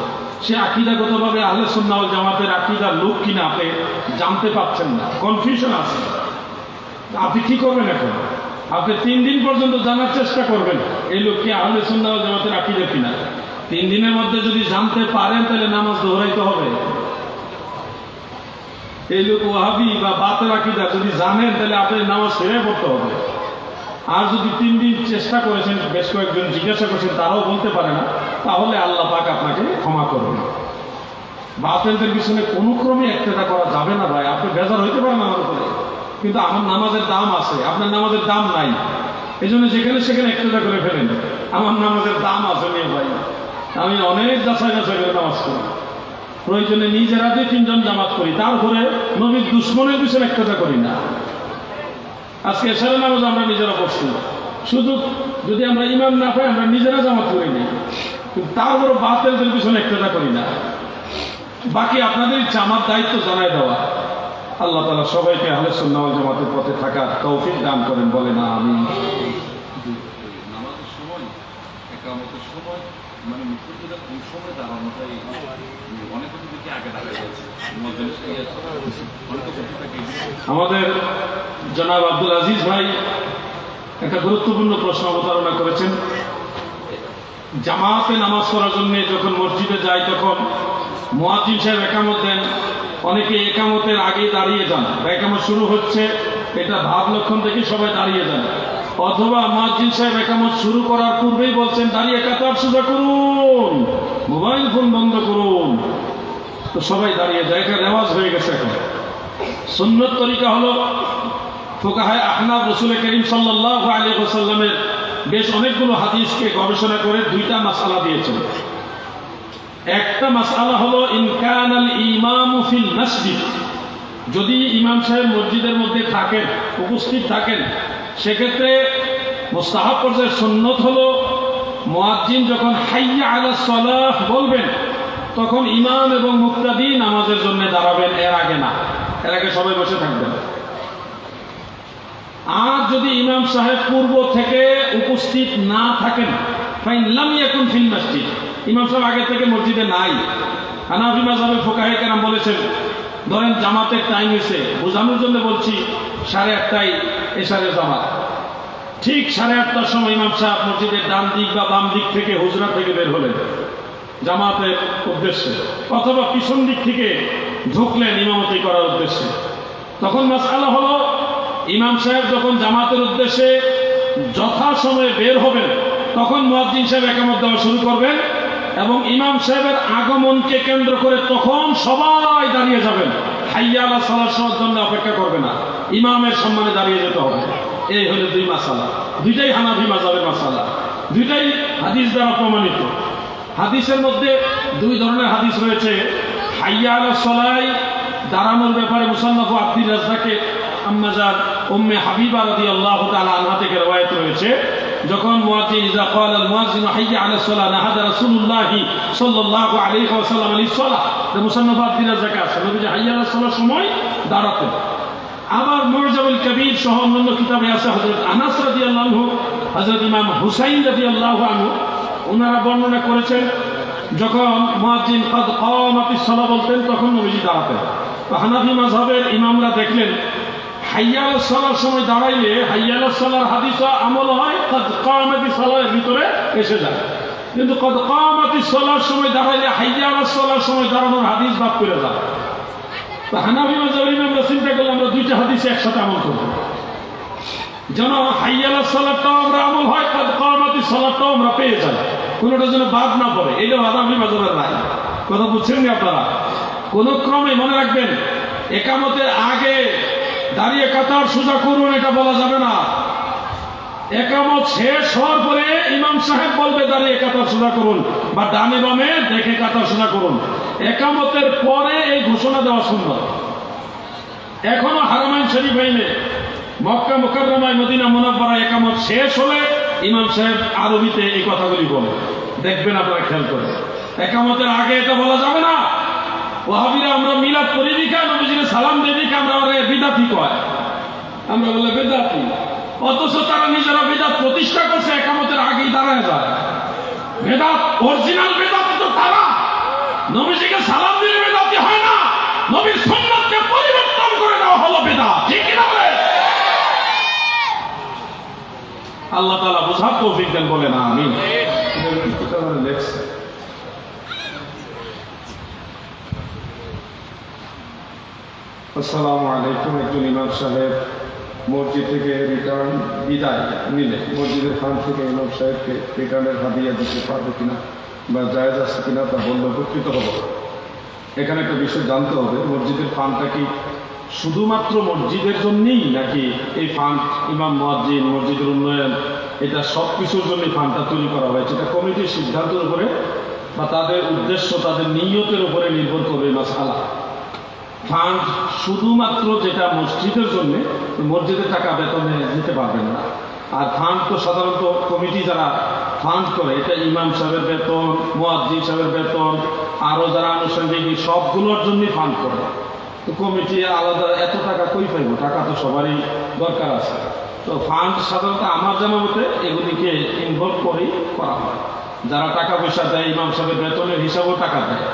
সে আকীদাগতভাবে আহলে সুন্নাহ ওয়াল জামাতের আকীদার লোক কিনা আপনি জানতে পারছেন না, কনফিউশন আছে। আপনি কি করবেন এখন? আপনি 3 দিন পর্যন্ত জানার চেষ্টা করবেন এই লোক কি আহলে সুন্নাহ ওয়াল জামাতের আকীদা কিনা। 3 দিনের মধ্যে যদি জানতে পারেন তাহলে নামাজ দোহরাইতে হবে। এই লোক ওয়াহাবি বা বাতিল আকীদা যদি জানেন তাহলে আপনার নামাজ ছেড়ে পড়তে হবে। আর যদি 3 দিন চেষ্টা করেছেন, বেশ কয়েকজন জিজ্ঞাসা করেছেন, তারাও বলতে পারে না, তাহলে আল্লাহ পাক আপনাকে ক্ষমা করবেন। বাতিলদের পিছনে কোনো ক্রমে একটা করা যাবে না ভাই। আপনি বেজার হইতে পারেন আমার উপরে, কিন্তু আমার নামাজের দাম আছে, আপনার নামাজের দাম নাই। এই জন্য যেখানে সেখানে একটা করে ফেলেন। আমার নামাজের দাম আছে মেয়ে ভাই। আমি অনেক যাচাই করে নামাজ করি, প্রয়োজনে নিজেরা 2-3 জন জামাত করি, তারপরে নবীর দুশ্মনের পিছনে একটা করি না। আজকে এশারের নামাজ আমরা নিজেরা পড়ছি, শুধু যদি আমরা ইমাম না পাই আমরা নিজেরা জামাত করি নি, কিন্তু তারপরে বাতিলদের পিছনে একটা করি না। বাকি আপনাদের ইচ্ছা, আমার দায়িত্ব জানাই দেওয়া। আল্লাহ তাআলা সবাইকে আহলে সুন্নাহ ওয়াল জামাতের পথে থাকার তৌফিক দান করেন, বলেন আমিন। নামাজের সময় একামতের সময় মানে মুক্তিযোদ্ধা কোন সময় দাঁড়ানোটাই অনেক কিছু দিকে আগে দাঁড়ায় যাচ্ছে। আমাদের জনাব আব্দুল আজিজ ভাই একটা গুরুত্বপূর্ণ প্রশ্ন অবতারণা করেছেন। জামাতে নামাজ পড়ার জন্য যখন মসজিদে যায় তখন মুয়াজ্জিন সাহেব একামত দেন, অনেকে একামতের আগেই দাঁড়িয়ে যান, একামত শুরু হচ্ছে এটা ভাব লক্ষণ থেকে সবাই দাঁড়িয়ে যান, অথবা মুয়াজ্জিন সাহেব একামত শুরু করার পূর্বেই বলছেন দাঁড়িয়ে কাতার সোজা করুন, মোবাইল ফোন বন্ধ করুন, তো সবাই দাঁড়িয়ে যায়। এটা রেওয়াজ হয়ে গেছে। এখন সুন্নত তরিকা হলো ফুকাহায়ে আহনাফ রাসূল করিম সাল্লাল্লাহু আলাইহি ওয়াসাল্লামের বেশ অনেকগুলো হাদিসকে গবেষণা করে দুইটা মাসআলা দিয়েছেন। একটা মাসআলা হলো ইন কানাল ইমামু ফিল মসজিদ, যদি ইমাম সাহেব মসজিদের মধ্যে থাকেন, উপস্থিত থাকেন, সেক্ষেত্রে মুস্তাহাব পর্যায়ের সুন্নত হলো মুয়াজ্জিন যখন হাইয়া আলাস সালাহ বলবেন তখন ইমাম এবং মুক্তাদি নামাজের জন্য দাঁড়াবেন, এর আগে না, এর আগে সবাই বসে থাকবেন। আর যদি ইমাম সাহেব পূর্ব থেকে উপস্থিত না থাকেন, ফাইন লাম ইয়াকুন ফিল মসজিদ, ইমাম সাহেব আগে থেকে মসজিদে নাই, হানাফি মাযহাবের ফুকাহায়ে কেরাম বলেছেন ধরেন জামাতের টাইম হয়েছে, বোঝানোর জন্য বলছি 8:30টায় এশারের জামাত, ঠিক 8:30টার সময় ইমাম সাহেব মসজিদের ডান দিক বা বাম দিক থেকে হুজরা থেকে বের হলেন জামাতের উদ্দেশ্যে, অথবা পিছন দিক থেকে ঢুকলেন ইমামতি করার উদ্দেশ্যে, তখন মাসআলা হলো ইমাম সাহেব যখন জামাতের উদ্দেশ্যে যথাসময়ে বের হবেন তখন মুয়াজ্জিন সাহেব একামত দেওয়া শুরু করবেন এবং ইমাম সাহেবের আগমনকে কেন্দ্র করে তখন সবাই দাঁড়িয়ে যাবেন, হাইয়া আলাস সালাহর জন্য অপেক্ষা করবে না, ইমামের সম্মানে দাঁড়িয়ে যেতে হবে। এই হলো দুই মাসআলা, দুইটাই হানাফি মাযহাবের মাসআলা, দুইটাই হাদিস দ্বারা প্রমাণিত। হাদিসের মধ্যে দুই ধরনের হাদিস রয়েছে। হাইয়া আলাস সালাহ দাঁড়ানোর ব্যাপারে মুসান্নাফ আব্দুর রাজ্জাকের আম্মাজান উম্মে হাবিবা রাদিয়াল্লাহু তাআলা আনহা থেকে রওয়ায়াত রয়েছে, যখন মুয়াজ্জিন ইযা ক্বালা আল মুয়াজ্জিন হাইয়া আলাস সালাহ নাহাদা রাসূলুল্লাহ সাল্লাল্লাহু আলাইহি ওয়াসাল্লাম লিস-সালাহ, মুসান্নাফ আব্দুর রাজ্জাক আছে নবীজি হাইয়া আলাস সালাহর সময় দাঁড়াতেন। আবার মু'জামুল কবীর সহ অন্যান্য কিতাবে আছে হযরত আনাস রাদিয়াল্লাহু আনহু, হযরত ইমাম হুসাইন রাদিয়াল্লাহু আনহু ওনারা বর্ণনা করেছেন যখন মুয়াজ্জিন ক্বাদ কামাতিস সালাহ বলতেন তখন নবীজি দাঁড়াতেন। তো হানাফি মাযহাবের ইমামরা দেখলেন হাইয়া আলাস সালাহর সময় দাঁড়াইলে হাইয়া আলাস সালাহর হাদিস আমল হয়, ক্বাদ কামাতিস সালাহের ভিতরে এসে যায়, কিন্তু ক্বাদ কামাতিস সালাহর সময় দাঁড়াইলে হাইয়া আলাস সালাহর সময় দাঁড়ানোর হাদিস বাদ করে যায়। তো হানাফি মাযহাবের ইমামরা চিন্তা করলে আমরা দুইটা হাদিসে একসাথে আমল করব, যেন হাইয়া আলাস সালাহটাও আমরা আমল হয়, ক্বাদ কামাতিস সালাহটাও আমরা পেয়ে যাই, কোনোটা যেন বাদ না পড়ে। এইটা হানাফি মাযহাবের রায়। কথা বুঝছেন না আপনারা? কোন ক্রমে মনে রাখবেন, একামতের আগে দাঁড়িয়ে কাতার সোজা করুন এটা বলা যাবে না। একামত শেষ হওয়ার পরে ইমাম সাহেব বলবে দাঁড়িয়ে কাতার সোজা করুন বা ডানে বামে দেখে কাতার সোজা করুন, একামতের পরে এই ঘোষণা দেওয়া সুন্নাত। এখনো হারামাইন শরীফাইনে মক্কা মুকাররমায় মদিনা মুনাওয়ারায় একামত শেষ হলে ইমাম সাহেব আরবিতে এই কথাগুলি বলে, দেখবেন আপনারা খেয়াল করে। একামতের আগে এটা বলা যাবে না। ওয়াহাবিরা আমরা মিলাদ করি দিকে নবীজিকে সালাম দিয়ে দিকে আমরা বিদাতি কয়, আমরা বলে বেদাতি, অথচ তারা নিজেরা বেদাত প্রতিষ্ঠা করছে, একামতের আগেই দাঁড়ায় যায়। বেদাত অরিজিনাল বেদাত তো তারা, নবীজিকে সালাম দিলে বেদাতি হয় না, নবীর সুন্নাতকে পরিবর্তন করে দেওয়া হলো বেদাত, ঠিক কি না বলে? আল্লাহ তাআলা বুঝার তৌফিক দেন, বলে না আমিন। আসসালামু আলাইকুম। একজন ইমাম সাহেব মসজিদ থেকে রিটার্ন বিদায় নিলে মসজিদের ফান্ড থেকে ইমাম সাহেবকে রিটার্নের হাদিয়া দিতে পারবে কিনা বা জায়েজ আছে কিনা তা বললে উপকৃত হব। এখানে একটা বিষয় জানতে হবে, মসজিদের ফান্ডটা কি শুধুমাত্র মসজিদের জন্যই নাকি এই ফান্ড ইমাম মুয়াজ্জিন মসজিদের উন্নয়ন এটা সব কিছুর জন্যই ফান্ডটা তৈরি করা হয়েছে? এটা কমিটির সিদ্ধান্তের উপরে বা তাদের উদ্দেশ্য তাদের নিয়তের উপরে নির্ভর করবে মাসআলা। ফান্ড শুধুমাত্র যেটা মসজিদের জন্য, মসজিদের টাকা বেতনে দিতে পারবেন না। আর ফান্ড তো সাধারণত কমিটি যারা ফান্ড করে, এটা ইমাম সাহেবের বেতন, মুয়াজ্জিন সাহেবের বেতন, আরো যারা আনুষঙ্গিক সবগুলোর জন্যই ফান্ড করে। তো কমিটি আলাদা এত টাকা কই পাইব? টাকা তো সবারই দরকার আছে। তো ফান্ড সাধারণত আমার জানা মতে এগুলিকে ইনভলভ করেই করা হয়। যারা টাকা পয়সা দেয়, ইমাম সাহেবের বেতনের হিসাবেও টাকা দেয়।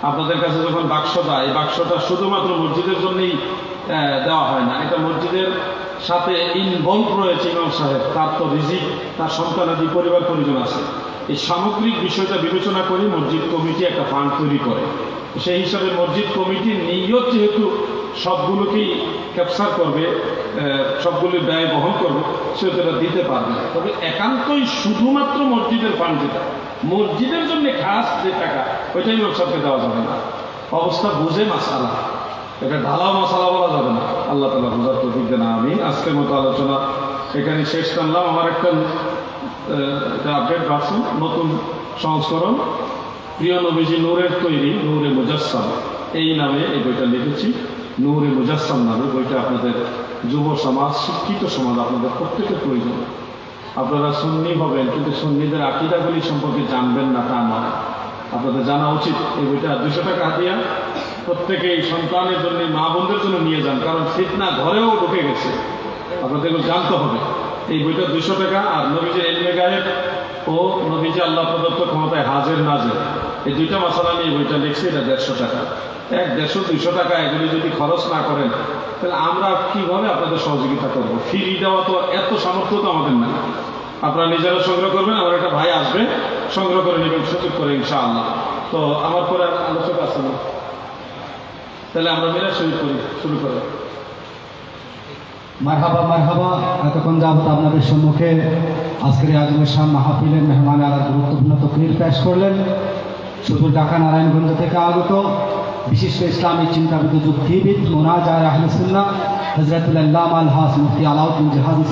আপনাদের কাছে যখন বাক্স দেয়, এই বাক্সটা শুধুমাত্র মসজিদের জন্যই দেওয়া হয় না, এটা মসজিদের সাথে ইনভলভ রয়েছে ইমাম সাহেব, তার তো রিজিক, তার সন্তানাদি, পরিবার পরিজন আছে। এই সামগ্রিক বিষয়টা বিবেচনা করে মসজিদ কমিটি একটা ফান্ড তৈরি করে। সেই হিসাবে মসজিদ কমিটির নিয়ত যেহেতু সবগুলোকেই ক্যাপচার করবে, সবগুলো ব্যয় বহন করবে, সেহেতু এটা দিতে পারবে। তবে একান্তই শুধুমাত্র মসজিদের ফান্ড যেটা, মসজিদের জন্য খাস যে টাকা, ওইটাই ইমাম সাহেবকে দেওয়া যাবে না। অবস্থা বুঝে মাসালা, এটা ঢালাও মশালা বলা যাবে না। আল্লাহ তাআলা বোঝার তৌফিক দেন, আমিন। আজকের মতো আলোচনা এখানে শেষ করলাম। আমার একটা আপডেট ভার্সন, নতুন সংস্করণ, প্রিয় নবীজি নূরের তৈরি, নূরে মুজাসসাম, এই নামে এই বইটা লিখেছি। নূরে মুজাসসাম নামে বইটা আপনাদের যুব সমাজ, শিক্ষিত সমাজ, আপনাদের প্রত্যেকের প্রয়োজন। আপনারা সুন্নি হবেন কিন্তু সুন্নিদের আকীদাগুলি সম্পর্কে জানবেন না তা নয়, আপনাদের জানা উচিত। এই বইটা 200 টাকা হাদিয়া, প্রত্যেকেই সন্তানের জন্য, মা বোনদের জন্য নিয়ে যান, কারণ ফিতনা ঘরেও ঢুকে গেছে, আপনাদের জানতে হবে। এই বইটা 200 টাকা। আর নবীজির ইলমে গায়েব ও নবীজি আল্লাহ প্রদত্ত ক্ষমতায় হাজের নাজের, এই দুইটা মশালা নিয়ে বইটা লিখছি, এটা 150 টাকা। 150-200 টাকা এগুলি যদি খরচ না করেন, তাহলে আমরা কিভাবে আপনাদের সহযোগিতা করবো? ফ্রি দেওয়া তো এত সামর্থ্য তো আমাদের না। আপনারা নিজেরা সংগ্রহ করবেন, আমার একটা ভাই আসবে, সংগ্রহ করে নেবেন সুযোগ করে, ইনশাআল্লাহ। তো আমার পরে আলোচক আছে না, তাহলে আমরা মিলে শুরু করি। মারহাবা মারহাবা। এতক্ষণ যাবত আপনাদের সম্মুখে আজকের আজমের শাহ মাহফিলের মেহমান আলার গুরুত্বপূর্ণ তকরির পেশ করলেন শুধু ঢাকা নারায়ণগঞ্জ থেকে আগত বিশিষ্ট ইসলামী চিন্তাবিদ, যুক্তিবিদ, মুনাজার আহলে সুন্নাহ হযরতুল আল্লামা আল হাস মুফতি আলাউদ্দিন জাহাদি